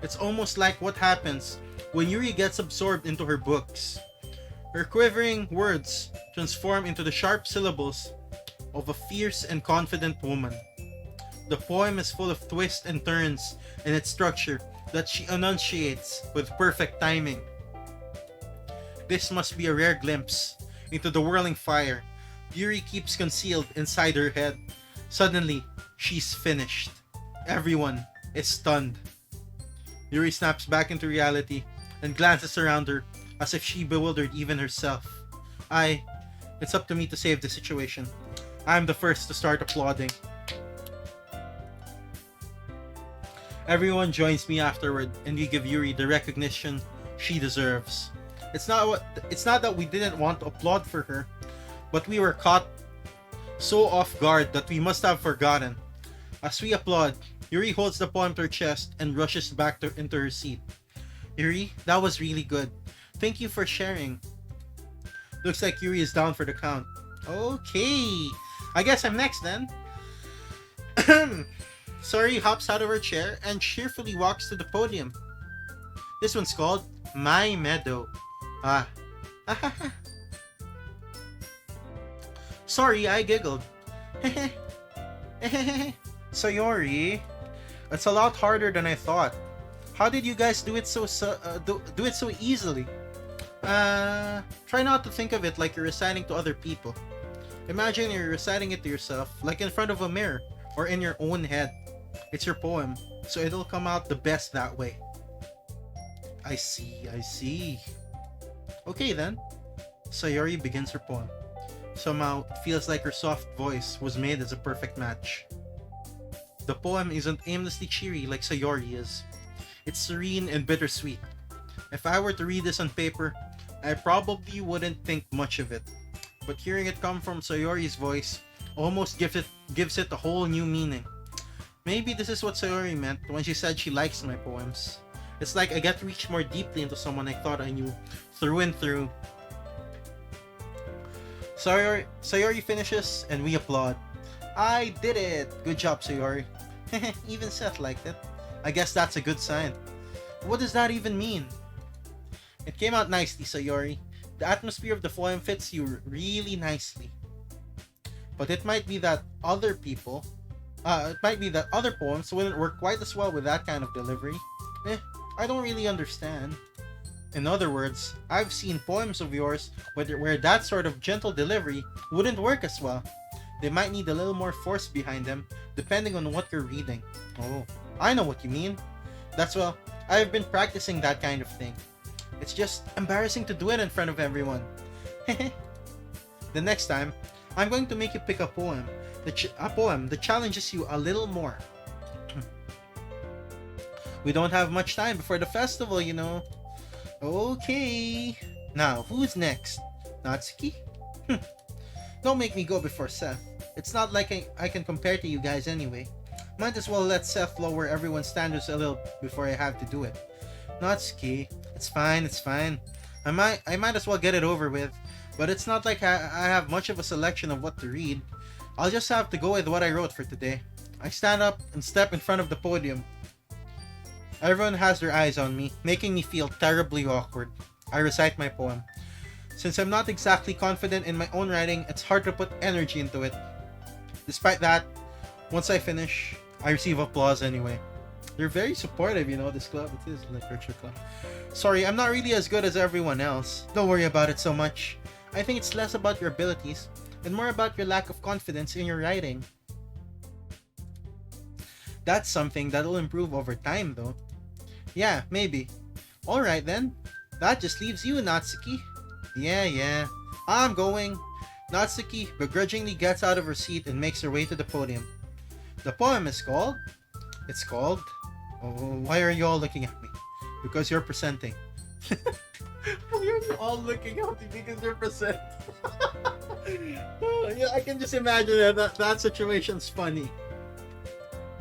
It's almost like what happens when Yuri gets absorbed into her books. Her quivering words transform into the sharp syllables of a fierce and confident woman. The poem is full of twists and turns in its structure that she enunciates with perfect timing. This must be a rare glimpse into the whirling fire Yuri keeps concealed inside her head. Suddenly, she's finished. Everyone is stunned. Yuri snaps back into reality and glances around her as if she bewildered even herself. It's up to me to save the situation. I'm the first to start applauding. Everyone joins me afterward and we give Yuri the recognition she deserves. It's not that we didn't want to applaud for her, but we were caught so off guard that we must have forgotten. As we applaud, Yuri holds the poem to her chest and rushes back into her seat. Yuri, that was really good. Thank you for sharing. Looks like Yuri is down for the count. Okay, I guess I'm next then. Sari hops out of her chair and cheerfully walks to the podium. This one's called My Meadow. Sorry, I giggled. Sayori, it's a lot harder than I thought. How did you guys do it so easily? Try not to think of it like you're reciting to other people. Imagine you're reciting it to yourself, like in front of a mirror or in your own head. It's your poem, so it'll come out the best that way. I see. Okay then. Sayori begins her poem. Somehow, it feels like her soft voice was made as a perfect match. The poem isn't aimlessly cheery like Sayori is. It's serene and bittersweet. If I were to read this on paper, I probably wouldn't think much of it. But hearing it come from Sayori's voice almost gives it a whole new meaning. Maybe this is what Sayori meant when she said she likes my poems. It's like I get to reach more deeply into someone I thought I knew, through and through. Sayori finishes and we applaud. I did it! Good job, Sayori. Even Seth liked it. I guess that's a good sign. What does that even mean? It came out nicely, Sayori. The atmosphere of the poem fits you really nicely. But it might be that other poems wouldn't work quite as well with that kind of delivery. I don't really understand. In other words, I've seen poems of yours where that sort of gentle delivery wouldn't work as well. They might need a little more force behind them, depending on what you're reading. Oh, I know what you mean. I've been practicing that kind of thing. It's just embarrassing to do it in front of everyone. The next time, I'm going to make you pick a poem that challenges you a little more. We don't have much time before the festival, you know. Okay. Now, who's next? Natsuki? Don't make me go before Seth. It's not like I can compare to you guys anyway. Might as well let Seth lower everyone's standards a little before I have to do it. Natsuki, it's fine. I might as well get it over with, but it's not like I have much of a selection of what to read. I'll just have to go with what I wrote for today. I stand up and step in front of the podium. Everyone has their eyes on me, making me feel terribly awkward. I recite my poem. Since I'm not exactly confident in my own writing, it's hard to put energy into it. Despite that, once I finish, I receive applause anyway. They're very supportive, you know, this club. It is a literature club. Sorry, I'm not really as good as everyone else. Don't worry about it so much. I think it's less about your abilities and more about your lack of confidence in your writing. That's something that'll improve over time, though. Yeah, maybe. Alright then. That just leaves you, Natsuki. Yeah. I'm going. Natsuki begrudgingly gets out of her seat and makes her way to the podium. The poem is called... Oh, why are you all looking at me? Because you're presenting. Why are you all looking at me because they're present? Yeah, I can just imagine that situation's funny.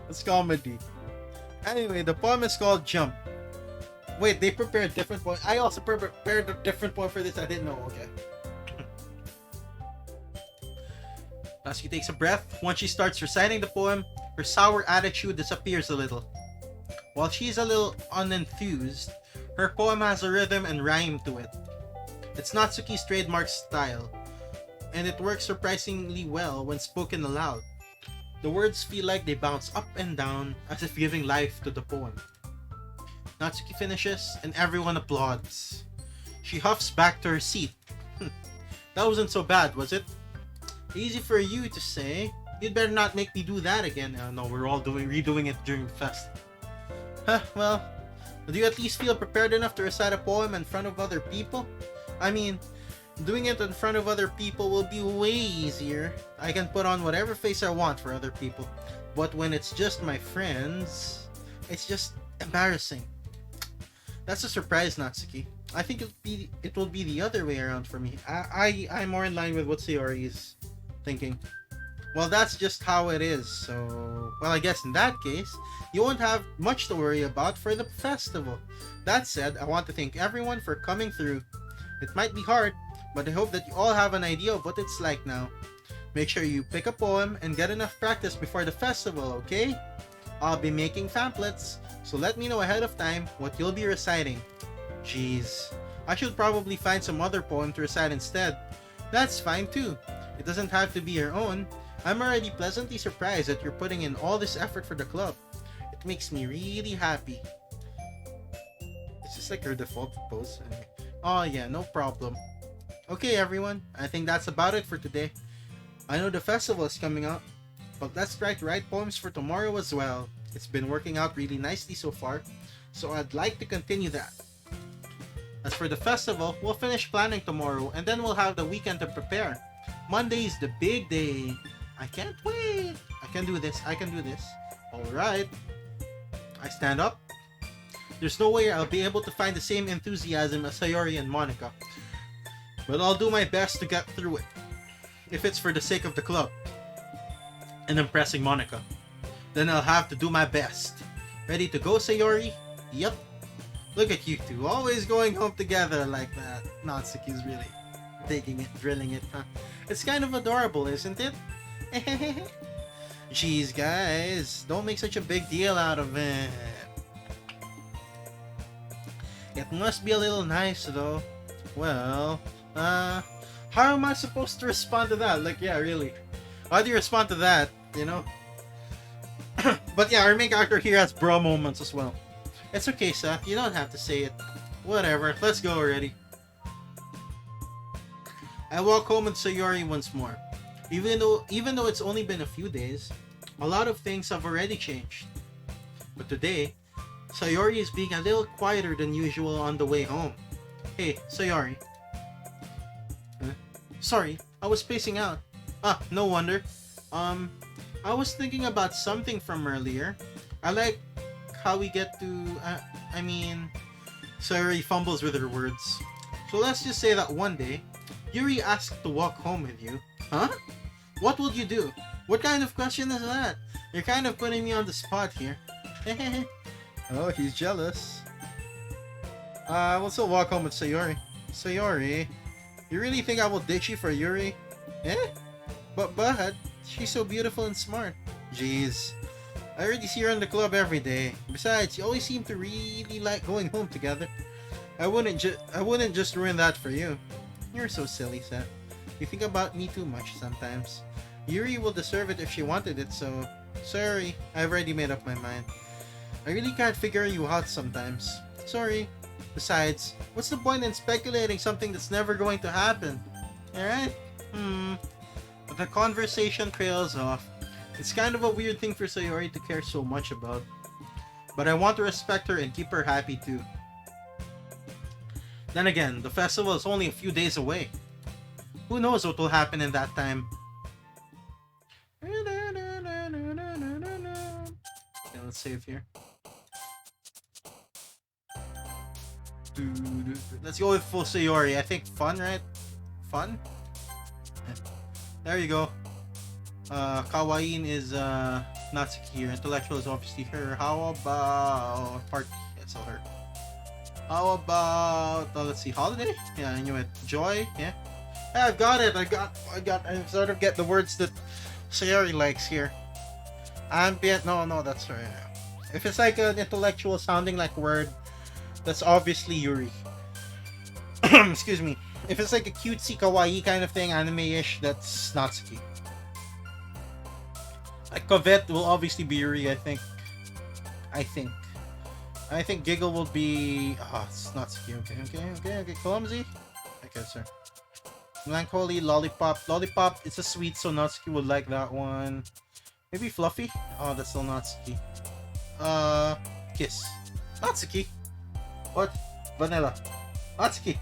It's comedy. Anyway, the poem is called Jump. Wait, they prepared a different poem. I also prepared a different poem for this. I didn't know. Okay. Lasky takes a breath. Once she starts reciting the poem, her sour attitude disappears a little. While she's a little unenthused, her poem has a rhythm and rhyme to it. It's Natsuki's trademark style, and it works surprisingly well when spoken aloud. The words feel like they bounce up and down as if giving life to the poem. Natsuki finishes, and everyone applauds. She huffs back to her seat. That wasn't so bad, was it? Easy for you to say. You'd better not make me do that again. No, we're all redoing it during the fest. Well, do you at least feel prepared enough to recite a poem in front of other people? I mean, doing it in front of other people will be way easier. I can put on whatever face I want for other people. But when it's just my friends, it's just embarrassing. That's a surprise, Natsuki. I think it will be the other way around for me. I'm more in line with what Sayori is thinking. Well, that's just how it is, so... Well, I guess in that case, you won't have much to worry about for the festival. That said, I want to thank everyone for coming through. It might be hard, but I hope that you all have an idea of what it's like now. Make sure you pick a poem and get enough practice before the festival, okay? I'll be making pamphlets, so let me know ahead of time what you'll be reciting. Jeez, I should probably find some other poem to recite instead. That's fine too. It doesn't have to be your own. I'm already pleasantly surprised that you're putting in all this effort for the club. It makes me really happy. Is this like her default pose? Oh yeah, no problem. Okay everyone, I think that's about it for today. I know the festival is coming up, but let's try to write poems for tomorrow as well. It's been working out really nicely so far, so I'd like to continue that. As for the festival, we'll finish planning tomorrow and then we'll have the weekend to prepare. Monday's the big day. I can't wait. I can do this. Alright. I stand up. There's no way I'll be able to find the same enthusiasm as Sayori and Monica. But I'll do my best to get through it. If it's for the sake of the club. And impressing Monica. Then I'll have to do my best. Ready to go, Sayori? Yep. Look at you two, always going home together like that. Natsuki's really taking it, drilling it, huh? It's kind of adorable, isn't it? Jeez, guys, don't make such a big deal out of it. It must be a little nice, though. Well, how am I supposed to respond to that? Like, yeah, really. How do you respond to that, you know? But yeah, our main character here has bro moments as well. It's okay, Seth. You don't have to say it. Whatever. Let's go already. I walk home with Sayori once more. Even though it's only been a few days, a lot of things have already changed. But today, Sayori is being a little quieter than usual on the way home. Hey, Sayori. Sorry, I was spacing out. No wonder. I was thinking about something from earlier. I like how we get to, Sayori fumbles with her words. So let's just say that one day, Yuri asked to walk home with you. Huh? What would you do? What kind of question is that? You're kind of putting me on the spot here. Oh, he's jealous. We'll still walk home with Sayori. Sayori, you really think I will ditch you for Yuri? But, she's so beautiful and smart. Jeez. I already see her in the club every day. Besides, you always seem to really like going home together. I wouldn't just ruin that for you. You're so silly, Seth. You think about me too much sometimes. Yuri will deserve it if she wanted it, so... Sorry, I've already made up my mind. I really can't figure you out sometimes. Sorry. Besides, what's the point in speculating something that's never going to happen? Alright? But the conversation trails off. It's kind of a weird thing for Sayori to care so much about. But I want to respect her and keep her happy too. Then again, the festival is only a few days away. Who knows what will happen in that time? Okay, let's save here. Let's go with full Sayori. I think fun, right? Fun? There you go. Kawaii is Natsuki here. Intellectual is obviously her. How about party? That's all her. How about let's see, holiday? Yeah, I knew it. Joy? Yeah. Yeah, I've got it. I sort of get the words that Sayori likes here. Ambient? No, that's right. If it's like an intellectual sounding like word, that's obviously Yuri. Excuse me. If it's like a cutesy kawaii kind of thing, anime-ish, that's Natsuki. Like Covet will obviously be Yuri, I think. I think Giggle will be... Oh, it's Natsuki. Okay. Clumsy? Okay, sir. Melancholy, Lollipop. Lollipop, it's a sweet, so Natsuki would like that one. Maybe Fluffy? Oh, that's still Natsuki. Kiss. Natsuki. What? Vanilla. Natsuki.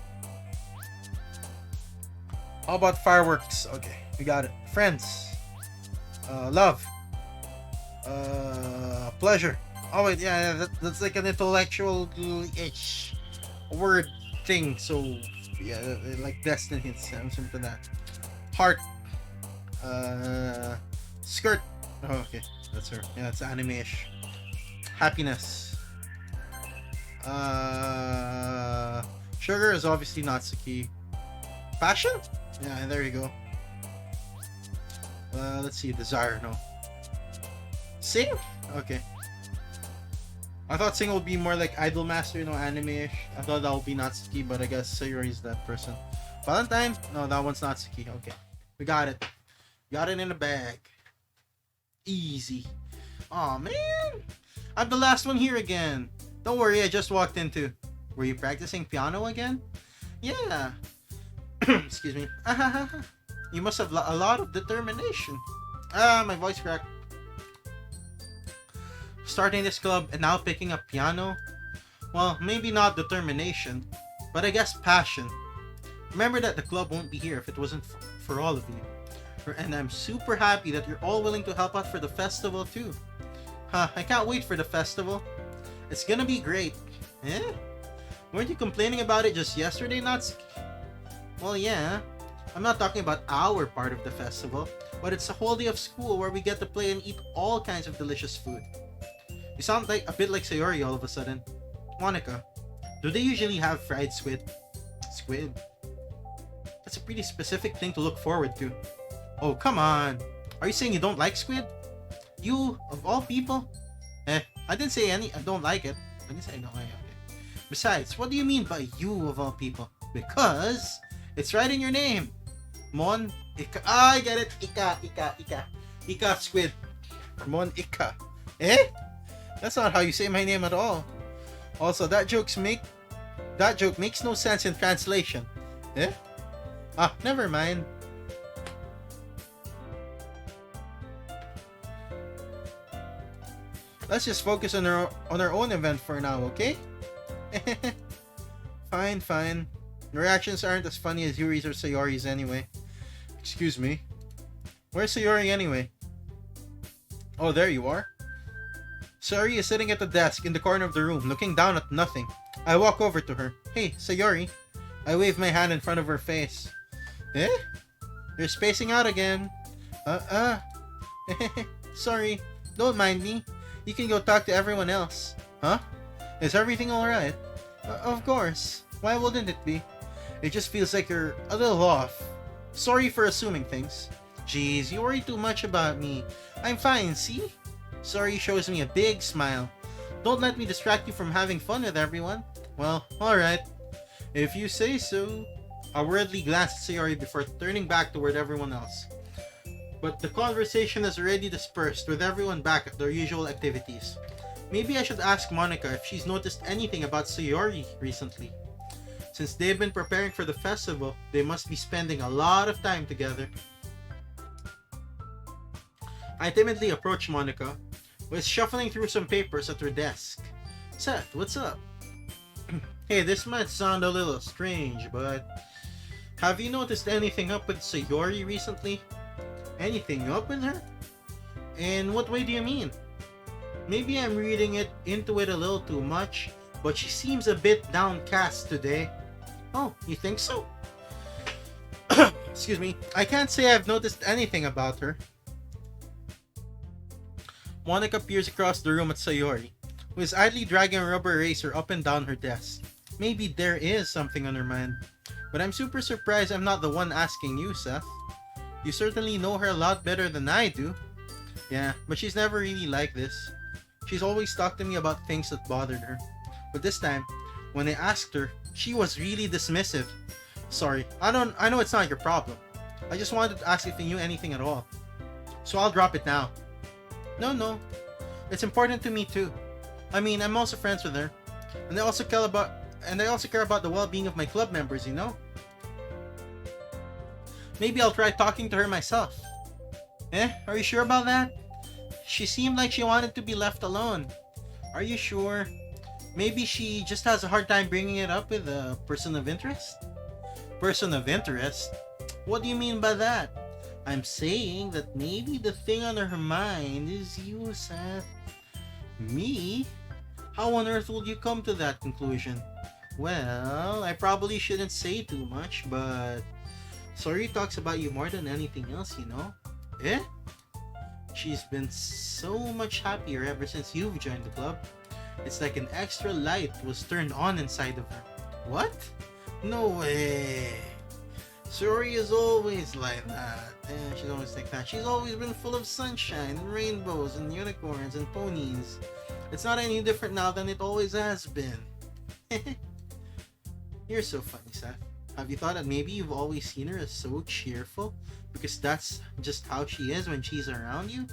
How about fireworks? Okay, we got it. Friends. Love. Pleasure. Oh wait, yeah, that's like an intellectual-ish word thing, so yeah, like destiny and something like that. Heart. Skirt. Oh, okay, that's her. Yeah, it's anime-ish. Happiness. Sugar is obviously Natsuki. Passion? Yeah, there you go. Let's see, desire, no. Sing? Okay. I thought Sing would be more like Idol Master, you know, anime-ish. I thought that would be Natsuki, but I guess Sayori's that person. Valentine? No, that one's Natsuki. Okay. We got it. Got it in the bag. Easy. Aw, man. I'm the last one here again. Don't worry, I just walked into. Were you practicing piano again? Yeah. Excuse me. You must have a lot of determination. My voice cracked. Starting this club and now picking up piano? Well, maybe not determination, but I guess passion. Remember that the club won't be here if it wasn't for all of you. And I'm super happy that you're all willing to help out for the festival too. I can't wait for the festival. It's gonna be great. Eh? Weren't you complaining about it just yesterday, Natsuki? Well, yeah. I'm not talking about our part of the festival, but it's a whole day of school where we get to play and eat all kinds of delicious food. You sound like a bit like Sayori all of a sudden. Monica, do they usually have fried squid? Squid? That's a pretty specific thing to look forward to. Oh, come on. Are you saying you don't like squid? You, of all people? I didn't say I don't like it. I didn't say I don't like it. Besides, what do you mean by you, of all people? Because it's right in your name. Mon Ika. Ah, I get it. Ika squid. Mon Ika. Eh? That's not how you say my name at all. Also, that joke makes no sense in translation. Eh? Ah, never mind. Let's just focus on our own event for now, okay? Fine. The reactions aren't as funny as Yuri's or Sayori's anyway. Excuse me. Where's Sayori anyway? Oh, there you are. Sayori is sitting at the desk in the corner of the room, looking down at nothing. I walk over to her. Hey, Sayori. I wave my hand in front of her face. Eh? You're spacing out again. Sorry. Don't mind me. You can go talk to everyone else. Huh? Is everything alright? Of course. Why wouldn't it be? It just feels like you're a little off. Sorry for assuming things. Jeez, you worry too much about me. I'm fine, see? Sorry shows me a big smile. Don't let me distract you from having fun with everyone. Well, alright. If you say so. I worriedly glanced at Sayori before turning back toward everyone else. But the conversation has already dispersed with everyone back at their usual activities. Maybe I should ask Monica if she's noticed anything about Sayori recently. Since they've been preparing for the festival, they must be spending a lot of time together. I timidly approach Monica, who is shuffling through some papers at her desk. Seth, what's up? Hey, this might sound a little strange, but have you noticed anything up with Sayori recently? Anything up with her? In what way do you mean? Maybe I'm reading into it a little too much, but she seems a bit downcast today. Oh, you think so? Excuse me. I can't say I've noticed anything about her. Monica peers across the room at Sayori, who is idly dragging a rubber eraser up and down her desk. Maybe there is something on her mind. But I'm super surprised I'm not the one asking you, Seth. You certainly know her a lot better than I do. Yeah, but she's never really like this. She's always talked to me about things that bothered her. But this time, when I asked her, she was really dismissive. Sorry, I know it's not your problem. I just wanted to ask if you knew anything at all. So I'll drop it now. No. It's important to me too. I mean, I'm also friends with her. And I also care about the well-being of my club members, you know? Maybe I'll try talking to her myself. Are you sure about that? She seemed like she wanted to be left alone. Are you sure? Maybe she just has a hard time bringing it up with a person of interest? Person of interest? What do you mean by that? I'm saying that maybe the thing on her mind is you, Seth. Me? How on earth would you come to that conclusion? Well, I probably shouldn't say too much, but Sayori talks about you more than anything else, you know? She's been so much happier ever since you've joined the club. It's like an extra light was turned on inside of her. What? No way. Sayori is always like that. She's always like that. She's always been full of sunshine and rainbows and unicorns and ponies. It's not any different now than it always has been. You're so funny, Seth. Have you thought that maybe you've always seen her as so cheerful? Because that's just how she is when she's around you?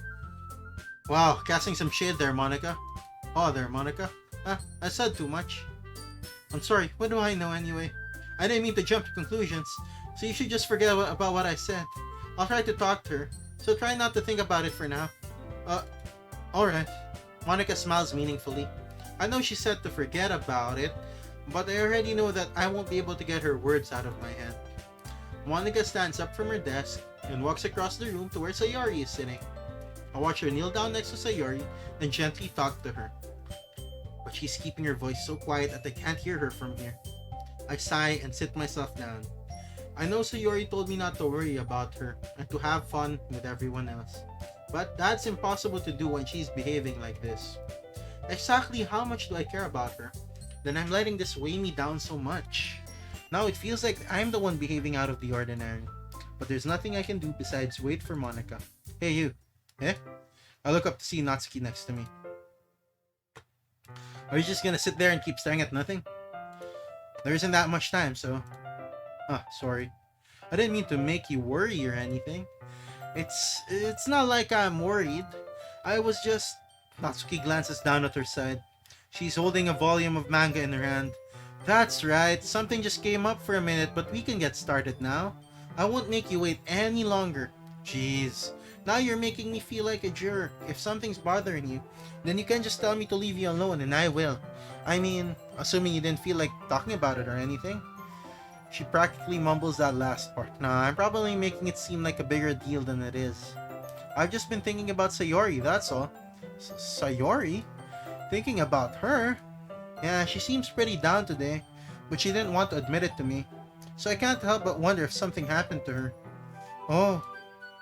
Wow, casting some shade there, Monica. Oh, there, Monica. I said too much. I'm sorry, what do I know anyway? I didn't mean to jump to conclusions, so you should just forget about what I said. I'll try to talk to her, so try not to think about it for now. Alright. Monica smiles meaningfully. I know she said to forget about it, but I already know that I won't be able to get her words out of my head. Monica stands up from her desk and walks across the room to where Sayori is sitting. I watch her kneel down next to Sayori and gently talk to her. But she's keeping her voice so quiet that I can't hear her from here. I sigh and sit myself down. I know Sayori told me not to worry about her and to have fun with everyone else. But that's impossible to do when she's behaving like this. Exactly how much do I care about her? Then I'm letting this weigh me down so much. Now it feels like I'm the one behaving out of the ordinary. But there's nothing I can do besides wait for Monica. Hey you. I look up to see Natsuki next to me. Are you just gonna sit there and keep staring at nothing? There isn't that much time, so... sorry. I didn't mean to make you worry or anything. It's not like I'm worried. I was just... Natsuki glances down at her side. She's holding a volume of manga in her hand. That's right, something just came up for a minute, but we can get started now. I won't make you wait any longer. Jeez. Now you're making me feel like a jerk. If something's bothering you, then you can just tell me to leave you alone and I will. I mean, assuming you didn't feel like talking about it or anything. She practically mumbles that last part. Nah, I'm probably making it seem like a bigger deal than it is. I've just been thinking about Sayori, that's all. Sayori? Thinking about her? Yeah, she seems pretty down today, but she didn't want to admit it to me. So I can't help but wonder if something happened to her. Oh,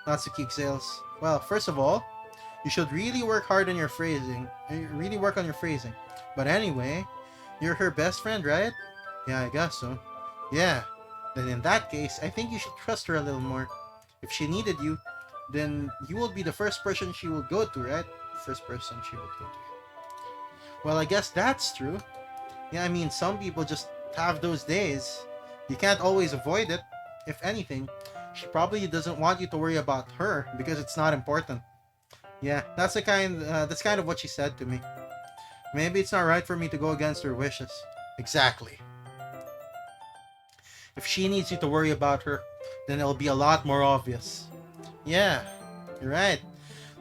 Natsuki exhales. Well, first of all, you should really work hard on your phrasing. Really work on your phrasing. But anyway, you're her best friend, right? Yeah, I guess so. Yeah, then in that case, I think you should trust her a little more. If she needed you, then you will be the first person she will go to, right? First person she would go to. Well, I guess that's true. Yeah, I mean, some people just have those days. You can't always avoid it. If anything, she probably doesn't want you to worry about her because it's not important. Yeah, that's kind of what she said to me. Maybe it's not right for me to go against her wishes. Exactly. If she needs you to worry about her, then it'll be a lot more obvious. Yeah, you're right.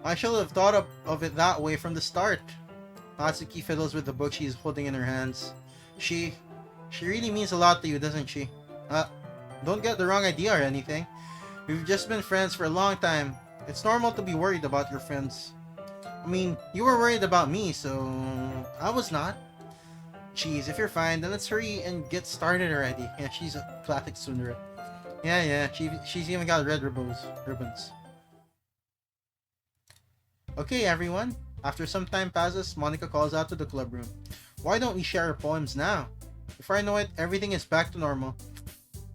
I should have thought of it that way from the start. Natsuki fiddles with the book she's holding in her hands. She really means a lot to you, doesn't she? Don't get the wrong idea or anything. We've just been friends for a long time. It's normal to be worried about your friends. I mean, you were worried about me, so... I was not. Jeez, if you're fine, then let's hurry and get started already. Yeah, she's a classic tsundere. Yeah, she's even got red ribbons. Okay, everyone. After some time passes, Monica calls out to the club room. Why don't we share our poems now? Before I know it, everything is back to normal.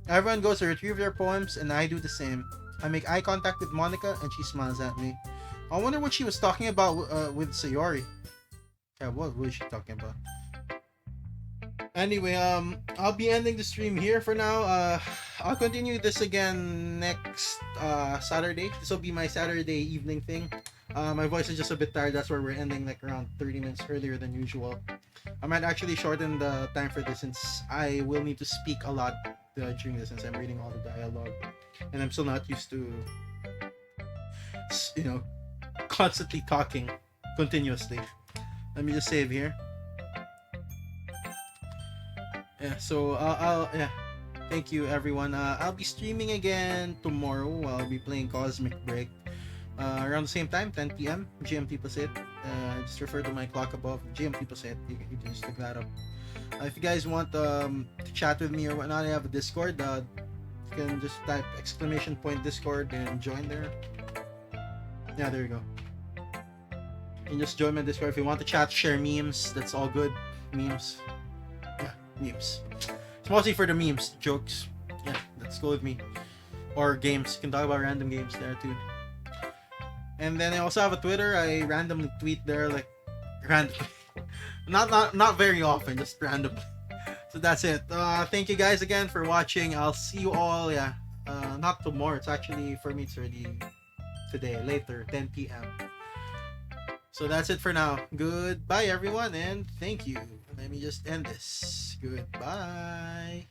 Everyone goes to retrieve their poems, and I do the same. I make eye contact with Monica, and she smiles at me. I wonder what she was talking about with Sayori. Yeah, what was she talking about? Anyway, I'll be ending the stream here for now. I'll continue this again next Saturday. This will be my Saturday evening thing. My voice is just a bit tired. That's where we're ending like around 30 minutes earlier than usual. I might actually shorten the time for this since I will need to speak a lot during this since I'm reading all the dialogue, and I'm still not used to, constantly talking continuously. Let me just save here. Yeah, so yeah. Thank you, everyone. I'll be streaming again tomorrow. I'll be playing Cosmic Break around the same time, 10 p.m. GMT Pacific. Just refer to my clock above, GMT Pacific. You can just look that up. If you guys want to chat with me or whatnot, I have a Discord. You can just type !Discord and join there. Yeah, there you go. You can just join my Discord if you want to chat, share memes. That's all good. Memes. Yeah, memes. It's mostly for the memes, jokes. Yeah, let's go with me. Or games. You can talk about random games there too. And then I also have a Twitter. I randomly tweet there, like randomly. Not very often, just randomly. So that's it. Thank you guys again for watching. I'll see you all. Yeah, not tomorrow. It's actually for me. It's already today, later, 10 p.m. So that's it for now. Goodbye, everyone, and thank you. Let me just end this. Goodbye.